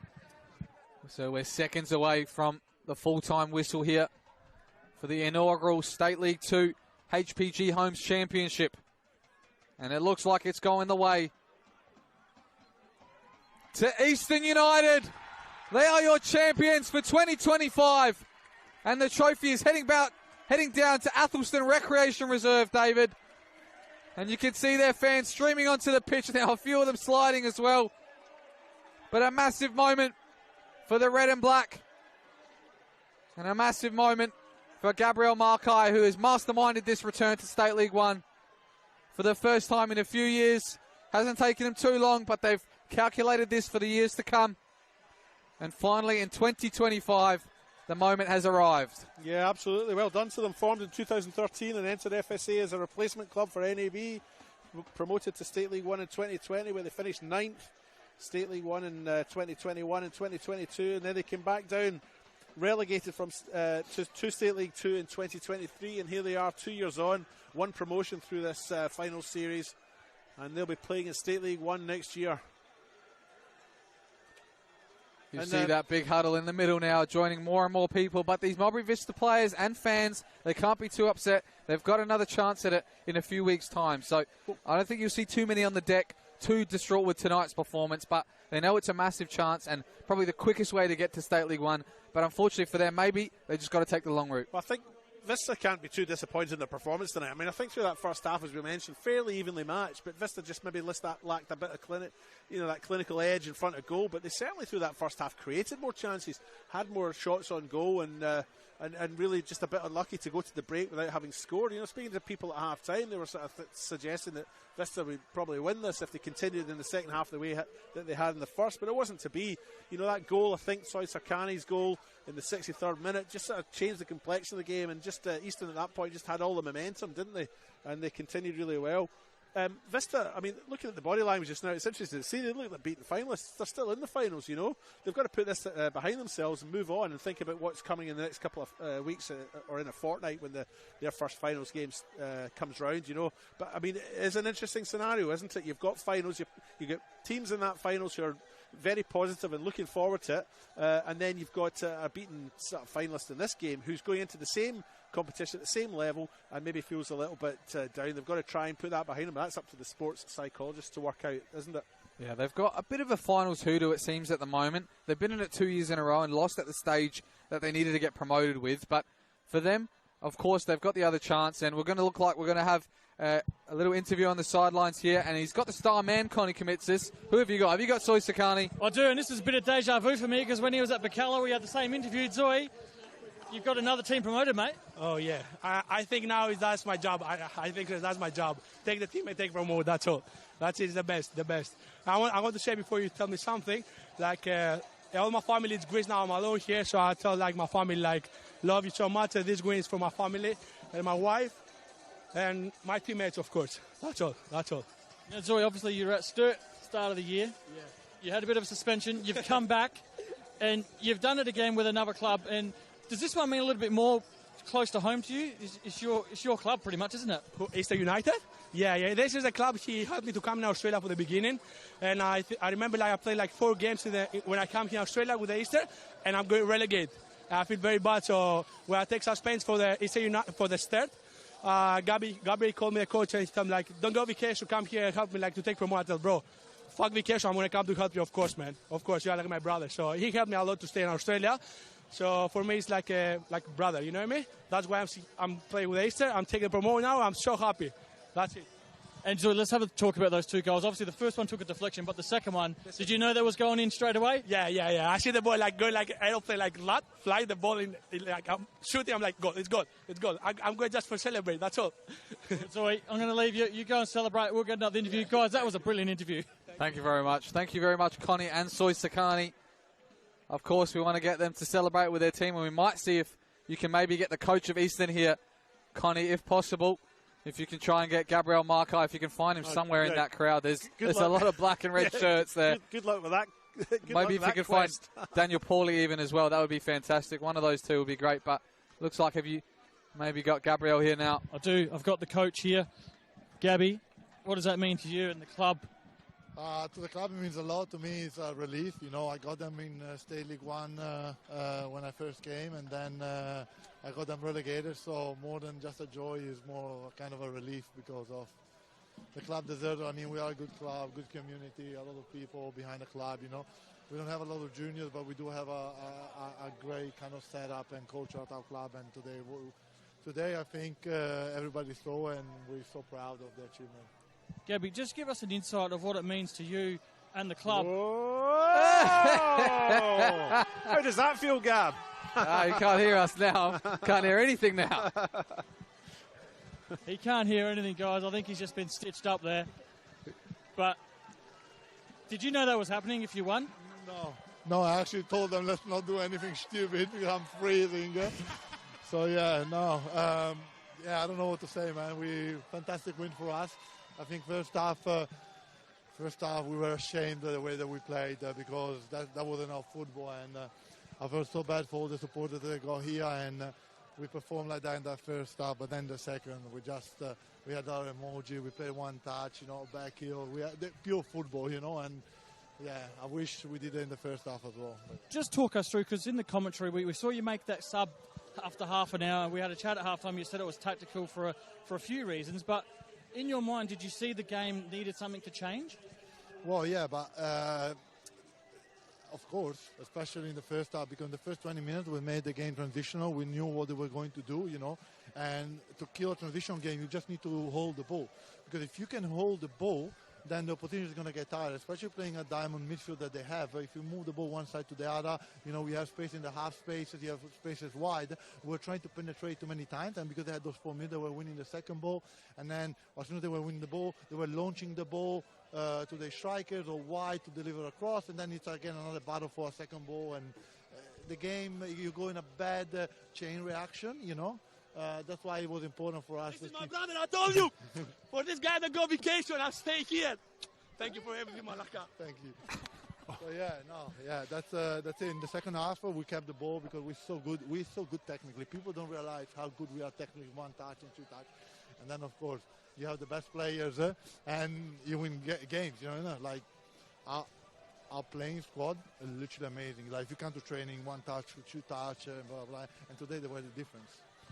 [SPEAKER 1] So we're seconds away from the full-time whistle here for the inaugural State League 2 HPG Homes Championship. And it looks like it's going the way to Eastern United. They are your champions for 2025. And the trophy is heading down to Athelston Recreation Reserve, David. And you can see their fans streaming onto the pitch now, a few of them sliding as well. But a massive moment for the red and black. And a massive moment for Gabriel Markai, who has masterminded this return to State League 1 for the first time in a few years. Hasn't taken them too long, but they've calculated this for the years to come. And finally, in 2025, the moment has arrived.
[SPEAKER 2] Yeah, absolutely. Well done to them. Formed in 2013 and entered FSA as a replacement club for NAB. Promoted to State League 1 in 2020, where they finished 9th. State League 1 in 2021 and 2022. And then they came back down, relegated to State League 2 in 2023. And here they are 2 years on. One promotion through this final series. And they'll be playing in State League 1 next year.
[SPEAKER 1] You see that big huddle in the middle now, joining more and more people. But these Modbury Vista players and fans, they can't be too upset. They've got another chance at it in a few weeks' time. So I don't think you'll see too many on the deck too distraught with tonight's performance. But they know it's a massive chance and probably the quickest way to get to State League 1. But unfortunately for them, maybe they just got to take the long route.
[SPEAKER 2] Well, I think Vista can't be too disappointed in their performance tonight. I mean, I think through that first half, as we mentioned, fairly evenly matched, but Vista just maybe lacked a bit of that clinical edge in front of goal. But they certainly through that first half created more chances, had more shots on goal, and really just a bit unlucky to go to the break without having scored. You know, speaking to people at half time, they were sort of suggesting that Vista would probably win this if they continued in the second half the way that they had in the first, but it wasn't to be. You know, that goal, I think Soy Sarkani's goal in the 63rd minute just sort of changed the complexion of the game, and just Easton at that point just had all the momentum, didn't they? And they continued really well. Vista, I mean, looking at the body language just now, it's interesting to see they look like beaten finalists. They're still in the finals, you know. They've got to put this behind themselves and move on and think about what's coming in the next couple of weeks or in a fortnight when their first finals games comes round, you know. But, I mean, it is an interesting scenario, isn't it? You've got finals, you get teams in that finals who are very positive and looking forward to it, and then you've got a beaten sort of finalist in this game who's going into the same competition at the same level and maybe feels a little bit down. They've got to try and put that behind them. That's up to the sports psychologists to work out, isn't it?
[SPEAKER 1] Yeah, they've got a bit of a finals hoodoo, it seems, at the moment. They've been in it 2 years in a row and lost at the stage that they needed to get promoted with. But for them, of course, they've got the other chance, and we're going to look like we're going to have a little interview on the sidelines here, and he's got the star man, Connie Commitsis. Who have you got? Have you got Soy Sakani?
[SPEAKER 3] I do, and this is a bit of deja vu for me, because when he was at Bacala, we had the same interview, Zoe. you've got another team promoted, mate.
[SPEAKER 13] Oh, yeah. I think now that's my job. I think that's my job. Take the team and take promote. That's all. That is the best. I want to say before you tell me something, like all my family is Greece now. I'm alone here, so I tell like my family, like, love you so much. This win is for my family and my wife and my teammates, of course. That's all.
[SPEAKER 3] Yeah, Zoe, obviously you're at Sturt, start of the year.
[SPEAKER 13] Yeah.
[SPEAKER 3] You had a bit of a suspension. You've come back, and you've done it again with another club. And does this one mean a little bit more close to home to you? It's your club, pretty much, isn't it?
[SPEAKER 13] Easter United? Yeah. This is a club. He helped me to come in Australia for the beginning, and I remember I played like 4 games when I come here in Australia with the Easter, and I'm going relegated. I feel very bad. So when I take suspense for the Easter United for the start, Gabriel called me the coach and he told me like, don't go vacation, come here and help me like to take promote. I tell, bro, fuck vacation, I'm gonna come to help you, of course, man. Of course, you're like my brother. So he helped me a lot to stay in Australia. So for me, it's like a brother, you know what I mean? That's why I'm playing with Easter. I'm taking promote now. I'm so happy. That's it.
[SPEAKER 3] And so let's have a talk about those 2 goals. Obviously, the first one took a deflection, but the second one, did you know that was going in straight away?
[SPEAKER 13] Yeah. I see the ball like going like aeroplane, like lot, fly the ball in like I'm shooting. I'm like, goal, it's good. I'm going just for celebrate. That's all.
[SPEAKER 3] Zoe, I'm going to leave you. You go and celebrate. We'll get another interview. Guys, that was a brilliant interview.
[SPEAKER 1] Thank you very much. Thank you very much, Connie and Soy Sakani. Of course, we want to get them to celebrate with their team, and we might see if you can maybe get the coach of Eastern here, Connie, if possible. If you can try and get Gabriel Markai, if you can find him somewhere in that crowd. There's a lot of black and red shirts there.
[SPEAKER 2] Good luck with that.
[SPEAKER 1] Maybe if you can find Daniel Pauly even as well, that would be fantastic. One of those 2 would be great, but looks like have you maybe got Gabriel here now?
[SPEAKER 3] I do. I've got the coach here. Gabby, what does that mean to you and the club?
[SPEAKER 14] To the club, it means a lot. To me, it's a relief. You know, I got them in State League 1 when I first came, and then I got them relegated. So more than just a joy, is more kind of a relief because of the club deserves it. I mean, we are a good club, good community, a lot of people behind the club. You know, we don't have a lot of juniors, but we do have a great kind of setup and culture at our club. And today, I think everybody saw, and we're so proud of the achievement.
[SPEAKER 3] Gabby, just give us an insight of what it means to you and the club.
[SPEAKER 2] How does that feel, Gab?
[SPEAKER 1] You can't hear us now. Can't hear anything now.
[SPEAKER 3] He can't hear anything, guys. I think he's just been stitched up there. But did you know that was happening if you won?
[SPEAKER 14] No, I actually told them let's not do anything stupid because I'm freezing. So, I don't know what to say, man. Fantastic win for us. I think first half we were ashamed of the way that we played because that wasn't our football, and I felt so bad for all the supporters that got here, and we performed like that in that first half. But then the second, we had our emoji, we played one touch, you know, back heel, we had the pure football, you know, and I wish we did it in the first half as well. But
[SPEAKER 3] just talk us through, because in the commentary we saw you make that sub after half an hour. We had a chat at halftime. You said it was tactical for a few reasons, but in your mind, did you see the game needed something to change?
[SPEAKER 14] Well, yeah, but of course, especially in the first half, because in the first 20 minutes we made the game transitional. We knew what they were going to do, you know, and to kill a transition game, you just need to hold the ball. Because if you can hold the ball, then the opposition is going to get tired, especially playing a diamond midfield that they have. If you move the ball one side to the other, you know, we have space in the half spaces, you have spaces wide. We're trying to penetrate too many times, and because they had those 4 minutes, they were winning the second ball, and then as soon as they were winning the ball, they were launching the ball to the strikers or wide to deliver across, and then it's again another battle for a second ball, and the game, you go in a bad chain reaction, you know. That's why it was important for us.
[SPEAKER 13] This is my brother, I told you! For this guy that go vacation, I'll stay here. Thank you for everything, Malaka.
[SPEAKER 14] Thank you. So that's it. In the second half, we kept the ball because we're so good. We're so good technically. People don't realize how good we are technically, one touch and two touch. And then, of course, you have the best players and you win games, you know, like our playing squad is literally amazing. Like if you come to training, one touch, two touch, and blah, blah, blah. And today they were the difference.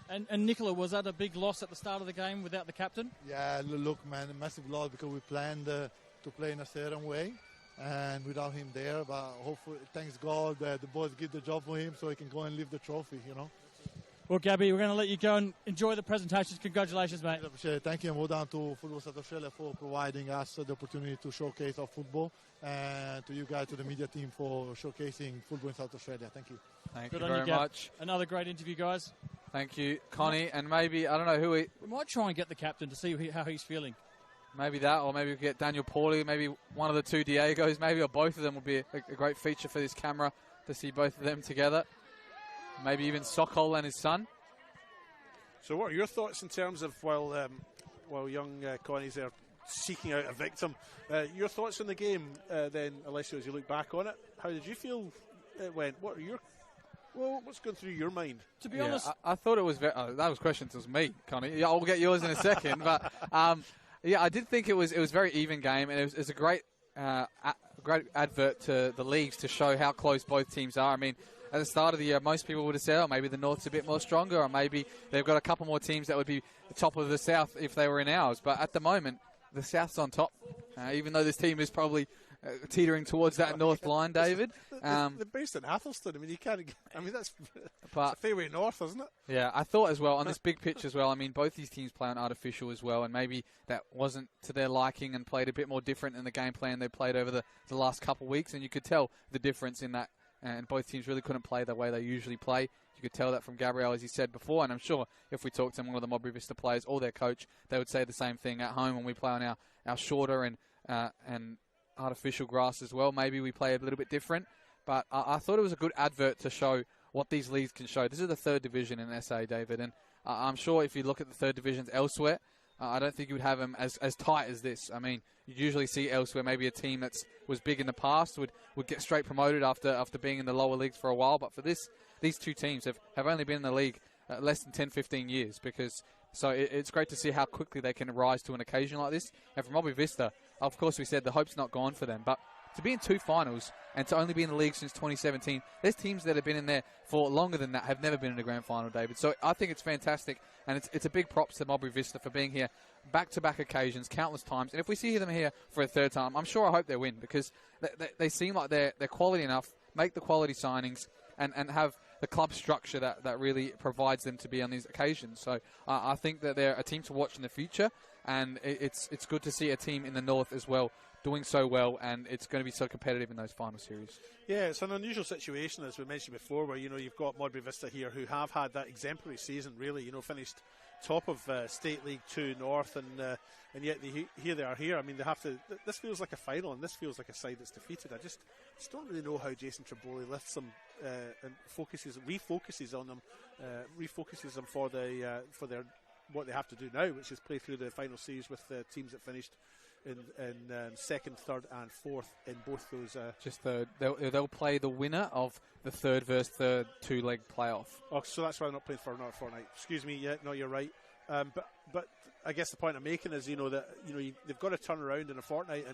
[SPEAKER 3] And Nicola, was that a big loss at the start of the game without the captain?
[SPEAKER 14] Yeah, look, man, a massive loss because we planned to play in a certain way, and without him there, but hopefully, thanks God, the boys give the job for him so he can go and lift the trophy, you know.
[SPEAKER 15] Well, Gabby, we're going to let you go and enjoy the presentations. Congratulations, mate.
[SPEAKER 14] I appreciate it. Thank you, and well done to Football South Australia for providing us the opportunity to showcase our football, and to you guys, to the media team, for showcasing football in South Australia. Thank you.
[SPEAKER 1] Thank
[SPEAKER 15] Good
[SPEAKER 1] you
[SPEAKER 15] on
[SPEAKER 1] very
[SPEAKER 15] Gab.
[SPEAKER 1] much.
[SPEAKER 15] Another great interview, guys.
[SPEAKER 1] Thank you, Connie. And maybe, I don't know who
[SPEAKER 15] We might try and get the captain to see how he's feeling.
[SPEAKER 1] maybe that, or maybe we could get Daniel Pauly, maybe one of the two Diegos, maybe, or both of them would be a great feature for this camera to see both of them together. Maybe even Sokol and his son.
[SPEAKER 2] So what are your thoughts in terms of, while young Connie's there seeking out a victim, your thoughts on the game then, Alessio, as you look back on it? How did you feel it went? What's going through your mind?
[SPEAKER 15] To be honest,
[SPEAKER 2] I
[SPEAKER 1] thought it was that was questions to me, Connie. Yeah, I'll get yours in a second, but I did think it was a very even game, and it was a great advert to the leagues to show how close both teams are. I mean, at the start of the year, most people would have said, maybe the North's a bit more stronger, or maybe they've got a couple more teams that would be the top of the South if they were in ours. But at the moment, the South's on top, even though this team is probably teetering towards that North line, David.
[SPEAKER 2] They're based in Athelston. I mean, you can't. I mean, that's a fair way north, isn't it?
[SPEAKER 1] Yeah, I thought as well on this big pitch as well. I mean, both these teams play on artificial as well, and maybe that wasn't to their liking and played a bit more different in the game plan they played over the last couple of weeks, and you could tell the difference in that. And both teams really couldn't play the way they usually play. You could tell that from Gabriel, as he said before, and I'm sure if we talked to one of the Modbury Vista players or their coach, they would say the same thing. At home, when we play on our shorter and artificial grass as well, maybe we play a little bit different. But I thought it was a good advert to show what these leagues can show. This is the third division in SA, David, and I'm sure if you look at the third divisions elsewhere, I don't think you would have them as tight as this. I mean, you usually see elsewhere maybe a team that was big in the past would get straight promoted after being in the lower leagues for a while. But for these two teams have only been in the league less than 10, 15 years. So it's great to see how quickly they can rise to an occasion like this. And for Modbury Vista, of course, we said the hope's not gone for them. But to be in two finals and to only be in the league since 2017, there's teams that have been in there for longer than that have never been in a grand final, David. So I think it's fantastic, and it's a big props to Modbury Vista for being here back-to-back occasions, countless times. And if we see them here for a third time, I'm sure I hope they win, because they seem like they're quality enough, make the quality signings, and have the club structure that really provides them to be on these occasions. So I think that they're a team to watch in the future, and it's good to see a team in the North as well doing so well, and it's going to be so competitive in those final series.
[SPEAKER 2] Yeah, it's an unusual situation, as we mentioned before, where you've got Modbury Vista here, who have had that exemplary season, really. Finished top of State League 2 North, and yet here they are here. I mean, they have to. This feels like a final, and this feels like a side that's defeated. I just don't really know how Jason Triboli lifts them and refocuses on them for their what they have to do now, which is play through the final series with the teams that finished in second, third, and fourth in both those.
[SPEAKER 1] Just third. They'll play the winner of the third versus third two-leg playoff.
[SPEAKER 2] Oh, so that's why they're not playing for another fortnight. Excuse me. Yeah, no, you're right. But I guess the point I'm making is that they've got to turn around in a fortnight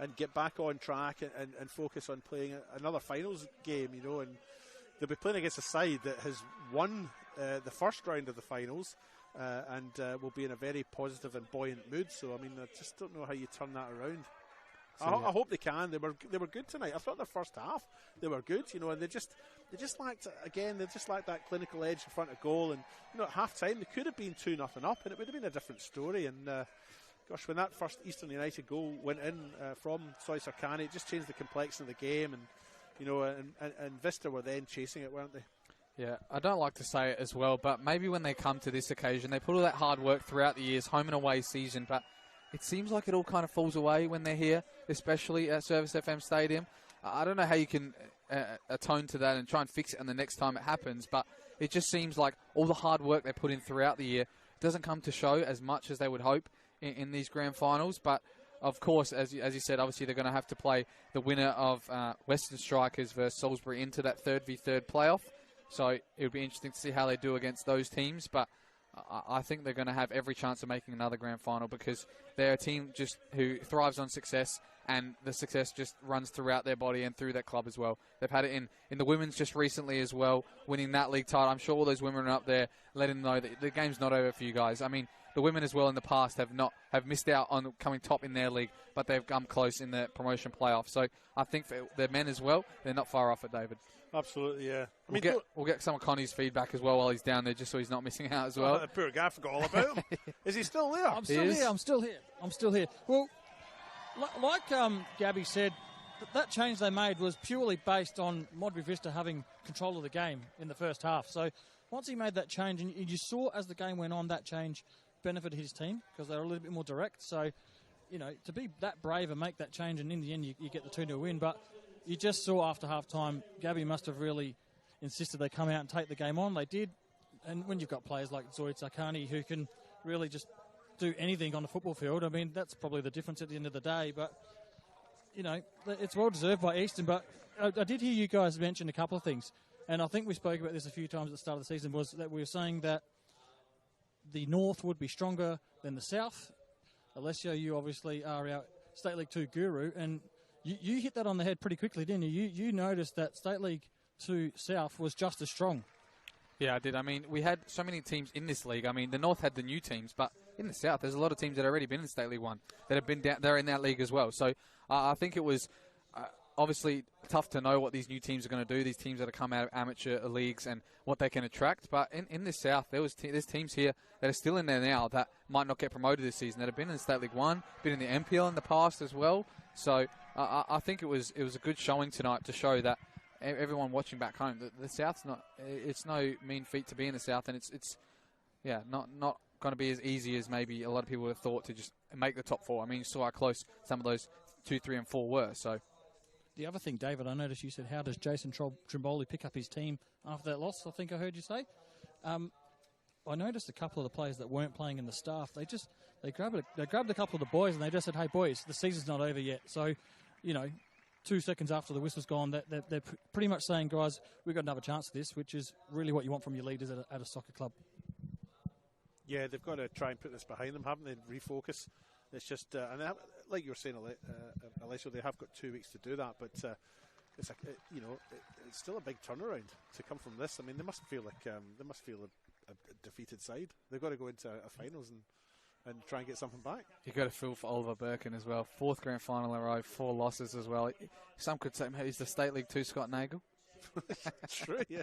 [SPEAKER 2] and get back on track and focus on playing another finals game. And they'll be playing against a side that has won the first round of the finals. And will be in a very positive and buoyant mood. So I mean, I just don't know how you turn that around. I hope they can. They were good tonight. I thought the first half they were good, and they just lacked that clinical edge in front of goal. And at half time they could have been 2-0 up, and it would have been a different story. And gosh, when that first Eastern United goal went in from Soy Sarkani, it just changed the complexion of the game. And and Vista were then chasing it, weren't they?
[SPEAKER 1] Yeah, I don't like to say it as well, but maybe when they come to this occasion, they put all that hard work throughout the years, home and away season, but it seems like it all kind of falls away when they're here, especially at ServiceFM Stadium. I don't know how you can atone to that and try and fix it on the next time it happens, but it just seems like all the hard work they put in throughout the year doesn't come to show as much as they would hope in these grand finals. But of course, as you said, obviously they're going to have to play the winner of Western Strikers versus Salisbury into that 3v3 playoff. So it would be interesting to see how they do against those teams. But I think they're going to have every chance of making another grand final, because they're a team just who thrives on success, and the success just runs throughout their body and through that club as well. They've had it in the women's just recently as well, winning that league title. I'm sure all those women are up there letting them know that the game's not over for you guys. I mean, the women as well in the past have missed out on coming top in their league, but they've come close in the promotion playoff. So I think for the men as well, they're not far off it, David.
[SPEAKER 2] Absolutely, yeah.
[SPEAKER 1] We'll get some of Connie's feedback as well while he's down there, just so he's not missing out as well.
[SPEAKER 2] The poor guy, I forgot all about him. Is he still there?
[SPEAKER 3] I'm still here. Well, like Gabby said, that change they made was purely based on Modbury Vista having control of the game in the first half. So once he made that change, and you saw as the game went on, that change benefited his team because they were a little bit more direct. So, to be that brave and make that change, and in the end you get the 2-0 win. But you just saw after half-time, Gabby must have really insisted they come out and take the game on. They did. And when you've got players like Zoid Sarkani who can really just do anything on the football field, I mean, that's probably the difference at the end of the day. But it's well-deserved by Eastern, but I did hear you guys mention a couple of things, and I think we spoke about this a few times at the start of the season, was that we were saying that the North would be stronger than the South. Alessio, you obviously are our State League 2 guru, and you hit that on the head pretty quickly, didn't you? You noticed that State League 2 South was just as strong.
[SPEAKER 1] Yeah, I did. I mean, we had so many teams in this league. I mean, the North had the new teams, but in the South, there's a lot of teams that have already been in State League 1 that have been down. They're in that league as well. So I think it was obviously tough to know what these new teams are going to do, these teams that have come out of amateur leagues and what they can attract. But in the South, there's teams here that are still in there now that might not get promoted this season, that have been in State League 1, been in the NPL in the past as well. So I think it was a good showing tonight to show that everyone watching back home, the South's it's no mean feat to be in the South, and it's not going to be as easy as maybe a lot of people would have thought to just make the top 4. I mean, you saw how close some of those 2, 3, and 4 were. So
[SPEAKER 3] the other thing, David, I noticed you said, how does Jason Trimboli pick up his team after that loss? I think I heard you say. I noticed a couple of the players that weren't playing in the staff. They grabbed a couple of the boys and they just said, "Hey boys, the season's not over yet." So, 2 seconds after the whistle's gone, they're pretty much saying, guys, we've got another chance at this, which is really what you want from your leaders at a soccer club.
[SPEAKER 2] Yeah, they've got to try and put this behind them, haven't they? Refocus. It's just, and like you were saying, Alessio, they have got 2 weeks to do that, but it's still a big turnaround to come from this. I mean, they must feel a defeated side. They've got to go into a finals and try and get something back.
[SPEAKER 1] You've got to feel for Oliver Birkin as well. 4th grand final in a row, 4 losses as well. Some could say maybe he's the State League 2 Scott Nagel.
[SPEAKER 2] True, yeah.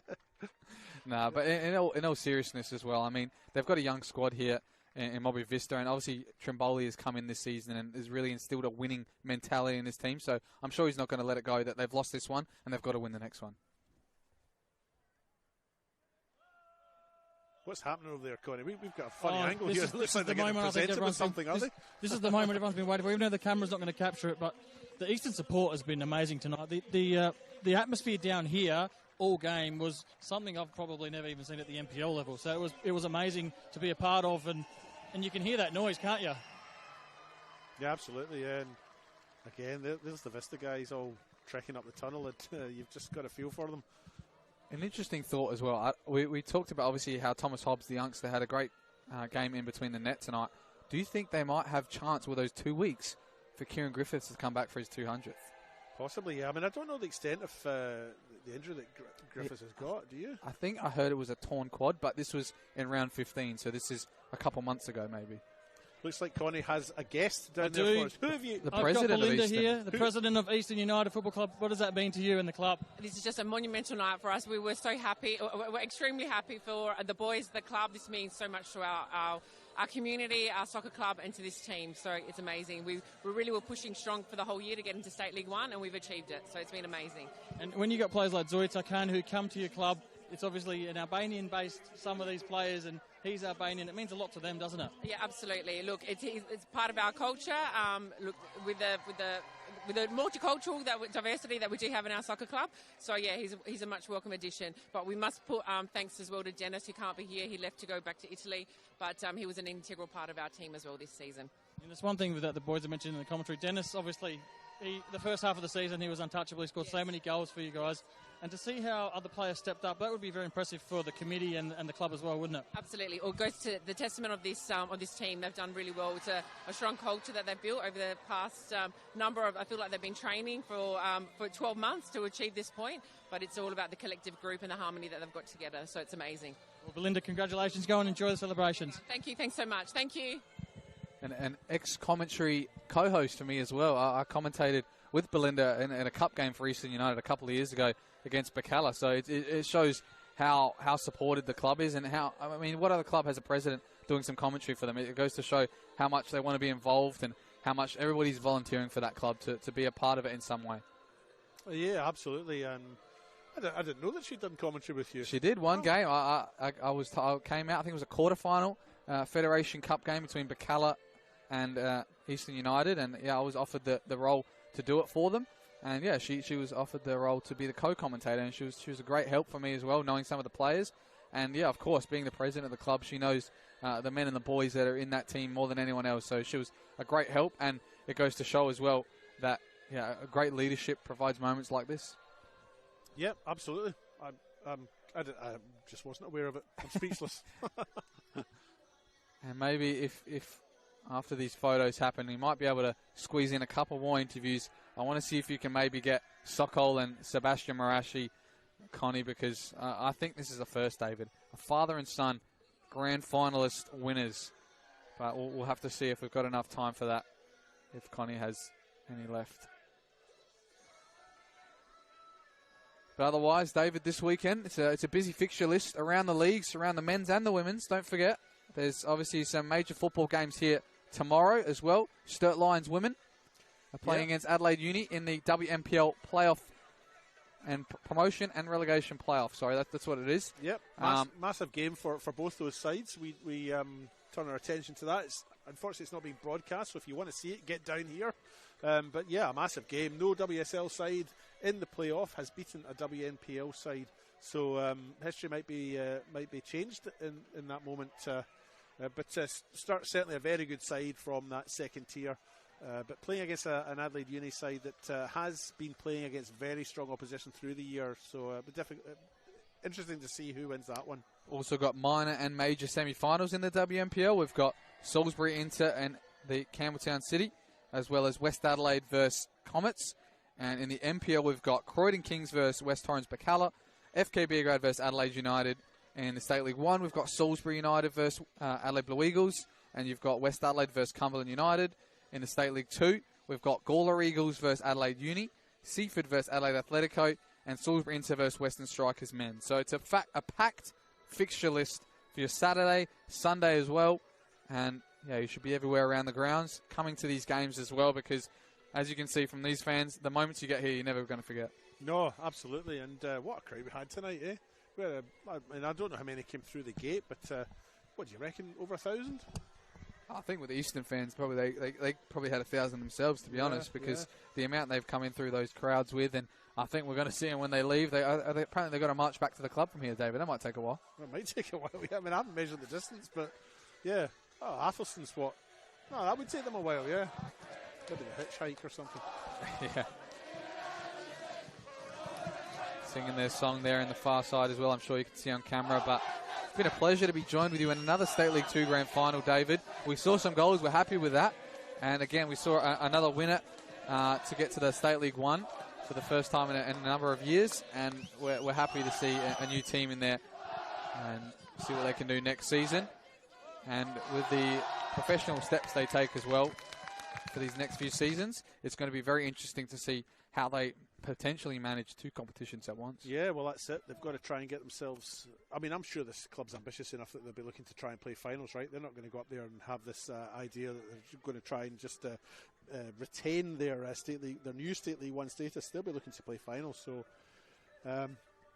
[SPEAKER 1] No, but in all seriousness as well, I mean, they've got a young squad here in Modbury Vista, and obviously Trimboli has come in this season and has really instilled a winning mentality in this team, so I'm sure he's not going to let it go that they've lost this one and they've got to win the next one.
[SPEAKER 2] What's happening over there, Connie? We've got a funny angle here.
[SPEAKER 3] This is the moment This is the moment everyone's been waiting for, even though the camera's not going to capture it, but the Eastern support has been amazing tonight. The atmosphere down here all game was something I've probably never even seen at the NPL level. So it was amazing to be a part of, and you can hear that noise, can't you?
[SPEAKER 2] Yeah, absolutely. Yeah. And again, there's the Vista guys all trekking up the tunnel, and you've just got a feel for them.
[SPEAKER 1] An interesting thought as well. We talked about obviously how Thomas Hobbs, the youngster, had a great game in between the net tonight. Do you think they might have chance with those 2 weeks for Kieran Griffiths to come back for his 200th?
[SPEAKER 2] Possibly, yeah. I mean, I don't know the extent of the injury that Griffiths has got. Do you?
[SPEAKER 1] I think I heard it was a torn quad, but this was in round 15, so this is a couple months ago maybe.
[SPEAKER 2] Looks like Connie has a guest down there for us. Who have you?
[SPEAKER 3] I've got Belinda here, the president of Eastern United Football Club. What does that mean to you and the club?
[SPEAKER 16] This is just a monumental night for us. We were so happy. We're extremely happy for the boys, the club. This means so much to our community, our soccer club, and to this team. So it's amazing. We really were pushing strong for the whole year to get into State League 1, and we've achieved it. So it's been amazing.
[SPEAKER 3] And when you got players like Zoid Sarkhan who come to your club, it's obviously an Albanian-based, some of these players, and he's Albanian. It means a lot to them, doesn't it?
[SPEAKER 16] Yeah, absolutely. Look, it's part of our culture. Look, with the multicultural diversity that we do have in our soccer club. So, yeah, he's a much welcome addition. But we must put thanks as well to Dennis, who can't be here. He left to go back to Italy. But he was an integral part of our team as well this season.
[SPEAKER 3] And there's one thing that the boys have mentioned in the commentary. Dennis, obviously, the first half of the season, he was untouchable. He scored so many goals for you guys. And to see how other players stepped up, that would be very impressive for the committee and the club as well, wouldn't it?
[SPEAKER 16] Absolutely. It goes to the testament of this team. They've done really well. It's a strong culture that they've built over the past I feel like they've been training for 12 months to achieve this point. But it's all about the collective group and the harmony that they've got together. So it's amazing.
[SPEAKER 3] Well, Belinda, congratulations. Go and enjoy the celebrations.
[SPEAKER 16] Thank you. Thanks so much. Thank you.
[SPEAKER 1] And an ex-commentary co-host for me as well. I commentated with Belinda in a cup game for Eastern United a couple of years ago. against Bacala. So it shows how supported the club is, and what other club has a president doing some commentary for them? It goes to show how much they want to be involved and how much everybody's volunteering for that club to be a part of it in some way.
[SPEAKER 2] Yeah, absolutely. And I didn't know that she'd done commentary with you.
[SPEAKER 1] She did one game. I came out. I think it was a quarterfinal Federation Cup game between Bacala and Eastern United, and I was offered the role to do it for them. And she was offered the role to be the co-commentator, and she was a great help for me as well, knowing some of the players. And of course, being the president of the club, she knows the men and the boys that are in that team more than anyone else. So she was a great help, and it goes to show as well that a great leadership provides moments like this.
[SPEAKER 2] Yep, absolutely. I just wasn't aware of it. I'm speechless.
[SPEAKER 1] And maybe if after these photos happen, we might be able to squeeze in a couple more interviews. I want to see if you can maybe get Sokol and Sebastian Marashi, Connie, because I think this is a first, David. A father and son, grand finalist winners. But we'll have to see if we've got enough time for that, if Connie has any left. But otherwise, David, this weekend, it's a busy fixture list around the leagues, around the men's and the women's. Don't forget, there's obviously some major football games here tomorrow as well. Sturt Lions women are playing against Adelaide Uni in the WMPL playoff and promotion and relegation playoff. Sorry, that's what it is.
[SPEAKER 2] Yep, massive game for both those sides. We turn our attention to that. Unfortunately, it's not being broadcast, so if you want to see it, get down here. But a massive game. No WSL side in the playoff has beaten a WNPL side, so history might be changed in that moment. But Sturt certainly a very good side from that second tier. But playing against an Adelaide Uni side that has been playing against very strong opposition through the year, so interesting to see who wins that one.
[SPEAKER 1] Also got minor and major semi-finals in the WMPL. We've got Salisbury Inter and the Campbelltown City, as well as West Adelaide versus Comets. And in the MPL, we've got Croydon Kings versus West Torrens Bacala, FK Beograd versus Adelaide United. And in the State League 1, we've got Salisbury United versus Adelaide Blue Eagles, and you've got West Adelaide versus Cumberland United. In the State League 2, we've got Gawler Eagles versus Adelaide Uni, Seaford versus Adelaide Athletico, and Salisbury Inter versus Western Strikers men. So it's a packed fixture list for your Saturday, Sunday as well. And you should be everywhere around the grounds, coming to these games as well, because as you can see from these fans, the moments you get here, you're never going to forget.
[SPEAKER 2] No, absolutely. And what a crowd we had tonight, eh? I don't know how many came through the gate, but what do you reckon, over 1,000?
[SPEAKER 1] I think with the Eastern fans, probably they probably had 1,000 themselves, to be honest, because the amount they've come in through those crowds with, and I think we're going to see them when they leave. Apparently they've got to march back to the club from here, David. That might take a while.
[SPEAKER 2] It might take a while. I haven't measured the distance, but yeah. Oh, Athelston's what? No, that would take them a while, yeah. Maybe a hitchhike or something.
[SPEAKER 1] Yeah. Singing their song there in the far side as well, I'm sure you can see on camera, but it's been a pleasure to be joined with you in another State League 2 Grand Final, David. We saw some goals, we're happy with that. And again, we saw another winner to get to the State League 1 for the first time in a number of years, and we're happy to see a new team in there and see what they can do next season. And with the professional steps they take as well for these next few seasons, it's going to be very interesting to see how they potentially manage two competitions at once.
[SPEAKER 2] Yeah, well, that's it. They've got to try and get themselves... I mean, I'm sure this club's ambitious enough that they'll be looking to try and play finals, right? They're not going to go up there and have this idea that they're going to try and just retain their new State League 1 status. They'll be looking to play finals, so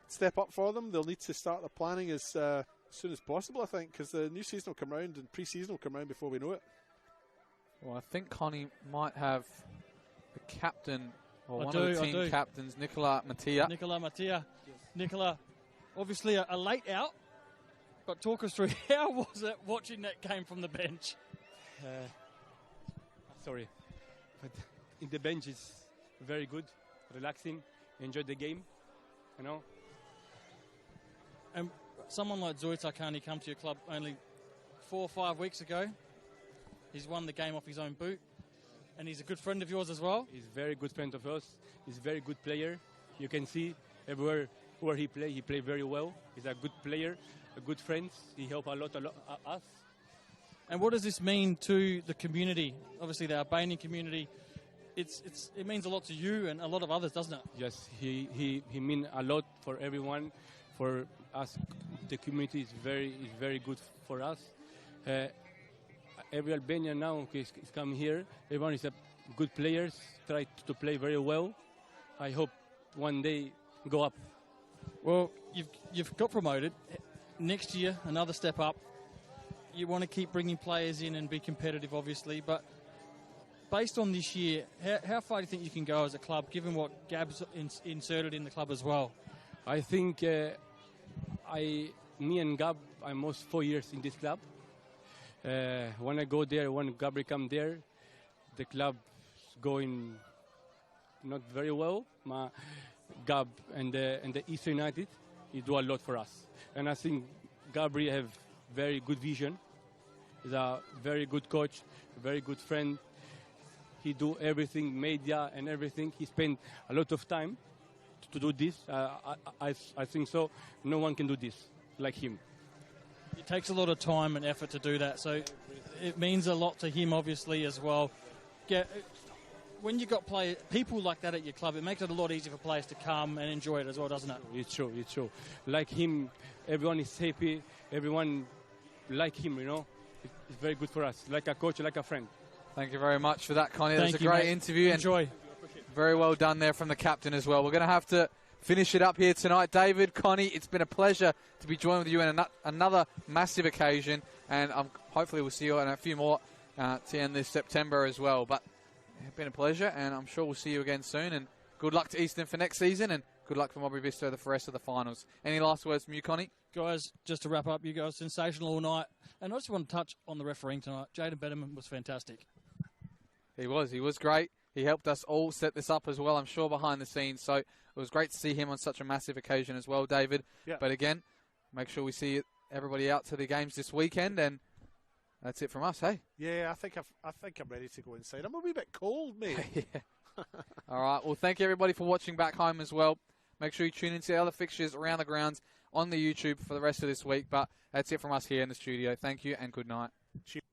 [SPEAKER 2] step up for them. They'll need to start the planning as soon as possible, I think, because the new season will come round and pre-season will come round before we know it.
[SPEAKER 1] Well, I think Connie might have the captain, or one of the team captains, Nicola Mattia.
[SPEAKER 15] Nicola Mattia. Yes. Nicola, obviously a late out, but talk us through, how was it watching that game from the bench?
[SPEAKER 17] Sorry, but in the bench is very good, relaxing, enjoyed the game, you know.
[SPEAKER 15] And someone like Zoita Kani come to your club only 4 or 5 weeks ago. He's won the game off his own boot, and he's a good friend of yours as well.
[SPEAKER 17] He's a very good friend of us. He's a very good player. You can see everywhere where he play very well. He's a good player, a good friend. He helped a lot us.
[SPEAKER 15] And what does this mean to the community? Obviously, the Albanian community it means a lot to you and a lot of others, doesn't it?
[SPEAKER 17] Yes, he mean a lot for everyone, for us. The community is very good for us. Every Albanian now is coming here. Everyone is a good players, try to play very well. I hope one day go up.
[SPEAKER 15] Well, you've got promoted. Next year, another step up. You want to keep bringing players in and be competitive, obviously, but based on this year, how far do you think you can go as a club, given what Gab's inserted in the club as well?
[SPEAKER 17] I think me and Gab, I'm almost 4 years in this club. When I go there, when Gabri come there, the club is going not very well. Gab and the East United, he do a lot for us. And I think Gabri have very good vision. He's a very good coach, a very good friend. He do everything, media and everything. He spent a lot of time to do this. I think so. No one can do this like him.
[SPEAKER 15] It takes a lot of time and effort to do that, so it means a lot to him, obviously, as well. When you got people like that at your club, it makes it a lot easier for players to come and enjoy it as well, doesn't it?
[SPEAKER 17] It's true. Like him, everyone is happy. Everyone like him, you know. It's very good for us, like a coach, like a friend.
[SPEAKER 1] Thank you very much for that, Connie. That was a great interview.
[SPEAKER 15] Enjoy.
[SPEAKER 1] Very well done there from the captain as well. We're going to have to finish it up here tonight. David, Connie, it's been a pleasure to be joined with you in another massive occasion, and hopefully we'll see you in a few more to end this September as well. But it's been a pleasure, and I'm sure we'll see you again soon, and good luck to Eastern for next season, and good luck for Modbury Vista for the rest of the finals. Any last words from you, Connie?
[SPEAKER 15] Guys, just to wrap up, you guys sensational all night, and I just want to touch on the refereeing tonight. Jaden Betterman was fantastic.
[SPEAKER 1] He was great. He helped us all set this up as well, I'm sure, behind the scenes. So it was great to see him on such a massive occasion as well, David.
[SPEAKER 2] Yeah.
[SPEAKER 1] But again, make sure we see everybody out to the games this weekend, and that's it from us, hey?
[SPEAKER 2] Yeah, I think I'm ready to go inside. I'm a wee bit cold, mate.
[SPEAKER 1] Yeah. All right. Well, thank you, everybody, for watching back home as well. Make sure you tune into the other fixtures around the grounds on the YouTube for the rest of this week. But that's it from us here in the studio. Thank you and good night.
[SPEAKER 2] Cheers.